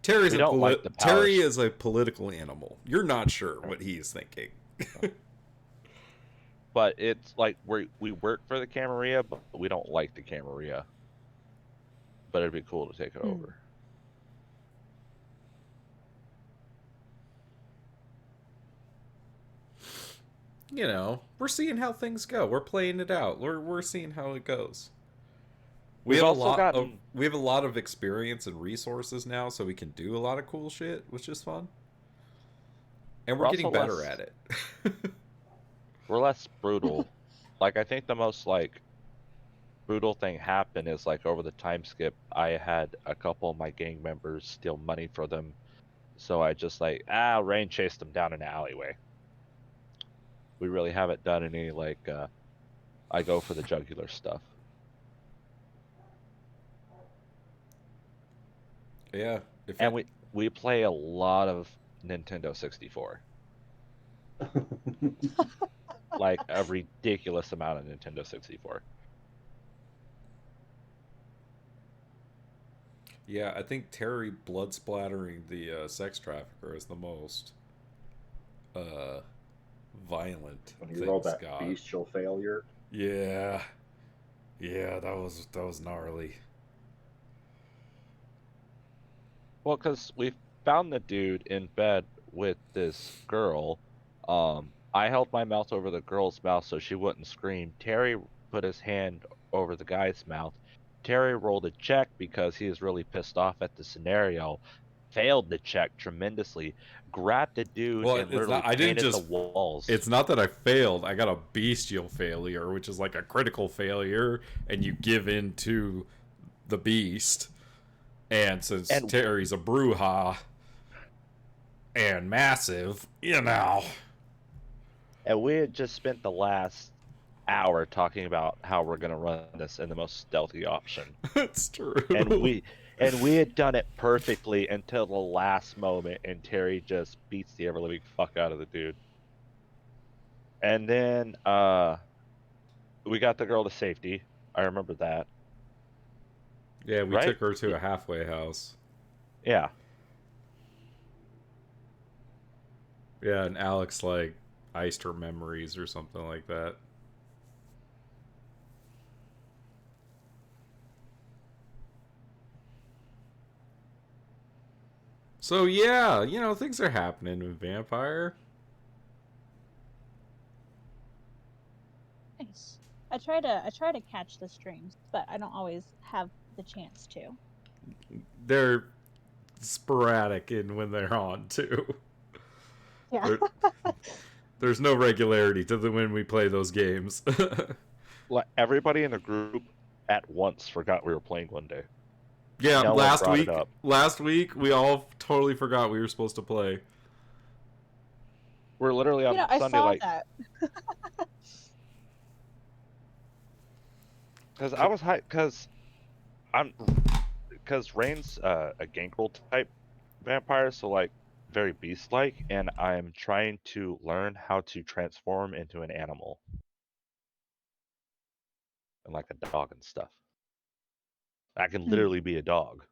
Terry like the powers. is a political animal. You're not sure what he is thinking. But it's like we work for the Camarilla, but we don't like the Camarilla. But it'd be cool to take it over. You know, we're seeing how things go. We're playing it out. We're seeing how it goes. We We've have also we have a lot of experience and resources now, so we can do a lot of cool shit, which is fun. And we're We're getting also better less- at it. We're less brutal. Like I think the most like brutal thing happened is like over the time skip, I had a couple of my gang members steal money for them, so I just like Rain chased them down an alleyway. We really haven't done any like I go for the jugular stuff. Yeah. And we play a lot of Nintendo 64. Like a ridiculous amount of Nintendo 64. Yeah, I think Terry blood splattering the sex trafficker is the most violent When you thing rolled that got. bestial failure. Yeah. Yeah, that was gnarly. Well, because we found the dude in bed with this girl. I held my mouth over the girl's mouth so she wouldn't scream. Terry put his hand over the guy's mouth. Terry rolled a check because he was really pissed off at the scenario. Failed the check tremendously. Grabbed the dude Well, and it's literally not, I didn't painted just. the walls. It's not that I failed. I got a bestial failure, which is like a critical failure, and you give in to the beast. And since Terry's a brouhaha and massive, you know. And we had just spent the last hour talking about how we're gonna run this in the most stealthy option. That's true. And we had done it perfectly until the last moment, and Terry just beats the ever living fuck out of the dude. And then we got the girl to safety. I remember that. Yeah, we Right? took her to a halfway house. Yeah. Yeah, and Alex like iced her memories or something like that. So yeah, you know, things are happening in Vampire. nice. I try to catch the streams, but I don't always have the chance to. They're sporadic in when they're on too. Yeah. There's no regularity to when we play those games. Like everybody in the group at once forgot we were playing one day. Yeah, No one brought it up. last week we all totally forgot we were supposed to play. We're literally on I Sunday, saw like, that. because I was hyped, because Rain's a gangrel type vampire, so like very beast-like, and I'm trying to learn how to transform into an animal, and like a dog and stuff. I can literally be a dog.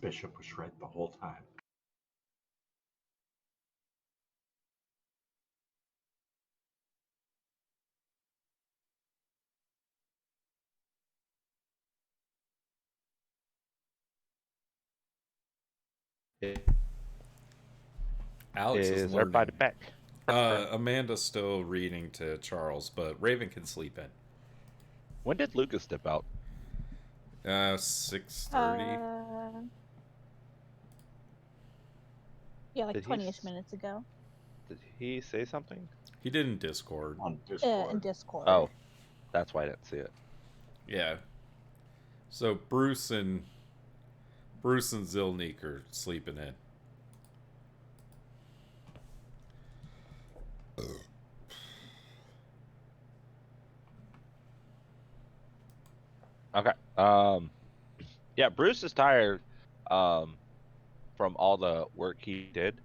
Bishop was right the whole time. Alex is Is everybody learning. back? Amanda's still reading to Charles, but Raven can sleep in. When did Lucas dip out? 6:30. Yeah, like Did he 20-ish minutes ago. Did he say something? He did in Discord. On Discord. In Discord. Oh, that's why I didn't see it. Yeah. So Bruce and Zilnik are sleeping in. Okay. Yeah, Bruce is tired from all the work he did.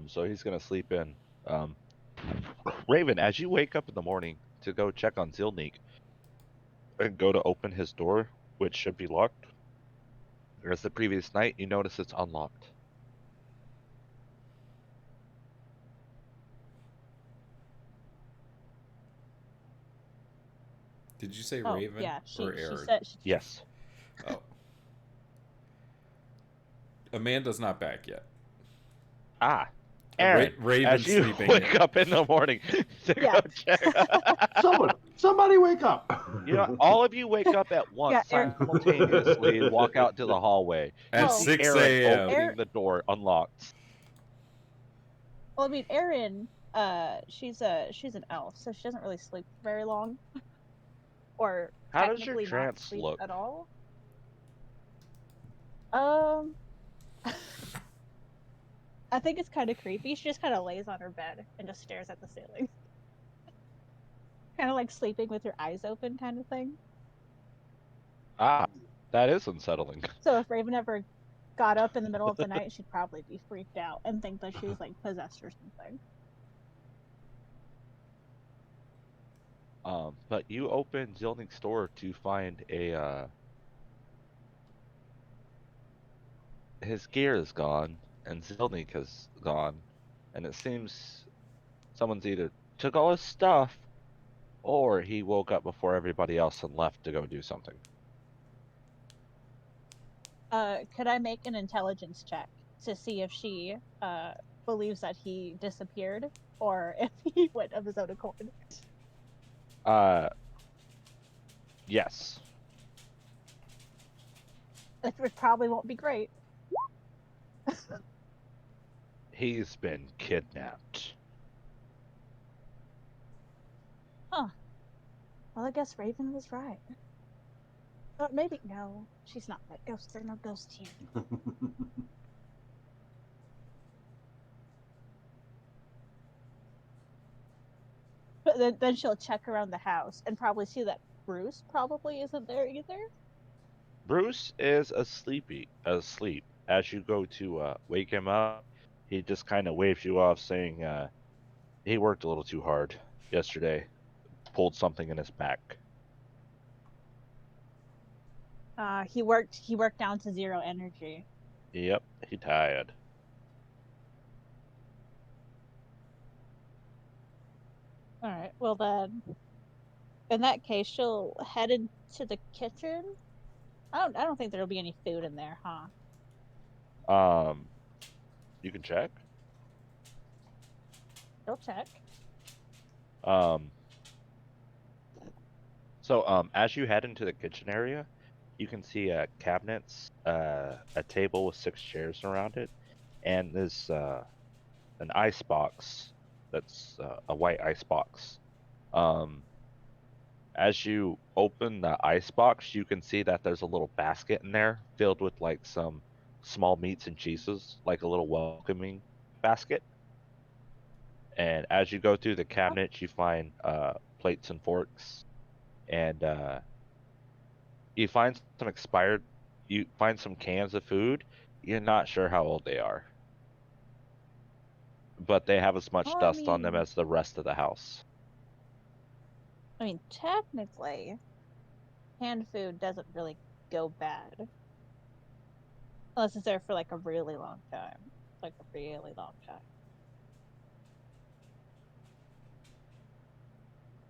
So he's gonna sleep in. Raven, as you wake up in the morning to go check on Zilnik and go to open his door, which should be locked, as the previous night, you notice it's unlocked. Did you say Oh, Raven yeah, or she Aaron? said Yes. Oh. Amanda's not back yet. Ah. Aaron, Raven's as you sleeping wake in. up in the morning to go check. Somebody wake up! You know, all of you wake up at once Yeah, Aaron- simultaneously and walk out to the hallway. At You Oh. see 6 Aaron a.m. opening the door unlocked. Well, I mean, Erin, she's an elf, so she doesn't really sleep very long, or How does your technically not trance sleep look? at all. I think it's kind of creepy. She just kind of lays on her bed and just stares at the ceiling, kind of like sleeping with your eyes open, kind of thing. Ah, that is unsettling. So if Raven ever got up in the middle of the night, she'd probably be freaked out and think that she's like possessed or something. But you open Zilnik's door to find his gear is gone and Zilnik is gone, and it seems someone's either took all his stuff or he woke up before everybody else and left to go do something. Could I make an intelligence check to see if she believes that he disappeared or if he went of his own accord? Yes. It probably won't be great. He's been kidnapped. Huh. Well, I guess Raven was right. But maybe no, she's not right. Ghosts, there are no ghosts here. But then she'll check around the house and probably see that Bruce probably isn't there either. Bruce is asleep. As you go to wake him up, he just kind of waves you off, saying he worked a little too hard yesterday, pulled something in his back. He worked down to 0 energy. Yep, he tired. All right. Well then, in that case, she'll head into the kitchen. I don't think there'll be any food in there, huh? You can check. She'll check. So as you head into the kitchen area, you can see cabinets, a table with 6 chairs around it, and there's an ice box that's a white ice box. As you open the ice box, you can see that there's a little basket in there filled with like some small meats and cheeses, like a little welcoming basket. And as you go through the cabinets, you find plates and forks, and you find some expired. You find some cans of food. You're not sure how old they are, but they have as much Well, dust on them as the rest of the house. I mean, technically, canned food doesn't really go bad. Unless it's there for like a really long time. Like a really long time.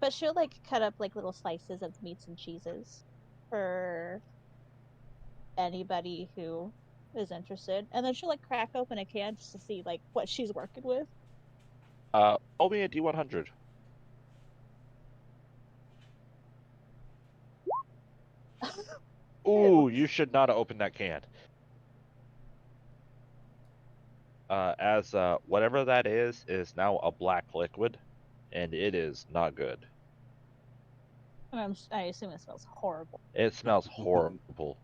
But she'll like cut up like little slices of meats and cheeses for anybody who is interested. And then she'll like crack open a can just to see like what she's working with. Roll me a D100. Ooh, you should not have opened that can. As whatever that is now a black liquid, and it is not good. I assume it smells horrible. It smells horrible.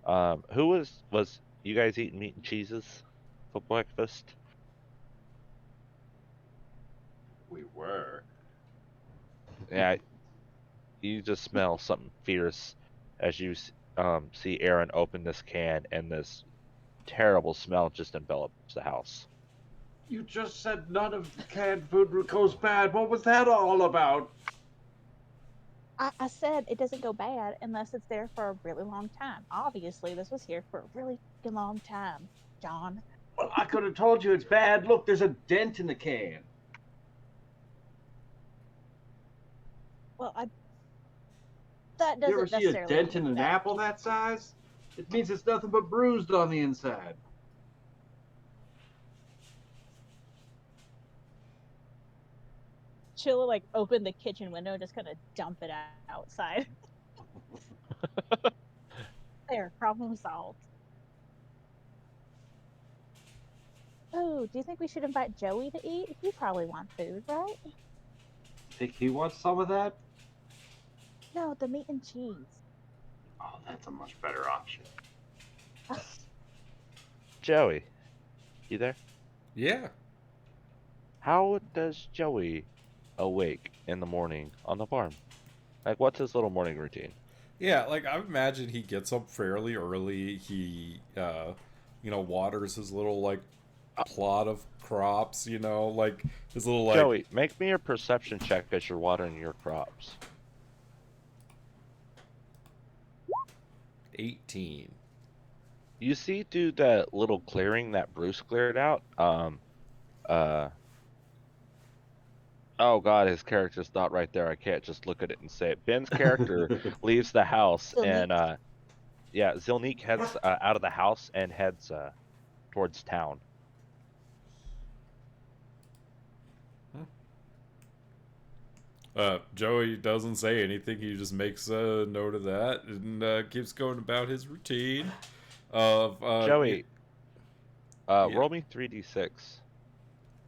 Who was you guys eating meat and cheeses for breakfast? We were. Yeah, you just smell something fierce as you see Aaron open this can, and this terrible smell just envelops the house. You just said none of the canned food goes bad. What was that all about? I said it doesn't go bad unless it's there for a really long time. Obviously, this was here for a really fucking long time, John. Well, I could have told you it's bad. Look, there's a dent in the can. Well, that doesn't You ever see a necessarily dent mean in an that. apple that size? It means it's nothing but bruised on the inside. She'll like open the kitchen window and just kind of dump it outside. There, problem solved. Oh, do you think we should invite Joey to eat? He probably wants food, right? Think he wants some of that? No, the meat and cheese. Oh, that's a much better option. Joey, you there? Yeah. How does Joey awake in the morning on the farm? Like, what's his little morning routine? Yeah, like I imagine he gets up fairly early. He waters his little like plot of crops, like his little like Joey, make me a perception check as you're watering your crops. 18. You see through that little clearing that Bruce cleared out, oh god, his character's not right there. I can't just look at it and say it. Ben's character leaves the house, and yeah, Zilnik heads out of the house and heads towards town. Joey doesn't say anything. He just makes a note of that and keeps going about his routine of Joey, yeah. roll me 3d6.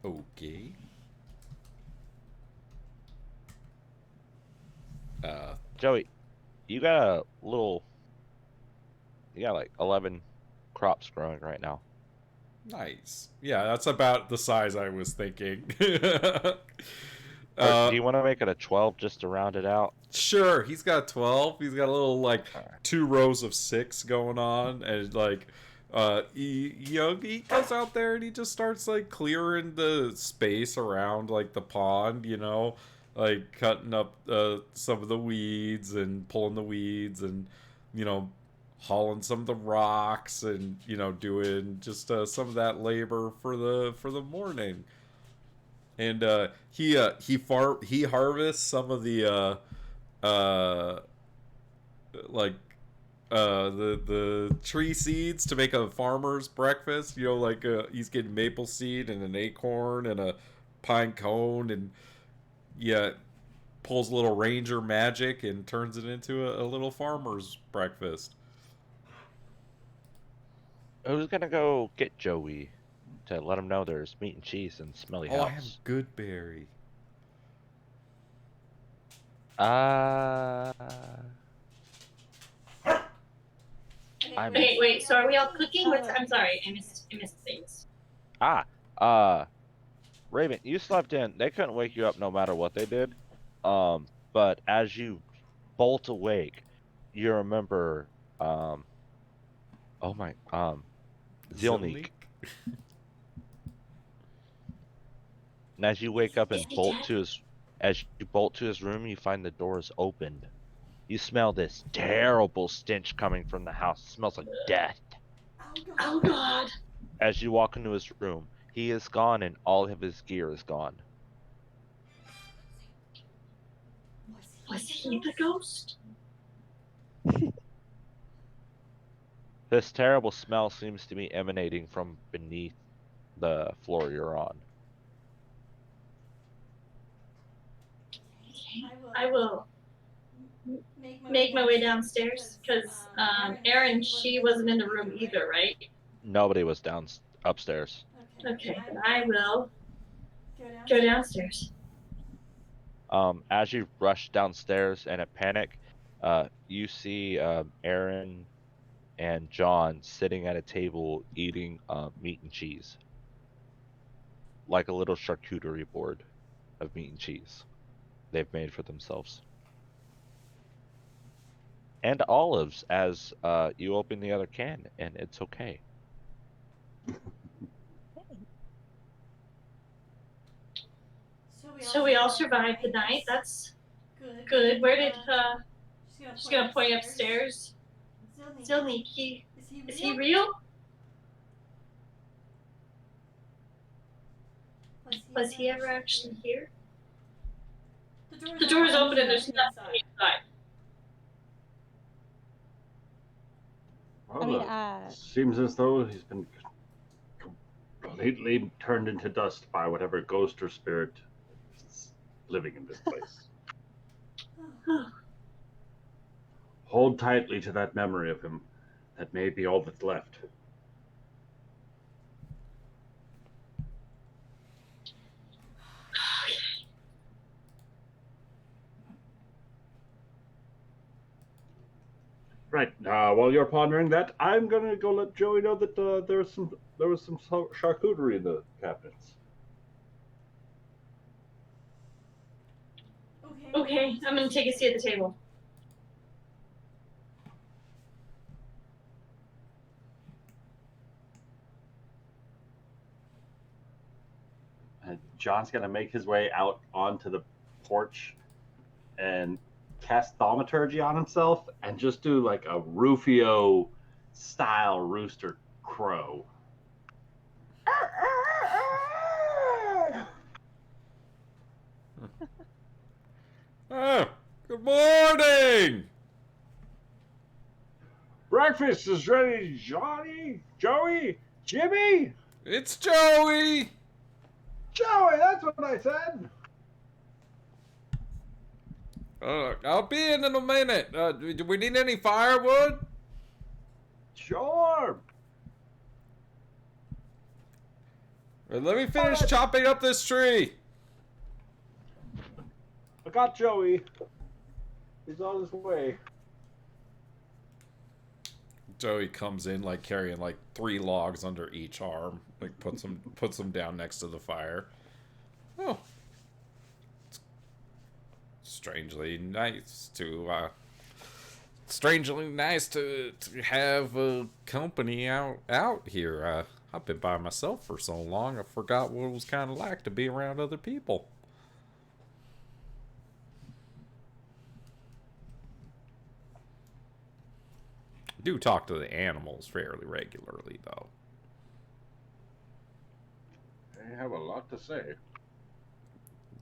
Okay. Joey, you got like 11 crops growing right now. Nice. Yeah, that's about the size I was thinking. Do you want to make it a 12 just to round it out? Sure, he's got 12. He's got a little like 2 rows of 6 going on, and like he goes out there and he just starts like clearing the space around like the pond, like cutting up some of the weeds and pulling the weeds and hauling some of the rocks and doing just some of that labor for the morning. And he harvests some of the the tree seeds to make a farmer's breakfast. Like he's getting maple seed and an acorn and a pine cone, and pulls a little ranger magic and turns it into a little farmer's breakfast. Who's gonna go get Joey to let him know there's meat and cheese and smelly house? Oh, I am Goodberry. Wait. So are we all cooking? I'm sorry, I missed things. Raven, you slept in. They couldn't wake you up no matter what they did. But as you bolt awake, you remember, oh my, Zilnik. And as you wake up and as you bolt to his room, you find the door is opened. You smell this terrible stench coming from the house. It smells like death. Oh God. As you walk into his room, he is gone and all of his gear is gone. Was he the ghost? This terrible smell seems to be emanating from beneath the floor you're on. I will make my way downstairs because Erin, she wasn't in the room either, right? Nobody was upstairs. Okay, then I will go downstairs. As you rush downstairs in a panic, you see Aaron and John sitting at a table eating meat and cheese. Like a little charcuterie board of meat and cheese they've made for themselves. And olives as you open the other can, and it's okay. So we all survived the night. That's good. Where did she's gonna point upstairs. Zilnik, is he real? Was he ever actually here? The door is open and there's nothing inside. Well, seems as though he's been completely turned into dust by whatever ghost or spirit is living in this place. Hold tightly to that memory of him. That may be all that's left. Right. While you're pondering that, I'm gonna go let Joey know that there was some charcuterie in the cabinets. Okay, I'm gonna take a seat at the table. And John's gonna make his way out onto the porch and cast thaumaturgy on himself and just do like a Rufio style rooster crow. Oh, good morning! Breakfast is ready, Johnny, Joey, Jimmy. It's Joey! Joey, that's what I said. I'll be in a minute. Do we need any firewood? Sure. Let me finish chopping up this tree. I got Joey. He's on his way. Joey comes in like carrying like 3 logs under each arm, like puts them down next to the fire. Oh, it's strangely nice to have company out here. I've been by myself for so long, I forgot what it was kind of like to be around other people. Do talk to the animals fairly regularly, though. They have a lot to say.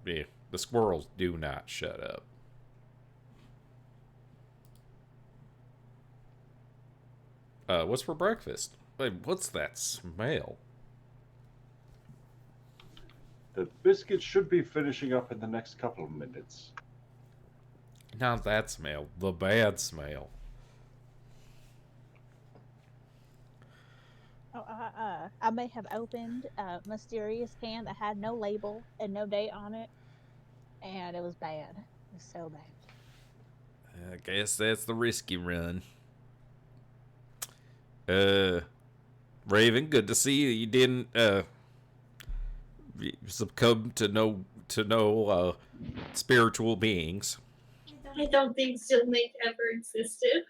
Yeah, the squirrels do not shut up. What's for breakfast? Wait, what's that smell? The biscuits should be finishing up in the next couple of minutes. Not that smell, the bad smell. I may have opened a mysterious can that had no label and no date on it, and it was bad. It was so bad. I guess that's the risky run. Raven, good to see you. You didn't succumb to no spiritual beings. I don't think Stillmate ever existed.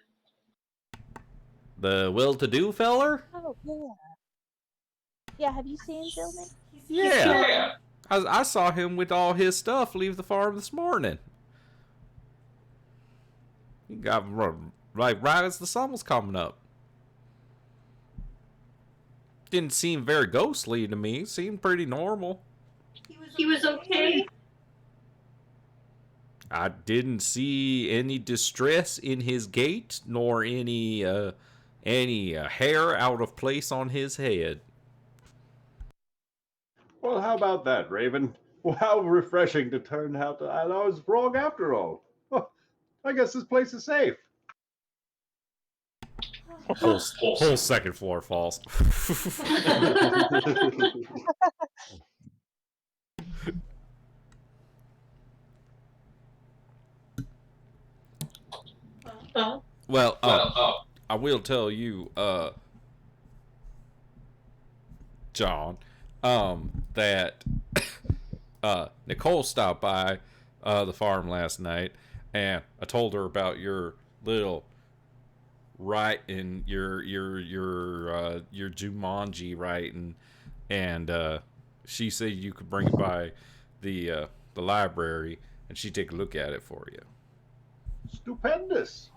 The well-to-do feller? Oh yeah. Yeah, have you seen Zillman? Yeah. I saw him with all his stuff leave the farm this morning. He got right as the sun was coming up. Didn't seem very ghostly to me. Seemed pretty normal. He was okay. I didn't see any distress in his gait, nor any hair out of place on his head. Well, how about that, Raven? Well, how refreshing to turn out I was wrong after all. Well, I guess this place is safe. Whole second floor falls. Well, I will tell you, John, that Nicole stopped by the farm last night, and I told her about your little writing, your Jumanji writing, and she said you could bring it by the library, and she'd take a look at it for you. Stupendous.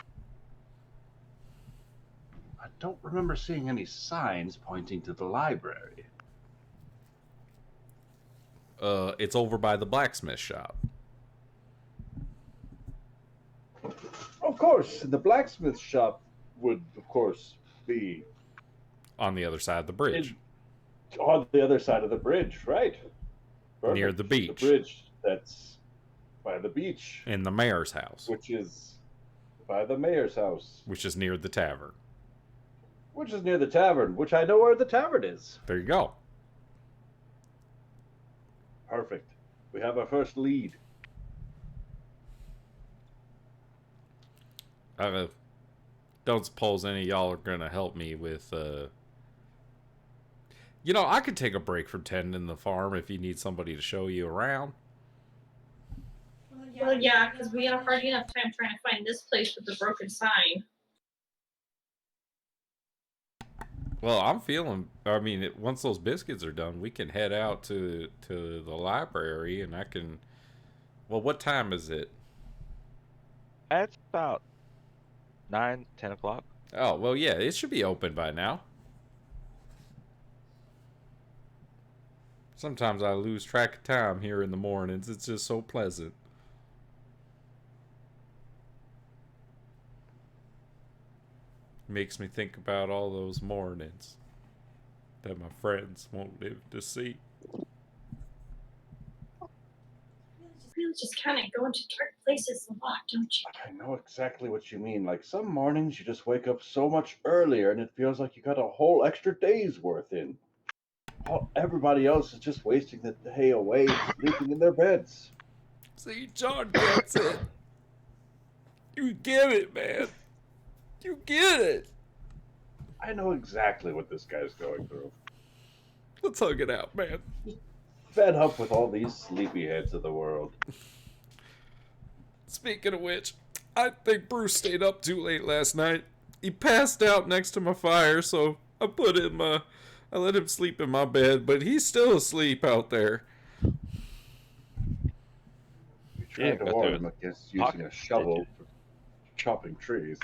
I don't remember seeing any signs pointing to the library. It's over by the blacksmith shop. Of course, the blacksmith shop would, of course, be On the other side of the bridge. on the other side of the bridge, right? Perfect. Near the beach. The bridge that's by the beach. In the mayor's house. Which is by the mayor's house. Which is near the tavern. Which is near the tavern, which I know where the tavern is. There you go. Perfect. We have our first lead. I don't suppose any of y'all are going to help me with... You know, I could take a break from tending the farm if you need somebody to show you around. Well, yeah, because we have hardly enough time trying to find this place with the broken sign. Well, I'm feeling... I mean, once those biscuits are done, we can head out to the library, and I can... Well, what time is it? It's about 9, 10 o'clock. Oh, well, yeah, it should be open by now. Sometimes I lose track of time here in the mornings. It's just so pleasant. Makes me think about all those mornings that my friends won't live to see. Really just kind of go into dark places a lot, don't you? I know exactly what you mean. Like some mornings you just wake up so much earlier and it feels like you got a whole extra day's worth in. Everybody else is just wasting the day away sleeping in their beds. See, John gets it. You get it, man. You get it. I know exactly what this guy's going through. Let's hug it out, man. Fed up with all these sleepyheads of the world. Speaking of which, I think Bruce stayed up too late last night. He passed out next to my fire, so I let him sleep in my bed, but he's still asleep out there. You're trying to warn him against using a shovel for chopping trees.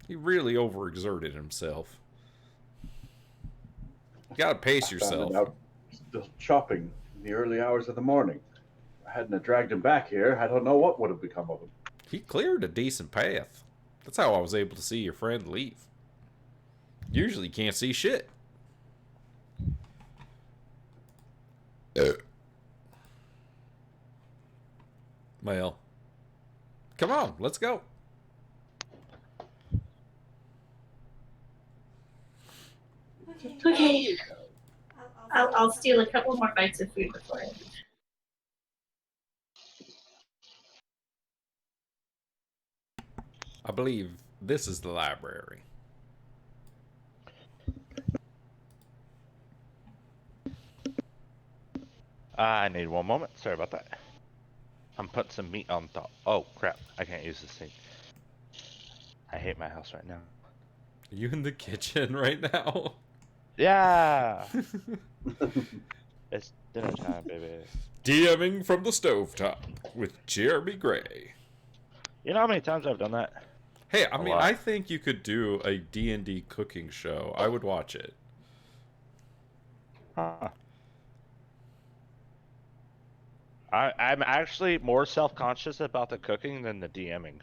He really overexerted himself. You gotta pace yourself. Out still chopping in the early hours of the morning. If I hadn't have dragged him back here, I don't know what would have become of him. He cleared a decent path. That's how I was able to see your friend leave. Usually you can't see shit. Well, come on, let's go. Okay. I'll steal a couple more bites of food before I leave. I believe this is the library. I need one moment. Sorry about that. I'm putting some meat on top. Oh crap! I can't use this thing. I hate my house right now. Are you in the kitchen right now? Yeah, it's dinner time, baby. DMing from the stovetop with Jeremy Gray. You know how many times I've done that? Hey, I A mean, lot. I think you could do a D&D cooking show. I would watch it. Huh. I'm actually more self-conscious about the cooking than the DMing.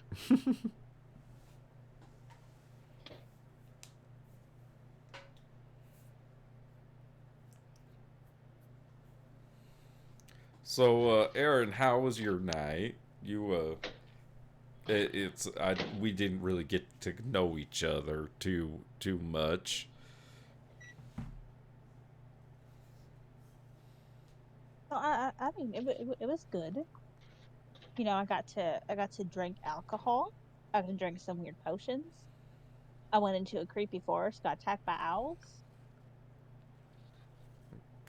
So, Aaron, how was your night? We didn't really get to know each other too much. Well, I mean, it was good. You know, I got to drink alcohol. I got to drink some weird potions. I went into a creepy forest, got attacked by owls.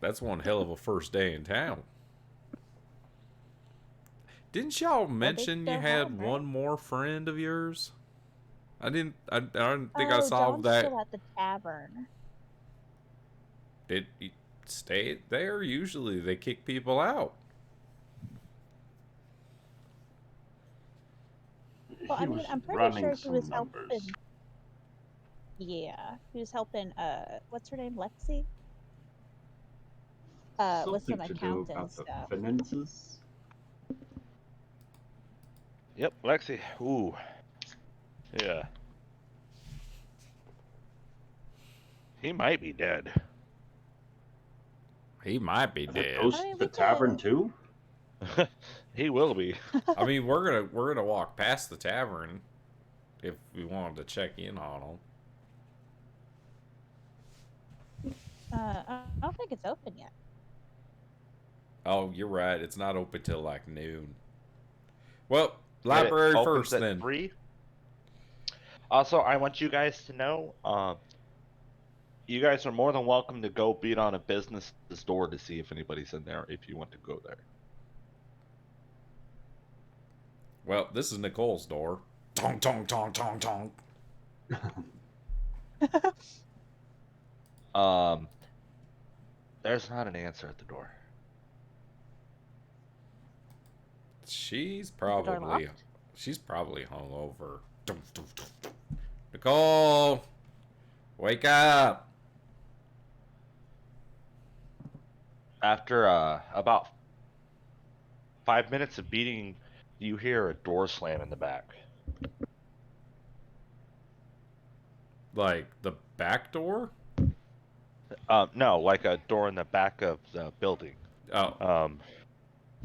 That's one hell of a first day in town. Didn't y'all Well, they mention you go had home, one right? more friend of yours? I don't think I Oh, saw John's that. still at the tavern. Did he stay there? Usually they kick people out. Well, He I mean, was I'm pretty running sure he some was numbers. helping. Yeah, he was helping. What's her name? Lexi. With Something some to do accounting about the stuff. finances. Yep, Lexi. Ooh, yeah. He might be dead. He might be Are the dead. ghost I mean, the we tavern could. too? He will be. I mean, we're gonna walk past the tavern if we wanted to check in on him. I don't think it's open yet. Oh, you're right. It's not open till like noon. Well, It library opens first at then. 3. Also, I want you guys to know, you guys are more than welcome to go beat on a business's door to see if anybody's in there if you want to go there. Well, this is Nicole's door. Tong tong tong tong tong. Um, there's not an answer at the door. She's Is the door probably locked? hungover. Nicole, wake up! After about 5 minutes of beating, you hear a door slam in the back. Like the back door? No, like a door in the back of the building. Oh,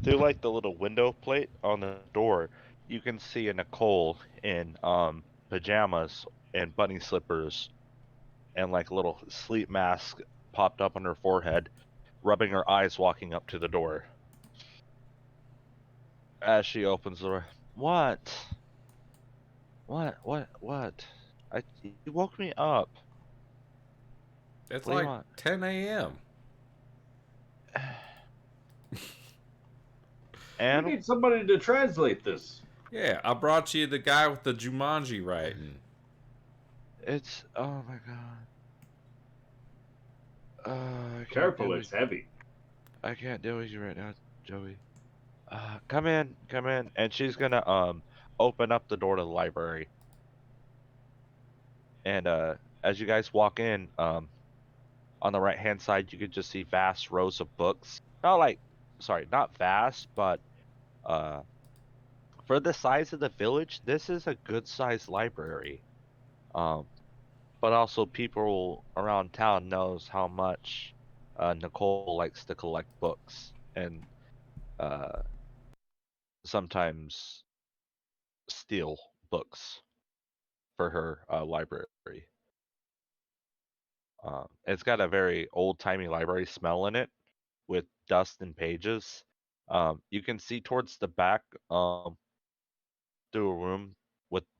Through like the little window plate on the door, you can see a Nicole in pajamas and bunny slippers and like a little sleep mask popped up on her forehead, rubbing her eyes walking up to the door. As she opens the door, what? What? You woke me up. it's What do you like want? 10 a.m. We And need somebody to translate this. Yeah, I brought you the guy with the Jumanji writing. it's, oh my god. I can't Careful, deal it's with heavy. I can't deal with you right now, Joey. Come in, and she's gonna open up the door to the library. And as you guys walk in, on the right hand side, you could just see vast rows of books. Not vast, but uh, for the size of the village, this is a good sized library. Um, but also people around town knows how much Nicole likes to collect books and uh, sometimes steal books for her library. It's got a very old timey library smell in it with dust and pages. You can see towards the back through a room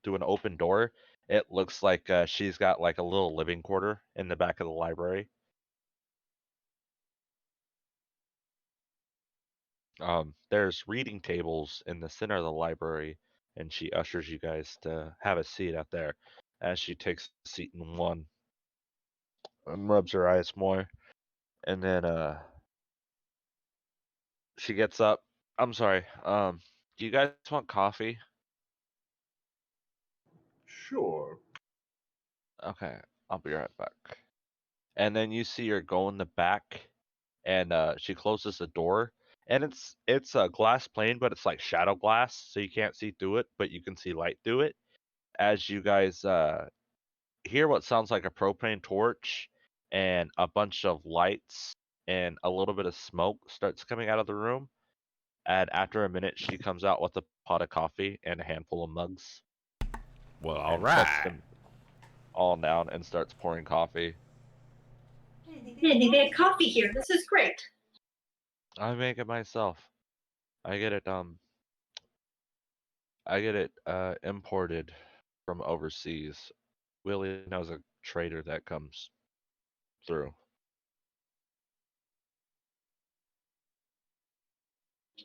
through an open door. It looks like she's got like a little living quarter in the back of the library. There's reading tables in the center of the library, and she ushers you guys to have a seat out there. As she takes a seat in one and rubs her eyes more, and then she gets up. I'm sorry. Do you guys want coffee? Sure. Okay, I'll be right back. And then you see her go in the back, and she closes the door, and it's a glass plane, but it's like shadow glass, so you can't see through it, but you can see light through it. As you guys hear what sounds like a propane torch and a bunch of lights and a little bit of smoke starts coming out of the room. And after a minute, she comes out with a pot of coffee and a handful of mugs Well, all and sets right. them all down and starts pouring coffee. Yeah, they had coffee here. This is great. I make it myself. I get it imported from overseas. Willie knows a trader that comes through.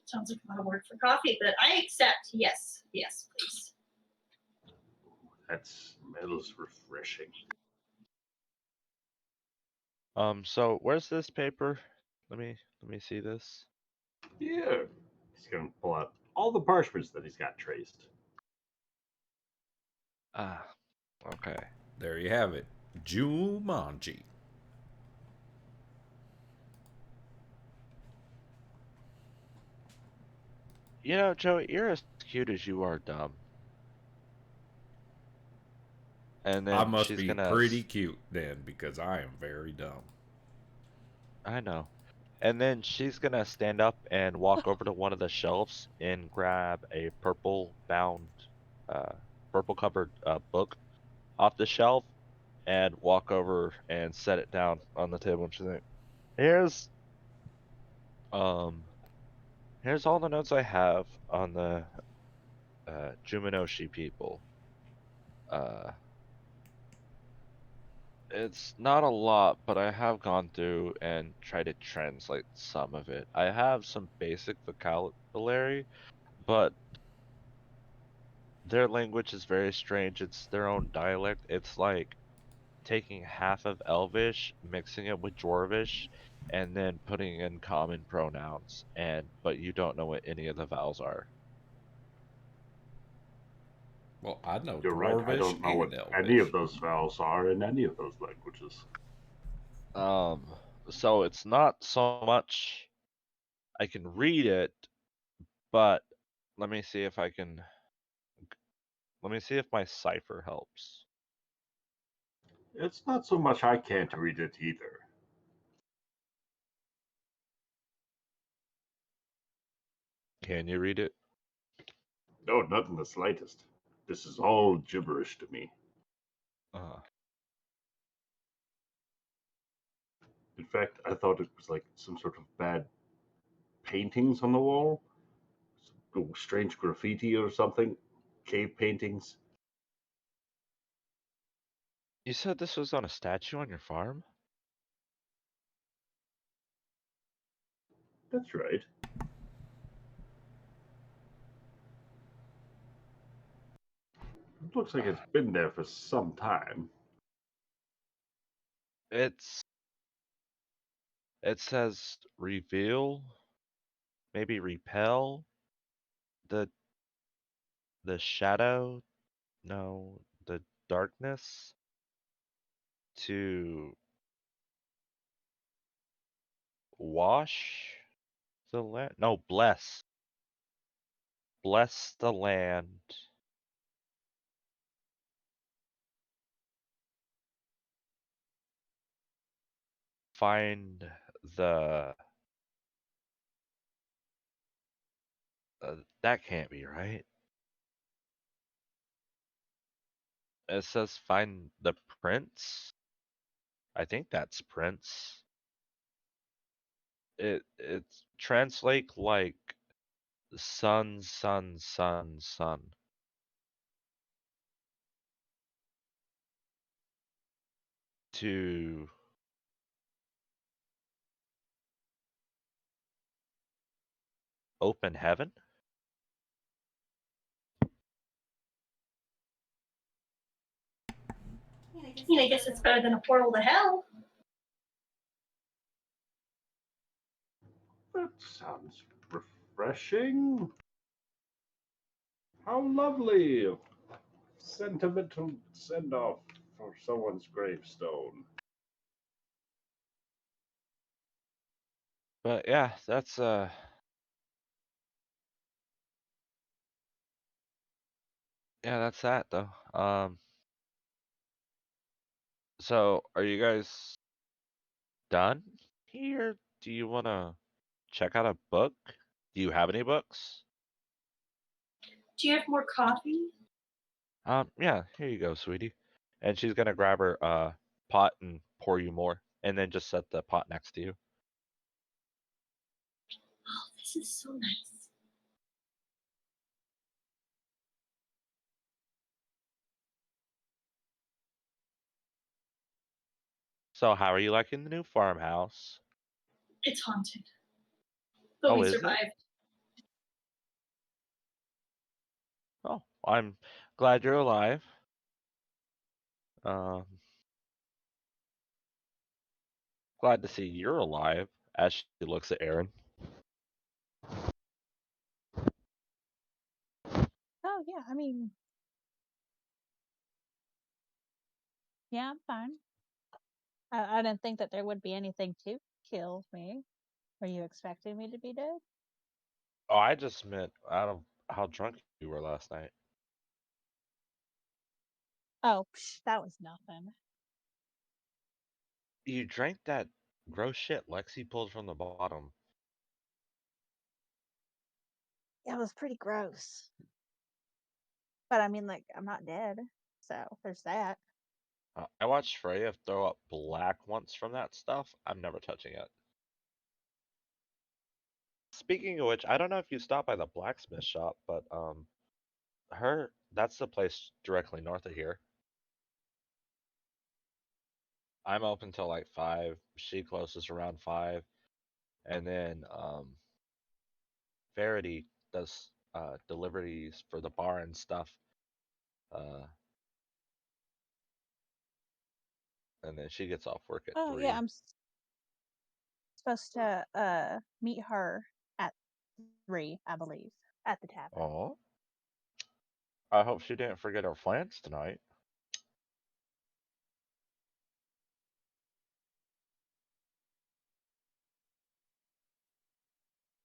Sounds like a lot of work for coffee, but I accept. Yes, yes, please. That smells refreshing. So where's this paper? Let me see this. Yeah. He's gonna pull out all the parchments that he's got traced. Ah, okay. There you have it. Jumanji. You know, Joey, you're as cute as you are dumb. And I then must she's be gonna. pretty cute then, because I am very dumb. I know. And then she's gonna stand up and walk over to one of the shelves and grab a uh, purple covered book off the shelf and walk over and set it down on the table. And she's like, "Here's um, here's all the notes I have on the Juminoshi people. Uh, It's not a lot, but I have gone through and tried to translate some of it. I have some basic vocabulary, but their language is very strange. It's their own dialect. It's like taking half of Elvish, mixing it with Dwarvish, and then putting in common pronouns. But you don't know what any of the vowels are. Well, I know You're right. I Dwarvish don't know what and any Elvish. of those vowels are in any of those languages. Um, so it's not so much I can read it, but let me see if I can. Let me see if my cipher helps. It's not so much I can't read it either. Can you read it? No, not in the slightest. This is all gibberish to me. Uh, In fact, I thought it was like some sort of bad paintings on the wall, some strange graffiti or something, cave paintings. you said this was on a statue on your farm? That's right. It looks like it's been there for some time. It says reveal, maybe repel the shadow, no, the darkness to wash the land. No, bless. Bless the land. Find the that can't be right. It says find the prince. I think that's prince. It's translate like sun, sun, sun, sun. To open heaven? I guess it's better than a portal to hell. That sounds refreshing. How lovely. Sentimental send off for someone's gravestone. But yeah, that's yeah, that's that though. So are you guys done here? Do you wanna check out a book? Do you have any books? Do you have more coffee? Yeah, here you go, sweetie. And she's gonna grab her pot and pour you more, and then just set the pot next to you. Oh, this is so nice. So how are you liking the new farmhouse? It's haunted. But Oh, we is it? survived. Oh, I'm glad you're alive. Um, glad to see you're alive. As she looks at Aaron. Oh yeah, I mean, yeah, I'm fine. I didn't think that there would be anything to kill me. Were you expecting me to be dead? Oh, I just meant out of how drunk you were last night. Oh, psh, that was nothing. You drank that gross shit Lexi pulled from the bottom. It was pretty gross. But I mean, like, I'm not dead, so there's that. I watched Freya throw up black once from that stuff. I'm never touching it. Speaking of which, I don't know if you stopped by the blacksmith shop, but that's the place directly north of here. I'm open till like 5. She closes around 5, and then Verity does deliveries for the bar and stuff. Uh, and then she gets off work at Oh yeah, 3. I'm supposed to meet her at 3, I believe, at the tavern. Oh, I hope she didn't forget her plans tonight.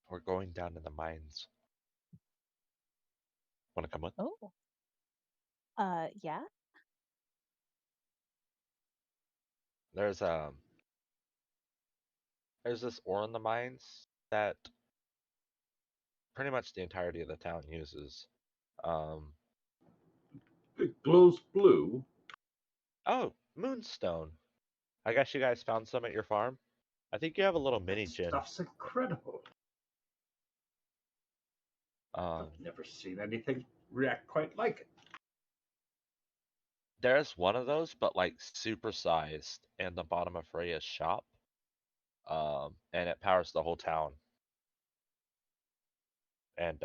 We're going down to the mines. Want to come with? Oh. Yeah. There's this ore in the mines that pretty much the entirety of the town uses. Um, It glows blue. oh, moonstone. I guess you guys found some at your farm. I think you have a little mini That gin. stuff's incredible. Um, I've never seen anything react quite like it. there's one of those, but like super sized in the bottom of Freya's shop. And it powers the whole town. And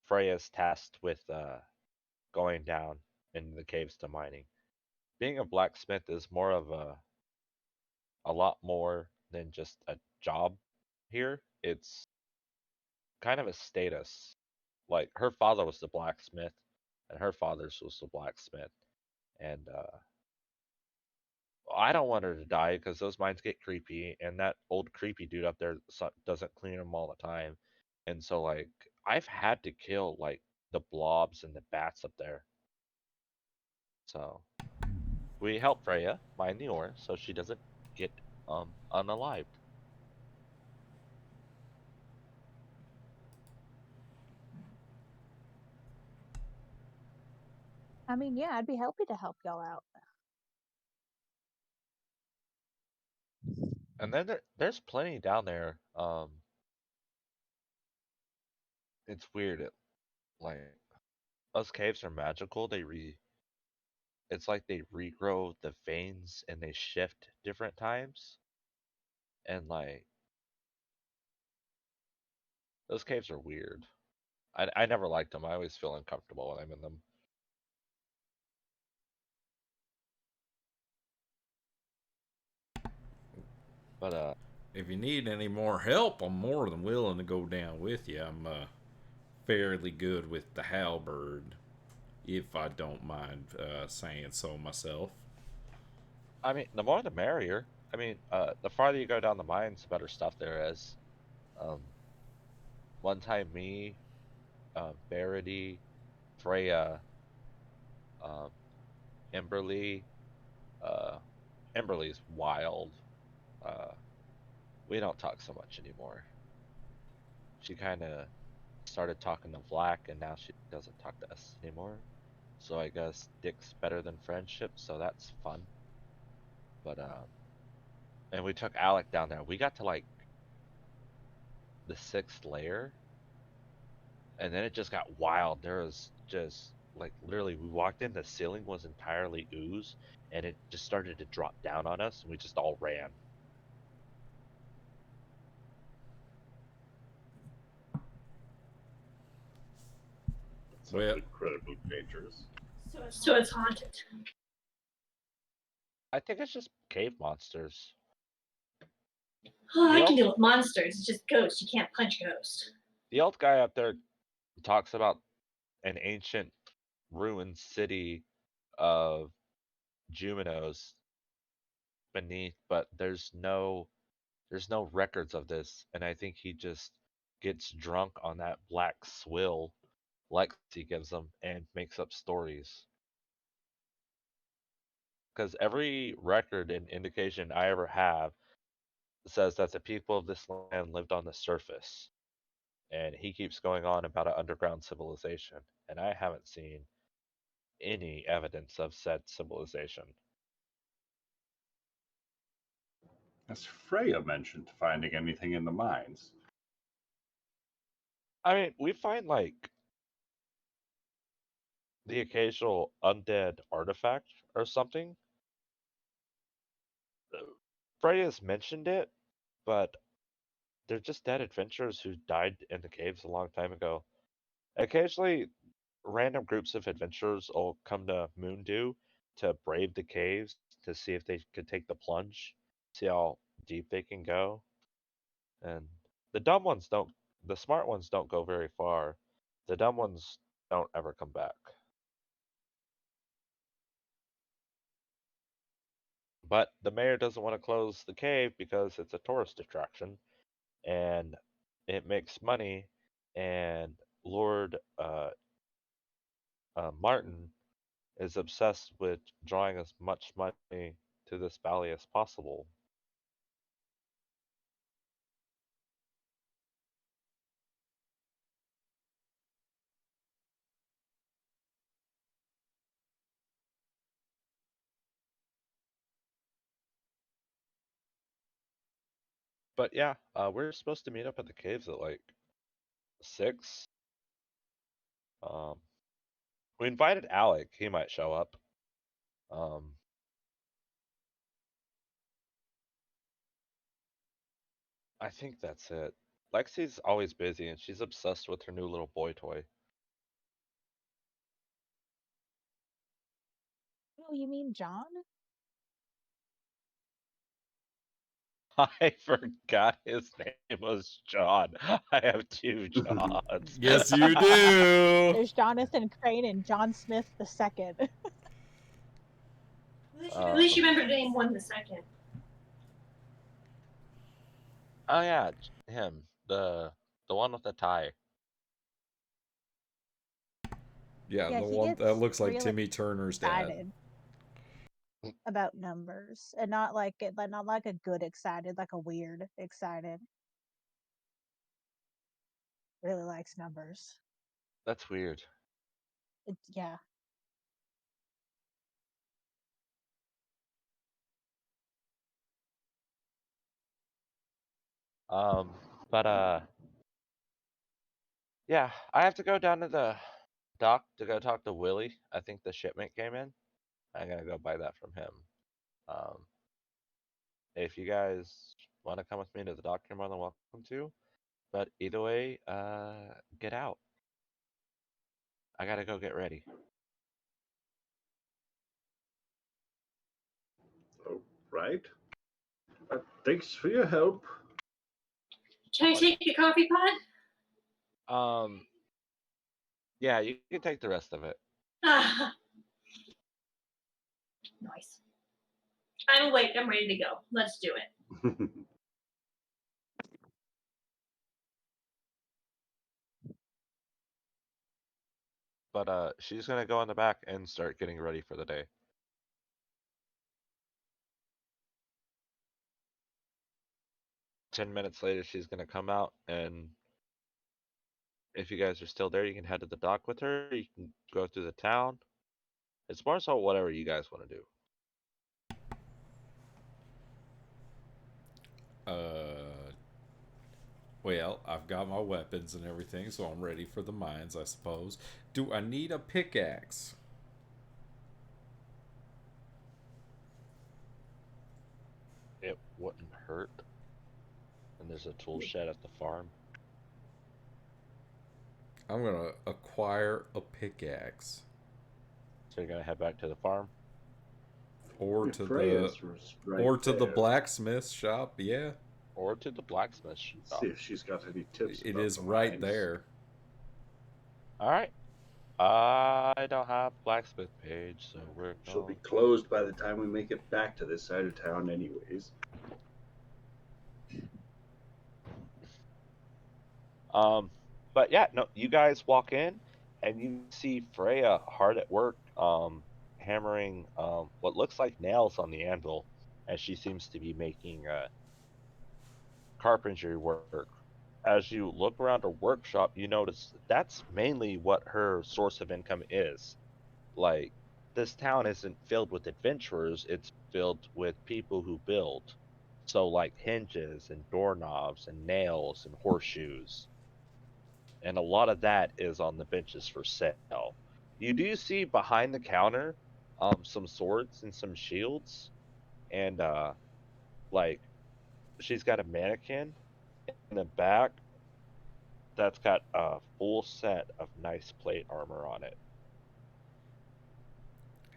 Freya's tasked with going down into the caves to mining. Being a blacksmith is more of a lot more than just a job here. It's kind of a status. Like her father was the blacksmith, and her father's was the blacksmith, and I don't want her to die because those mines get creepy, and that old creepy dude up there doesn't clean them all the time, and so like I've had to kill like the blobs and the bats up there. So we help Freya mine the ore so she doesn't get unalived. I mean, yeah, I'd be happy to help y'all out. And then there's plenty down there. It's weird. Like those caves are magical. It's like they regrow the veins and they shift different times. And like Those caves are weird. I never liked them. I always feel uncomfortable when I'm in them. But If you need any more help, I'm more than willing to go down with you. I'm fairly good with the halberd, if I don't mind saying so myself. I mean, the more the merrier. I mean, the farther you go down the mines, the better stuff there is. Um, one time, me, Verity, Freya, um, Emberly. Uh, Emberly's wild. Uh, we don't talk so much anymore. She kind of started talking to Vlack, and now she doesn't talk to us anymore. So I guess dick's better than friendship, so that's fun. But and we took Alec down there. We got to like the 6th layer, and then it just got wild. There was just like literally, we walked in, the ceiling was entirely ooze, and it just started to drop down on us, and we just all ran. Sounds Well, incredibly dangerous. So it's haunted. I think it's just cave monsters. Oh, I The can old, deal with monsters. It's just ghosts. You can't punch ghosts. the old guy up there talks about an ancient ruined city of Juminos beneath, but there's no records of this, and I think he just gets drunk on that black swill Lexi gives him and makes up stories. Because every record and indication I ever have says that the people of this land lived on the surface, and he keeps going on about an underground civilization, and I haven't seen any evidence of said civilization. As Freya mentioned, finding anything in the mines. I mean, we find like the occasional undead artifact or something. Freya's mentioned it, but they're just dead adventurers who died in the caves a long time ago. Occasionally, random groups of adventurers will come to Moondew to brave the caves to see if they could take the plunge, see how deep they can go. And the dumb ones don't, the smart ones don't go very far. The dumb ones don't ever come back. But the mayor doesn't want to close the cave because it's a tourist attraction and it makes money. And Lord Martin is obsessed with drawing as much money to this valley as possible. But yeah, we're supposed to meet up at the caves at like 6. Um, we invited Alec; he might show up. Um, I think that's it. Lexi's always busy, and she's obsessed with her new little boy toy. Oh, you mean John? I forgot his name was John. I have 2 Johns. Yes, you do. There's Jonathan Crane and John Smith the second. At least you remember to name one the second. Oh yeah, him, the one with the tie. Yeah, Yeah, the he one that gets looks like really Timmy Turner's dad. excited about numbers, and not like a good excited, like a weird excited. Really likes numbers. That's weird. Yeah. Um, but yeah, I have to go down to the dock to go talk to Willie. I think the shipment came in. I'm gonna go buy that from him. Um, if you guys want to come with me to the dock, you're more than welcome to. But either way, get out. I gotta go get ready. Oh, right. Thanks for your help. Can I take the coffee pot? Yeah, you can take the rest of it. Ah, nice. I'm awake. I'm ready to go. Let's do it. But she's gonna go in the back and start getting ready for the day. Ten minutes later, she's gonna come out, and if you guys are still there, you can head to the dock with her. You can go through the town. It's more so whatever you guys want to do. Well, I've got my weapons and everything, so I'm ready for the mines, I suppose. Do I need a pickaxe? It wouldn't hurt. And there's a tool shed at the farm. I'm gonna acquire a pickaxe. So you're gonna head back to the farm? Or to Freya's the right or to the there. blacksmith shop, yeah. Or to the blacksmith Let's shop. see if she's got any tips. It about is the right mines. there. Alright. I don't have blacksmith page, so we're She'll be going. closed by the time we make it back to this side of town, anyways. But yeah, no, you guys walk in and you see Freya hard at work, hammering what looks like nails on the anvil, as she seems to be making carpentry work. As you look around her workshop, you notice that's mainly what her source of income is. Like, this town isn't filled with adventurers, it's filled with people who build. So, like hinges and doorknobs and nails and horseshoes. And a lot of that is on the benches for sale. You do see behind the counter some swords and some shields, and like she's got a mannequin in the back that's got a full set of nice plate armor on it.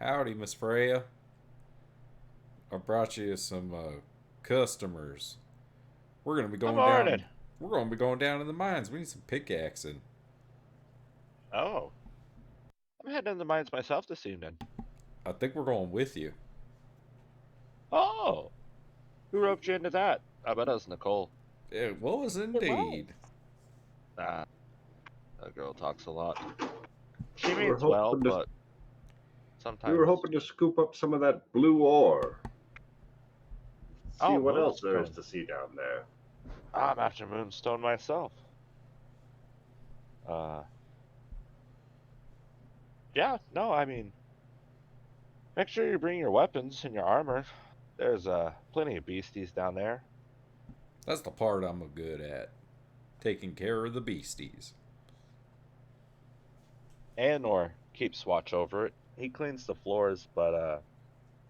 Howdy, Miss Freya. I brought you some customers. We're gonna be Good going morning. down. We're gonna be going down in the mines. We need some pickaxing. Oh, I'm heading in the mines myself this evening. I think we're going with you. Oh, who roped you into that? I bet it was Nicole. It was indeed. Ah, that girl talks a lot. She We were means well, hoping to- but We sometimes. were hoping to scoop up some of that blue ore. See Oh, what else there is Moonstone. to see down there. I'm after Moonstone myself. Yeah, no, I mean, make sure you bring your weapons and your armor. There's plenty of beasties down there. That's the part I'm good at. Taking care of the beasties. Anor keeps watch over it. He cleans the floors, but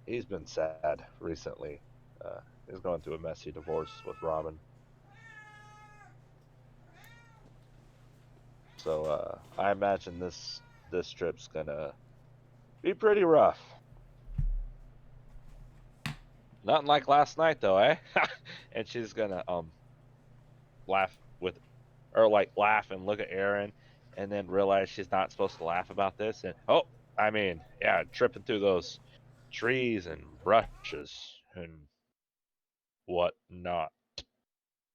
he's been sad recently. He's going through a messy divorce with Robin. So I imagine this trip's gonna be pretty rough. Nothing like last night though, eh? And she's gonna laugh with, or like laugh and look at Aaron, and then realize she's not supposed to laugh about this. And I mean, yeah, tripping through those trees and brushes and whatnot.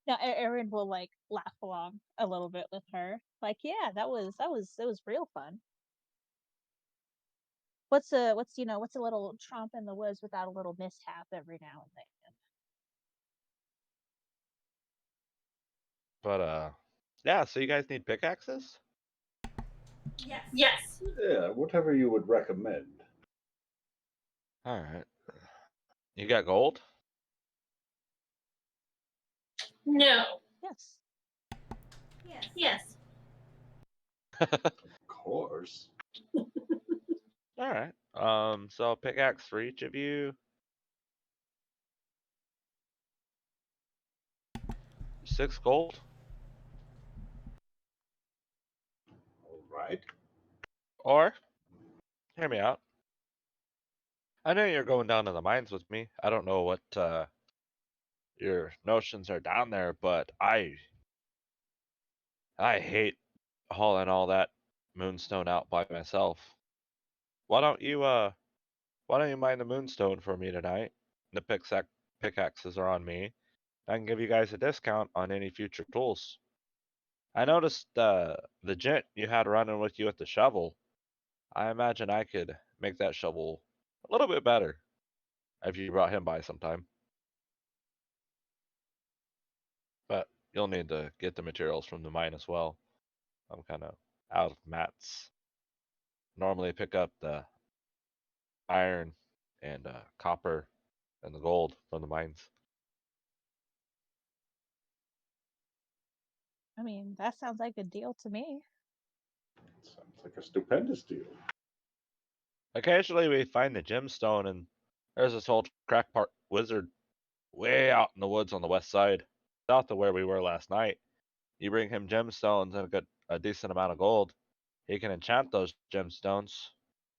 Now Erin will like laugh along a little bit with her. Like, yeah, it was real fun. What's a little tromp in the woods without a little mishap every now and then. But yeah. So you guys need pickaxes? Yes. Yes. Yeah, whatever you would recommend. All right. You got gold? No. Yes. Yes. Yes. Of course. All right. So pickaxe for each of you. 6 gold. right? Or, hear me out. I know you're going down to the mines with me. I don't know what your notions are down there, but I hate hauling all that moonstone out by myself. Why don't you mine the moonstone for me tonight? The pickaxes are on me. I can give you guys a discount on any future tools. I noticed the gent you had running with you with the shovel. I imagine I could make that shovel a little bit better if you brought him by sometime. But you'll need to get the materials from the mine as well. I'm kind of out of mats. Normally pick up the iron and copper and the gold from the mines. I mean, that sounds like a deal to me. Sounds like a stupendous deal. Occasionally we find the gemstone, and there's this old crackpot wizard way out in the woods on the west side, south of where we were last night. You bring him gemstones and get a decent amount of gold. He can enchant those gemstones.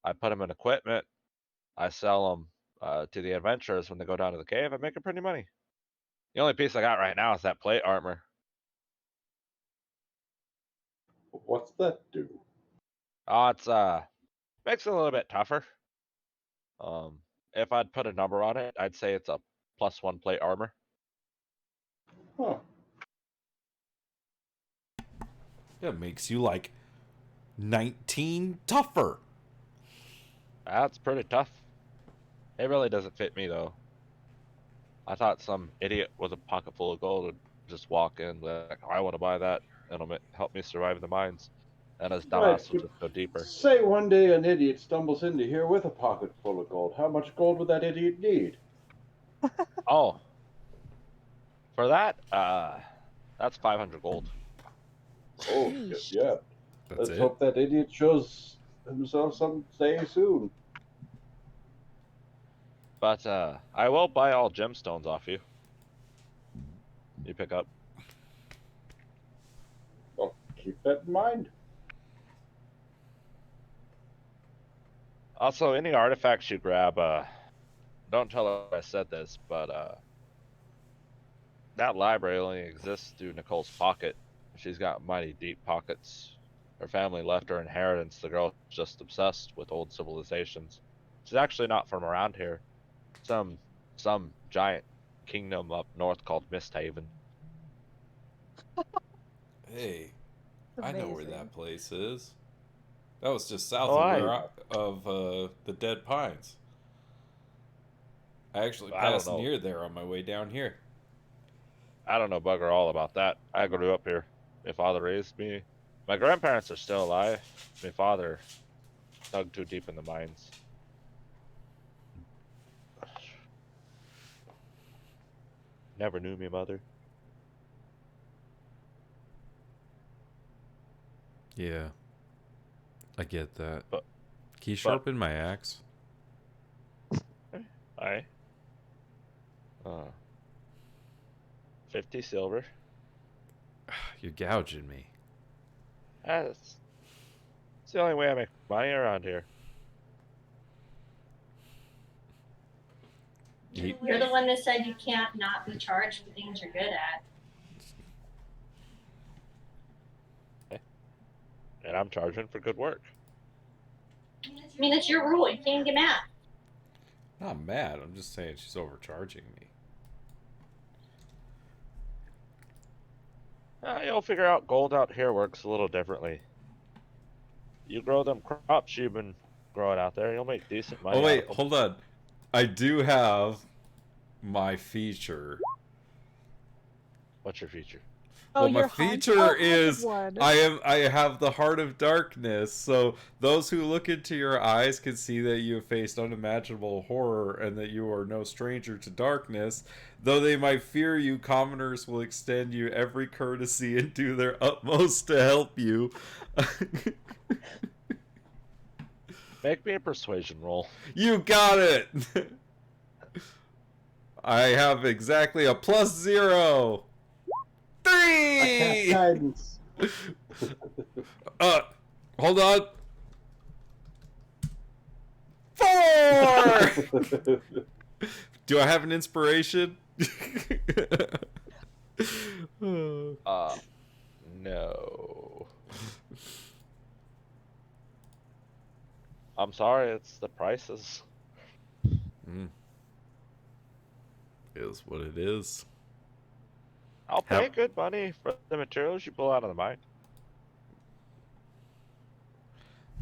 I put them in equipment. I sell them to the adventurers when they go down to the cave. I make a pretty money. The only piece I got right now is that plate armor. What's that do? Oh, it's makes it a little bit tougher. If I'd put a number on it, I'd say it's a +1 plate armor. Huh. It makes you like 19 tougher. That's pretty tough. It really doesn't fit me though. I thought some idiot with a pocket full of gold would just walk in like, oh, I want to buy that. It'll help me survive the mines. And his dumbass will just go deeper. Say one day an idiot stumbles into here with a pocket full of gold. How much gold would that idiot need? Oh, for that, that's 500 gold. Oh, Sheesh. yeah. That's Let's it. hope that idiot shows himself someday soon. But I will buy all gemstones off you. You pick up. Well, keep that in mind. Also, any artifacts you grab, don't tell her I said this, but that library only exists through Nicole's pocket. She's got mighty deep pockets. Her family left her inheritance. The girl's just obsessed with old civilizations. She's actually not from around here. Some giant kingdom up north called Misthaven. Hey, I know where Amazing. that place is. That was just south Oh, of the Dead Pines. I actually I don't passed know. near there on my way down here. I don't know bugger all about that. I grew up here. My father raised me. My grandparents are still alive. My father dug too deep in the mines. Never knew me mother. Yeah, I get that. But- Can you sharpen my axe? Aye. 50 silver. You're gouging me. That's it's the only way I make money around here. You're the one that said you can't not be charged for things you're good at. And I'm charging for good work. I mean, it's your rule. You can't get mad. Not mad. I'm just saying she's overcharging me. You'll figure out gold out here works a little differently. You grow them crops you've been growing out there, you'll make decent money. Oh wait, out of them. hold on. I do have my feature. What's your feature? Oh, Well, my your haunted- feature haunted is one. I have the heart of darkness, so those who look into your eyes can see that you have faced unimaginable horror and that you are no stranger to darkness. Though they might fear you, commoners will extend you every courtesy and do their utmost to help you. Make me a persuasion roll. You got it! I have exactly a Hold on. 4! Do I have an inspiration? No. I'm sorry, it's the prices. Is what it is. I'll pay good money for the materials you pull out of the mine.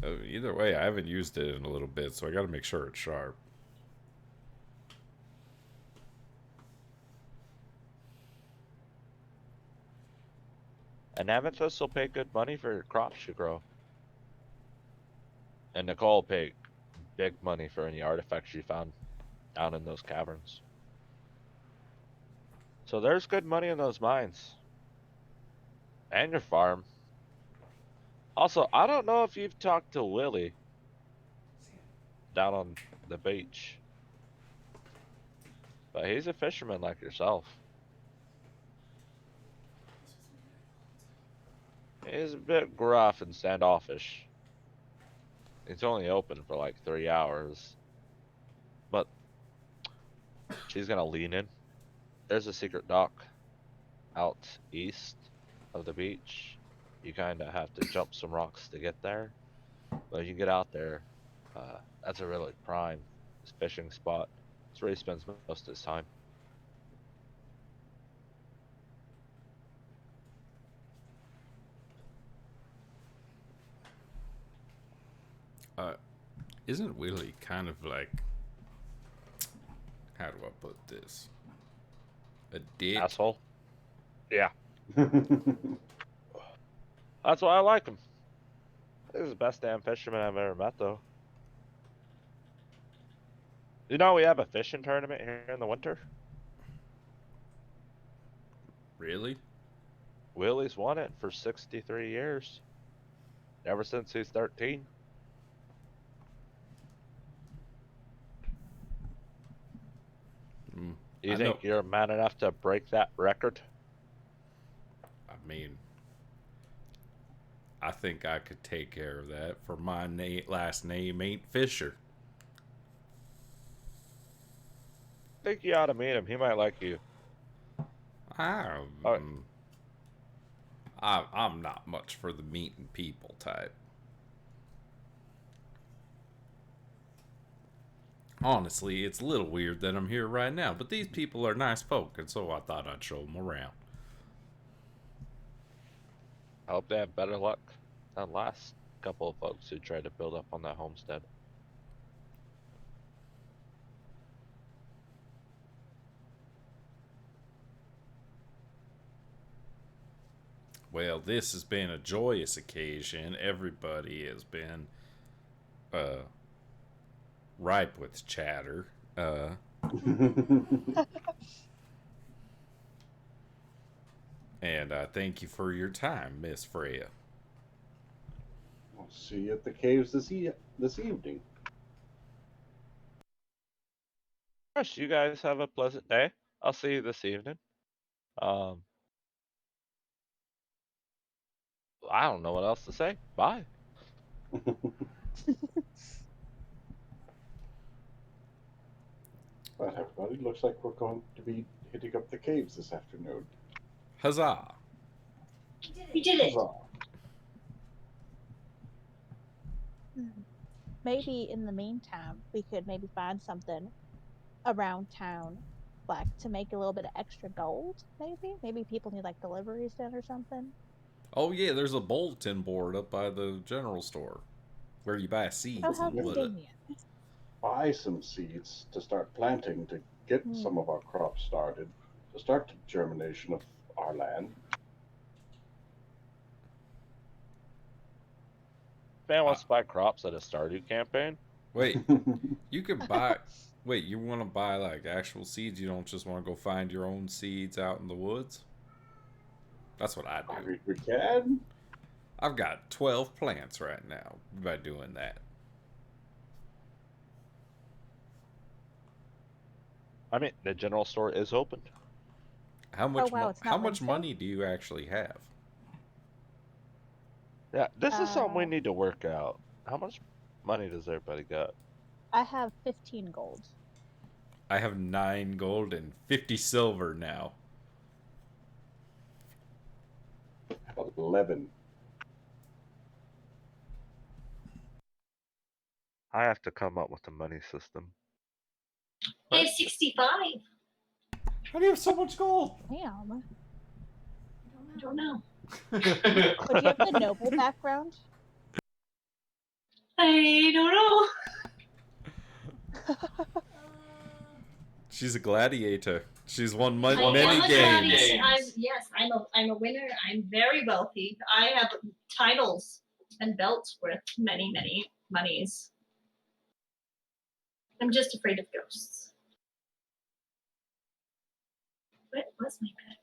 Either way, I haven't used it in a little bit, so I gotta make sure it's sharp. And Amethyst will pay good money for your crops you grow. And Nicole will pay big money for any artifacts you found down in those caverns. So there's good money in those mines. And your farm. Also, I don't know if you've talked to Willie down on the beach. But he's a fisherman like yourself. He's a bit gruff and standoffish. It's only open for like 3 hours. But she's gonna lean in. There's a secret dock out east of the beach. You kinda have to jump some rocks to get there. But you get out there, that's a really prime fishing spot. It's where he spends most of his time. Isn't Willie kind of like, how do I put this? A dick? Asshole? Yeah. That's why I like him. He's the best damn fisherman I've ever met, though. You know we have a fishing tournament here in the winter? Really? Willie's won it for 63 years. Ever since he's 13. You think you're man enough to break that record? I mean, I think I could take care of that, for my last name ain't Fisher. I think you ought to meet him. He might like you. I'm not much for the meeting people type. Honestly, it's a little weird that I'm here right now, but these people are nice folk, and so I thought I'd show them around. I hope they have better luck than last couple of folks who tried to build up on that homestead. Well, this has been a joyous occasion. Everybody has been ripe with chatter. And thank you for your time, Miss Freya. I'll see you at the caves this evening. Gosh, you guys have a pleasant day. I'll see you this evening. I don't know what else to say. Bye. Right, everybody. Looks like we're going to be hitting up the caves this afternoon. Huzzah! You did it. Huzzah. Maybe in the meantime, we could maybe find something around town, like to make a little bit of extra gold. Maybe people need like deliveries done or something. Oh yeah, there's a bulletin board up by the general store where you buy seeds. Oh, how and put it. convenient! Buy some seeds to start planting to get some of our crops started, to start the germination of our land. Man wants to buy crops at a Stardew campaign. Wait, you can buy. Wait, you want to buy like actual seeds? You don't just want to go find your own seeds out in the woods? That's what I do. We can. I've got 12 plants right now by doing that. I mean, the general store is open. How much? Oh, wow, it's not how much Wednesday? money do you actually have? Yeah, this is something we Uh, need to work out. How much money does everybody got? I have 15 gold. I have 9 gold and 50 silver now. 11. I have to come up with a money system. I have 65. How do you have so much gold? Damn. I don't know. But do you have the noble background? I don't know. She's a gladiator. She's won many I am a games. gladiator. Yes, I'm a winner. I'm very wealthy. I have titles and belts worth many, many monies. I'm just afraid of ghosts. What was my pet?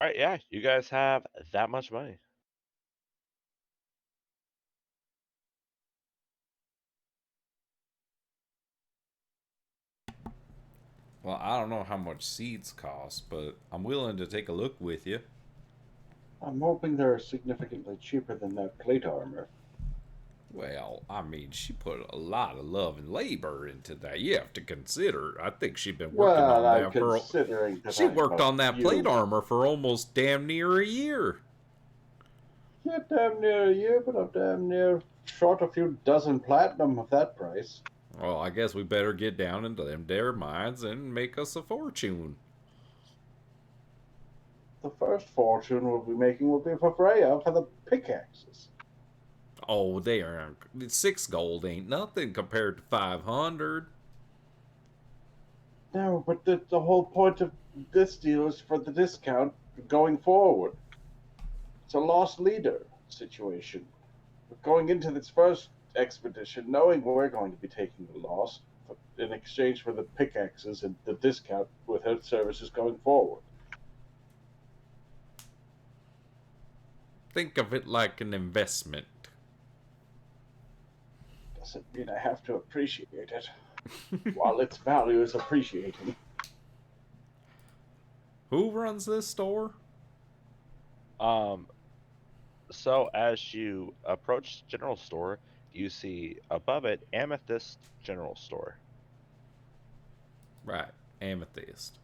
All right, yeah, you guys have that much money. Well, I don't know how much seeds cost, but I'm willing to take a look with you. I'm hoping they're significantly cheaper than that plate armor. Well, I mean, she put a lot of love and labor into that. You have to consider. I think she's been working Well, on I'm that for. considering that She I'm worked a on that few- plate armor for almost damn near a year. Yeah, damn near a year, but I'm damn near short a few dozen platinum of that price. Well, I guess we better get down into them there mines and make us a fortune. The first fortune we'll be making will be for Freya for the pickaxes. Oh, they are 6 gold ain't nothing compared to 500. No, but the whole point of this deal is for the discount going forward. It's a lost leader situation. We're going into this first expedition knowing we're going to be taking the loss in exchange for the pickaxes and the discount with her services going forward. Think of it like an investment. Doesn't mean I have to appreciate it, while its value is appreciating. Who runs this store? So as you approach general store, you see above it Amethyst General Store. Right, Amethyst.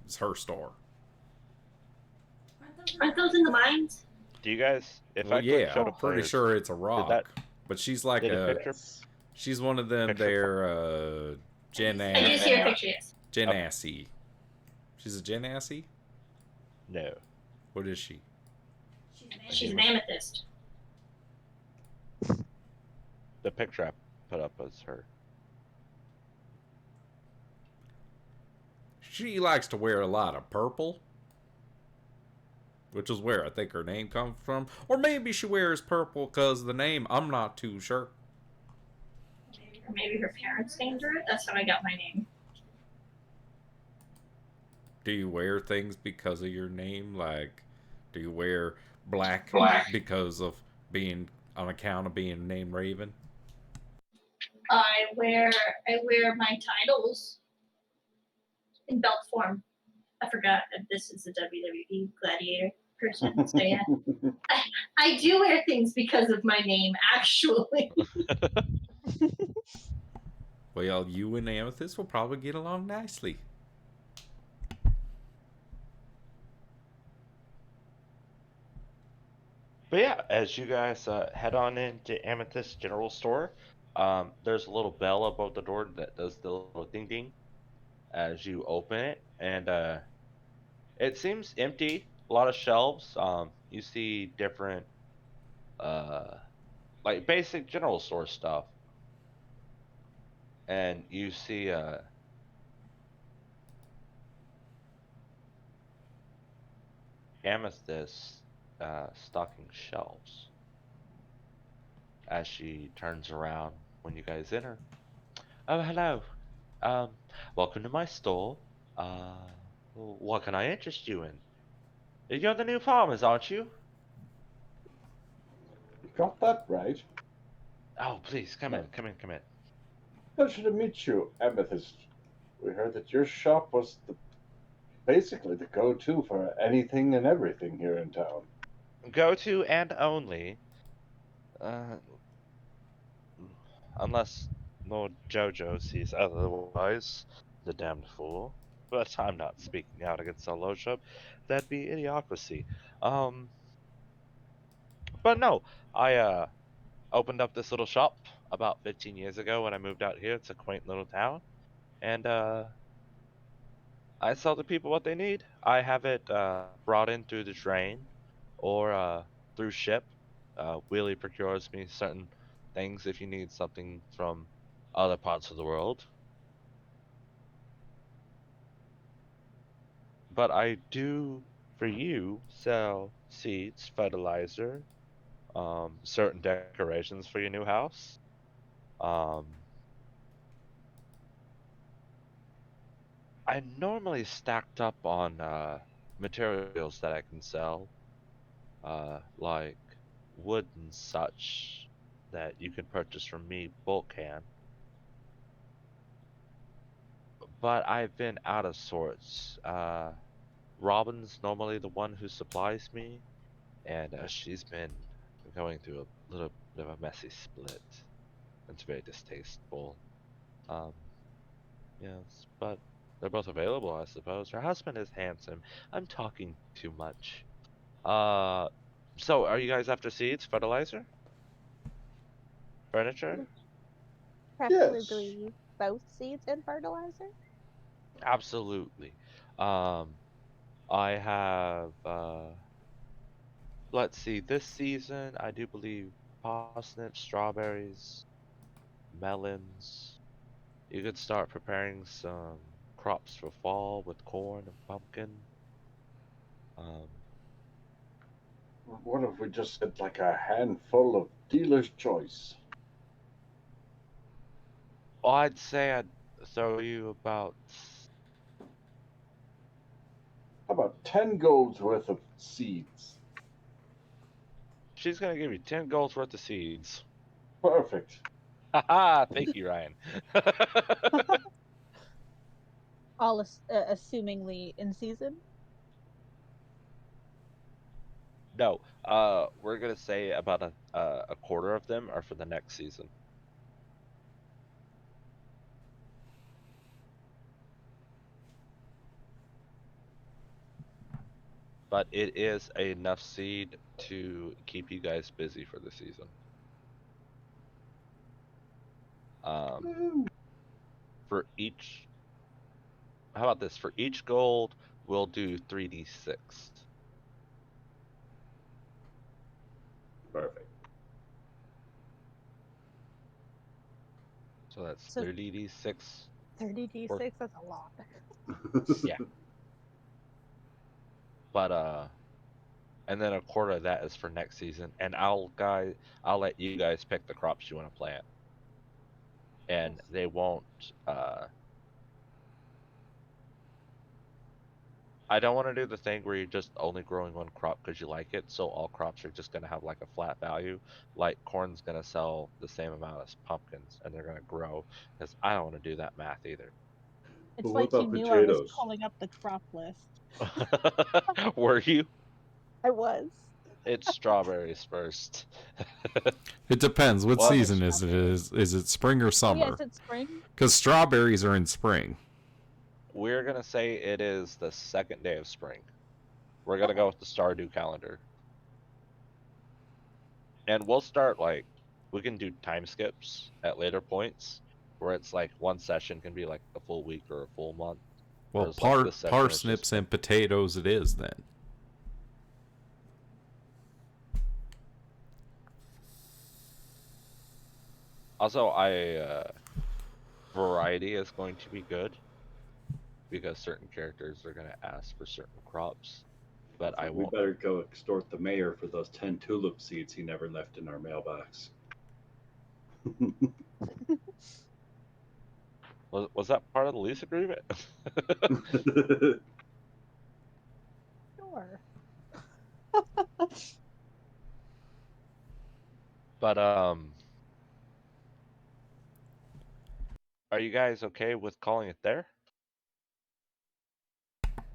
It's her store. Aren't those in the mines? Do you guys? If Well, I click yeah, show to I'm pretty players, sure it's a rock. But she's like did it a. picture? She's one of them Picture there, I do see her picture, yes. Genasi. She's a Genasi? No. What is she? She's an amethyst. The picture I put up was her. She likes to wear a lot of purple. Which is where I think her name comes from. Or maybe she wears purple because of the name. I'm not too sure. Or maybe her parents named her it. That's how I got my name. Do you wear things because of your name? Like, do you wear black because of being, on account of being named Raven? I wear my titles in belt form. I forgot that this is a WWE gladiator person. So yeah, I do wear things because of my name, actually. Well, you and Amethyst will probably get along nicely. But yeah, as you guys head on into Amethyst General Store, there's a little bell above the door that does the little ding ding as you open it, and it seems empty. A lot of shelves. You see different, like basic general store stuff, and you see Amethyst stocking shelves as she turns around when you guys enter. Oh, hello. Um, welcome to my store. What can I interest you in? You're the new farmers, aren't you? Got that right. Oh, please, come in. Pleasure to meet you, Amethyst. We heard that your shop was basically the go-to for anything and everything here in town. go to and only, uh, unless Lord Jojo sees otherwise, the damned fool. But I'm not speaking out against our lordship. That'd be idiocracy. Um, but no, I opened up this little shop about 15 years ago when I moved out here. It's a quaint little town, and I sell the people what they need. I have it brought in through the train or through ship. Wheelie procures me certain things if you need something from other parts of the world. But I do, for you, sell seeds, fertilizer, certain decorations for your new house. Um, I normally stacked up on materials that I can sell, like wood and such that you can purchase from me bulk hand. But I've been out of sorts. Robin's normally the one who supplies me, and she's been going through a little bit of a messy split. It's very distasteful. Um, yes, but they're both available, I suppose. Her husband is handsome. I'm talking too much. Uh, so are you guys after seeds, fertilizer, furniture? Yes. Preferably both seeds and fertilizer. Absolutely. Um, I have let's see, this season I do believe parsnips, strawberries, melons. You could start preparing some crops for fall with corn and pumpkin. Um, What if we just get like a handful of dealer's choice? I'd say I'd throw you about. How about 10 golds worth of seeds? She's gonna give you 10 golds worth of seeds. Perfect. Haha, thank you, Ryan. All assumingly in season. No, we're gonna say about a quarter of them are for the next season. But it is enough seed to keep you guys busy for the season. For each, how about this? For each gold, we'll do 3d6. Perfect. So that's So 30d6. 30d6. That's a lot. Yeah. But and then a quarter of that is for next season. And I'll let you guys pick the crops you want to plant. And they won't I don't want to do the thing where you're just only growing one crop because you like it, so all crops are just going to have like a flat value. Like corn's going to sell the same amount as pumpkins, and they're going to grow. Because I don't want to do that math either. It's But what like you about knew I was potatoes? pulling up the crop list. Were you? I was. It's strawberries first. It depends. What Well, I like season is it? strawberries. Is it spring or Oh yeah, summer? is it spring? Because strawberries are in spring. we're going to say it is the second day of spring. We're going to Okay. go with the Stardew calendar. And we'll start like, we can do time skips at later points where it's like one session can be like a full week or a full month. Well, Whereas like this session is just parsnips and potatoes it is then. also variety is going to be good because certain characters are going to ask for certain crops, but I We won't. better go extort the mayor for those 10 tulip seeds he never left in our mailbox. Was that part of the lease agreement? Sure. But are you guys okay with calling it there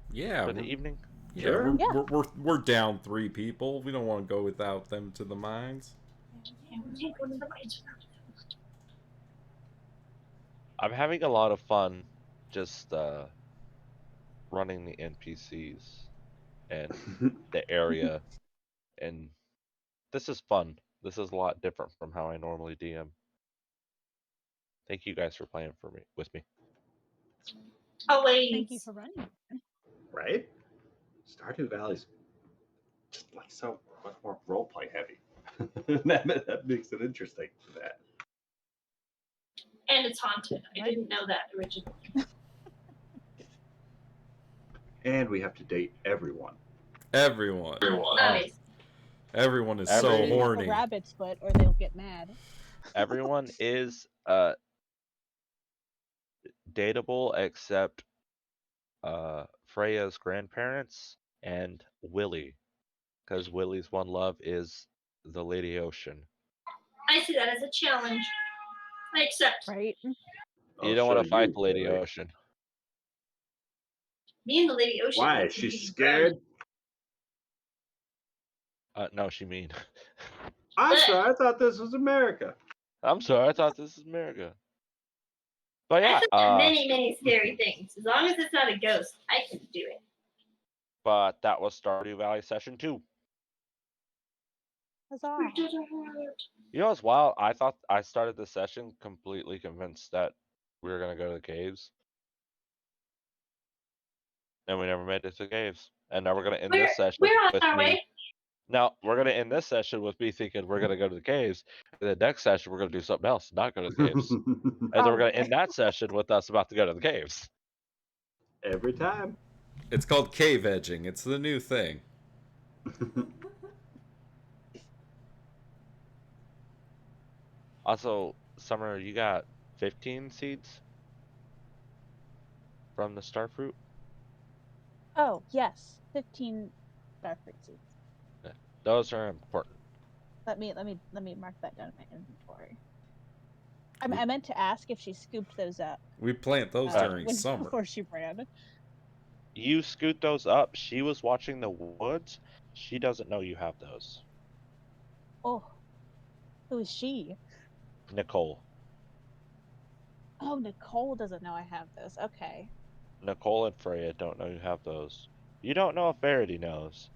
Yeah, for the evening? Yeah, Sure. we're down 3 people. We don't want to go without them to the mines. I'm having a lot of fun just running the NPCs and the area, and this is fun. This is a lot different from how I normally DM. Thank you guys for playing with me. Always. Thank you for running. Right? Stardew Valley's just like so much more roleplay heavy. that makes it interesting for that. And it's haunted. I didn't know that originally. And we have to date everyone. Everyone. Nice. Everyone is Every- so Maybe not the horny. rabbit's foot, or they'll get mad. Everyone is dateable except Freya's grandparents and Willie, because Willie's one love is the Lady Ocean. I see that as a challenge. I accept. Right? You don't want to fight the Lady Ocean. Me and the Lady Ocean. Why? Is she scared? No, she mean. I'm sorry, I thought this was America. I'm sorry, I thought this is America. But I yeah, have done many scary things. As long as it's not a ghost, I can do it. but that was Stardew Valley session 2. Huzzah. You know what's wild? I thought I started the session completely convinced that we were gonna go to the caves, and we never made it to the caves. And now we're gonna end this session We're on with our me. way. Now we're gonna end this session with me thinking we're gonna go to the caves, and the next session we're gonna do something else, not go to the caves, and then we're gonna end that session with us about to go to the caves. Every time. It's called cave edging. It's the new thing. Also, Summer, you got 15 seeds from the starfruit. Oh, yes. 15 starfruit seeds. Those are important. Let me mark that down in my inventory. I meant to ask if she scooped those up. We plant those during summer. Before she ran. You scoot those up. She was watching the woods. She doesn't know you have those. Oh. Who is she? Nicole. Oh, Nicole doesn't know I have those. Okay. Nicole and Freya don't know you have those. You don't know if Verity knows.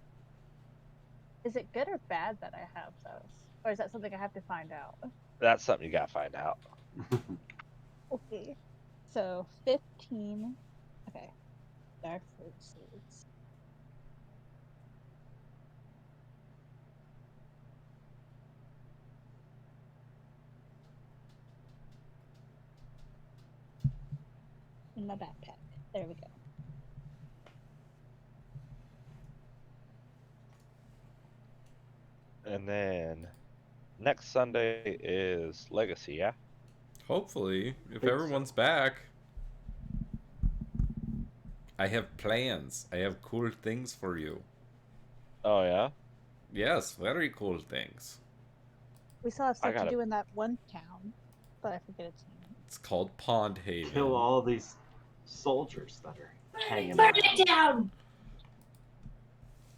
Is it good or bad that I have those? Or is that something I have to find out? That's something you gotta find out. Okay. So 15. Okay. Starfruit seeds. In my backpack. There we go. And then next Sunday is Legacy, yeah? Hopefully, if Think everyone's back. I have plans. I have cool things for you. Oh yeah? Yes, very cool things. We still have stuff to gotta- do in that one town, but I forget its name. It's called Pond Haven. Kill all these soldiers that are hanging Burn around. it down!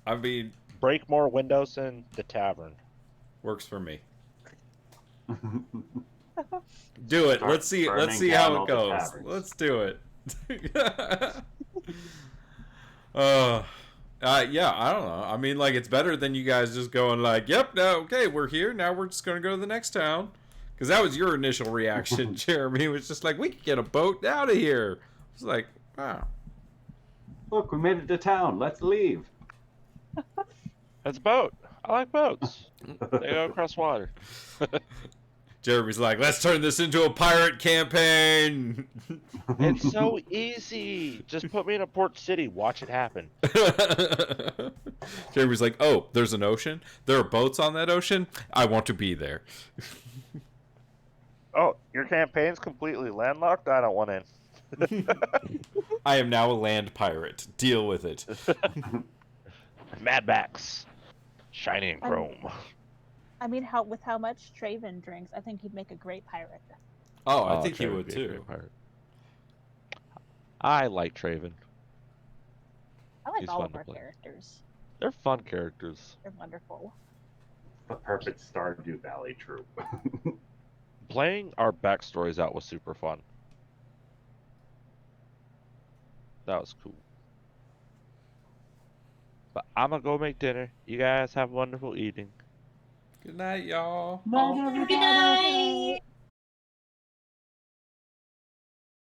I mean, Break more windows in the tavern. works for me. Do it. Start Let's see burning how down it all the goes. taverns. Let's do it. Yeah, I don't know. I mean, like, it's better than you guys just going like, "Yep, no, okay, we're here. Now we're just gonna go to the next town." Because that was your initial reaction, Jeremy. Was just like, "We could get a boat out of here." It's like, wow. Look, we made it to town. Let's leave. It's a boat. I like boats. They go across water. Jeremy's like, "Let's turn this into a pirate campaign." It's so easy. Just put me in a port city. Watch it happen. Jeremy's like, "Oh, there's an ocean. There are boats on that ocean. I want to be there." Oh, your campaign's completely landlocked? I don't want in. I am now a land pirate. Deal with it. Mad Max. Shiny and chrome. I mean, with how much Traven drinks, I think he'd make a great pirate. Oh, I think he Traven would be a great too. pirate. I like Traven. I like He's all fun of to our play. characters. They're fun characters. They're wonderful. The perfect Stardew Valley troop. Playing our backstories out was super fun. That was cool. But I'm gonna go make dinner. You guys have a wonderful evening. Good night, y'all. Good night.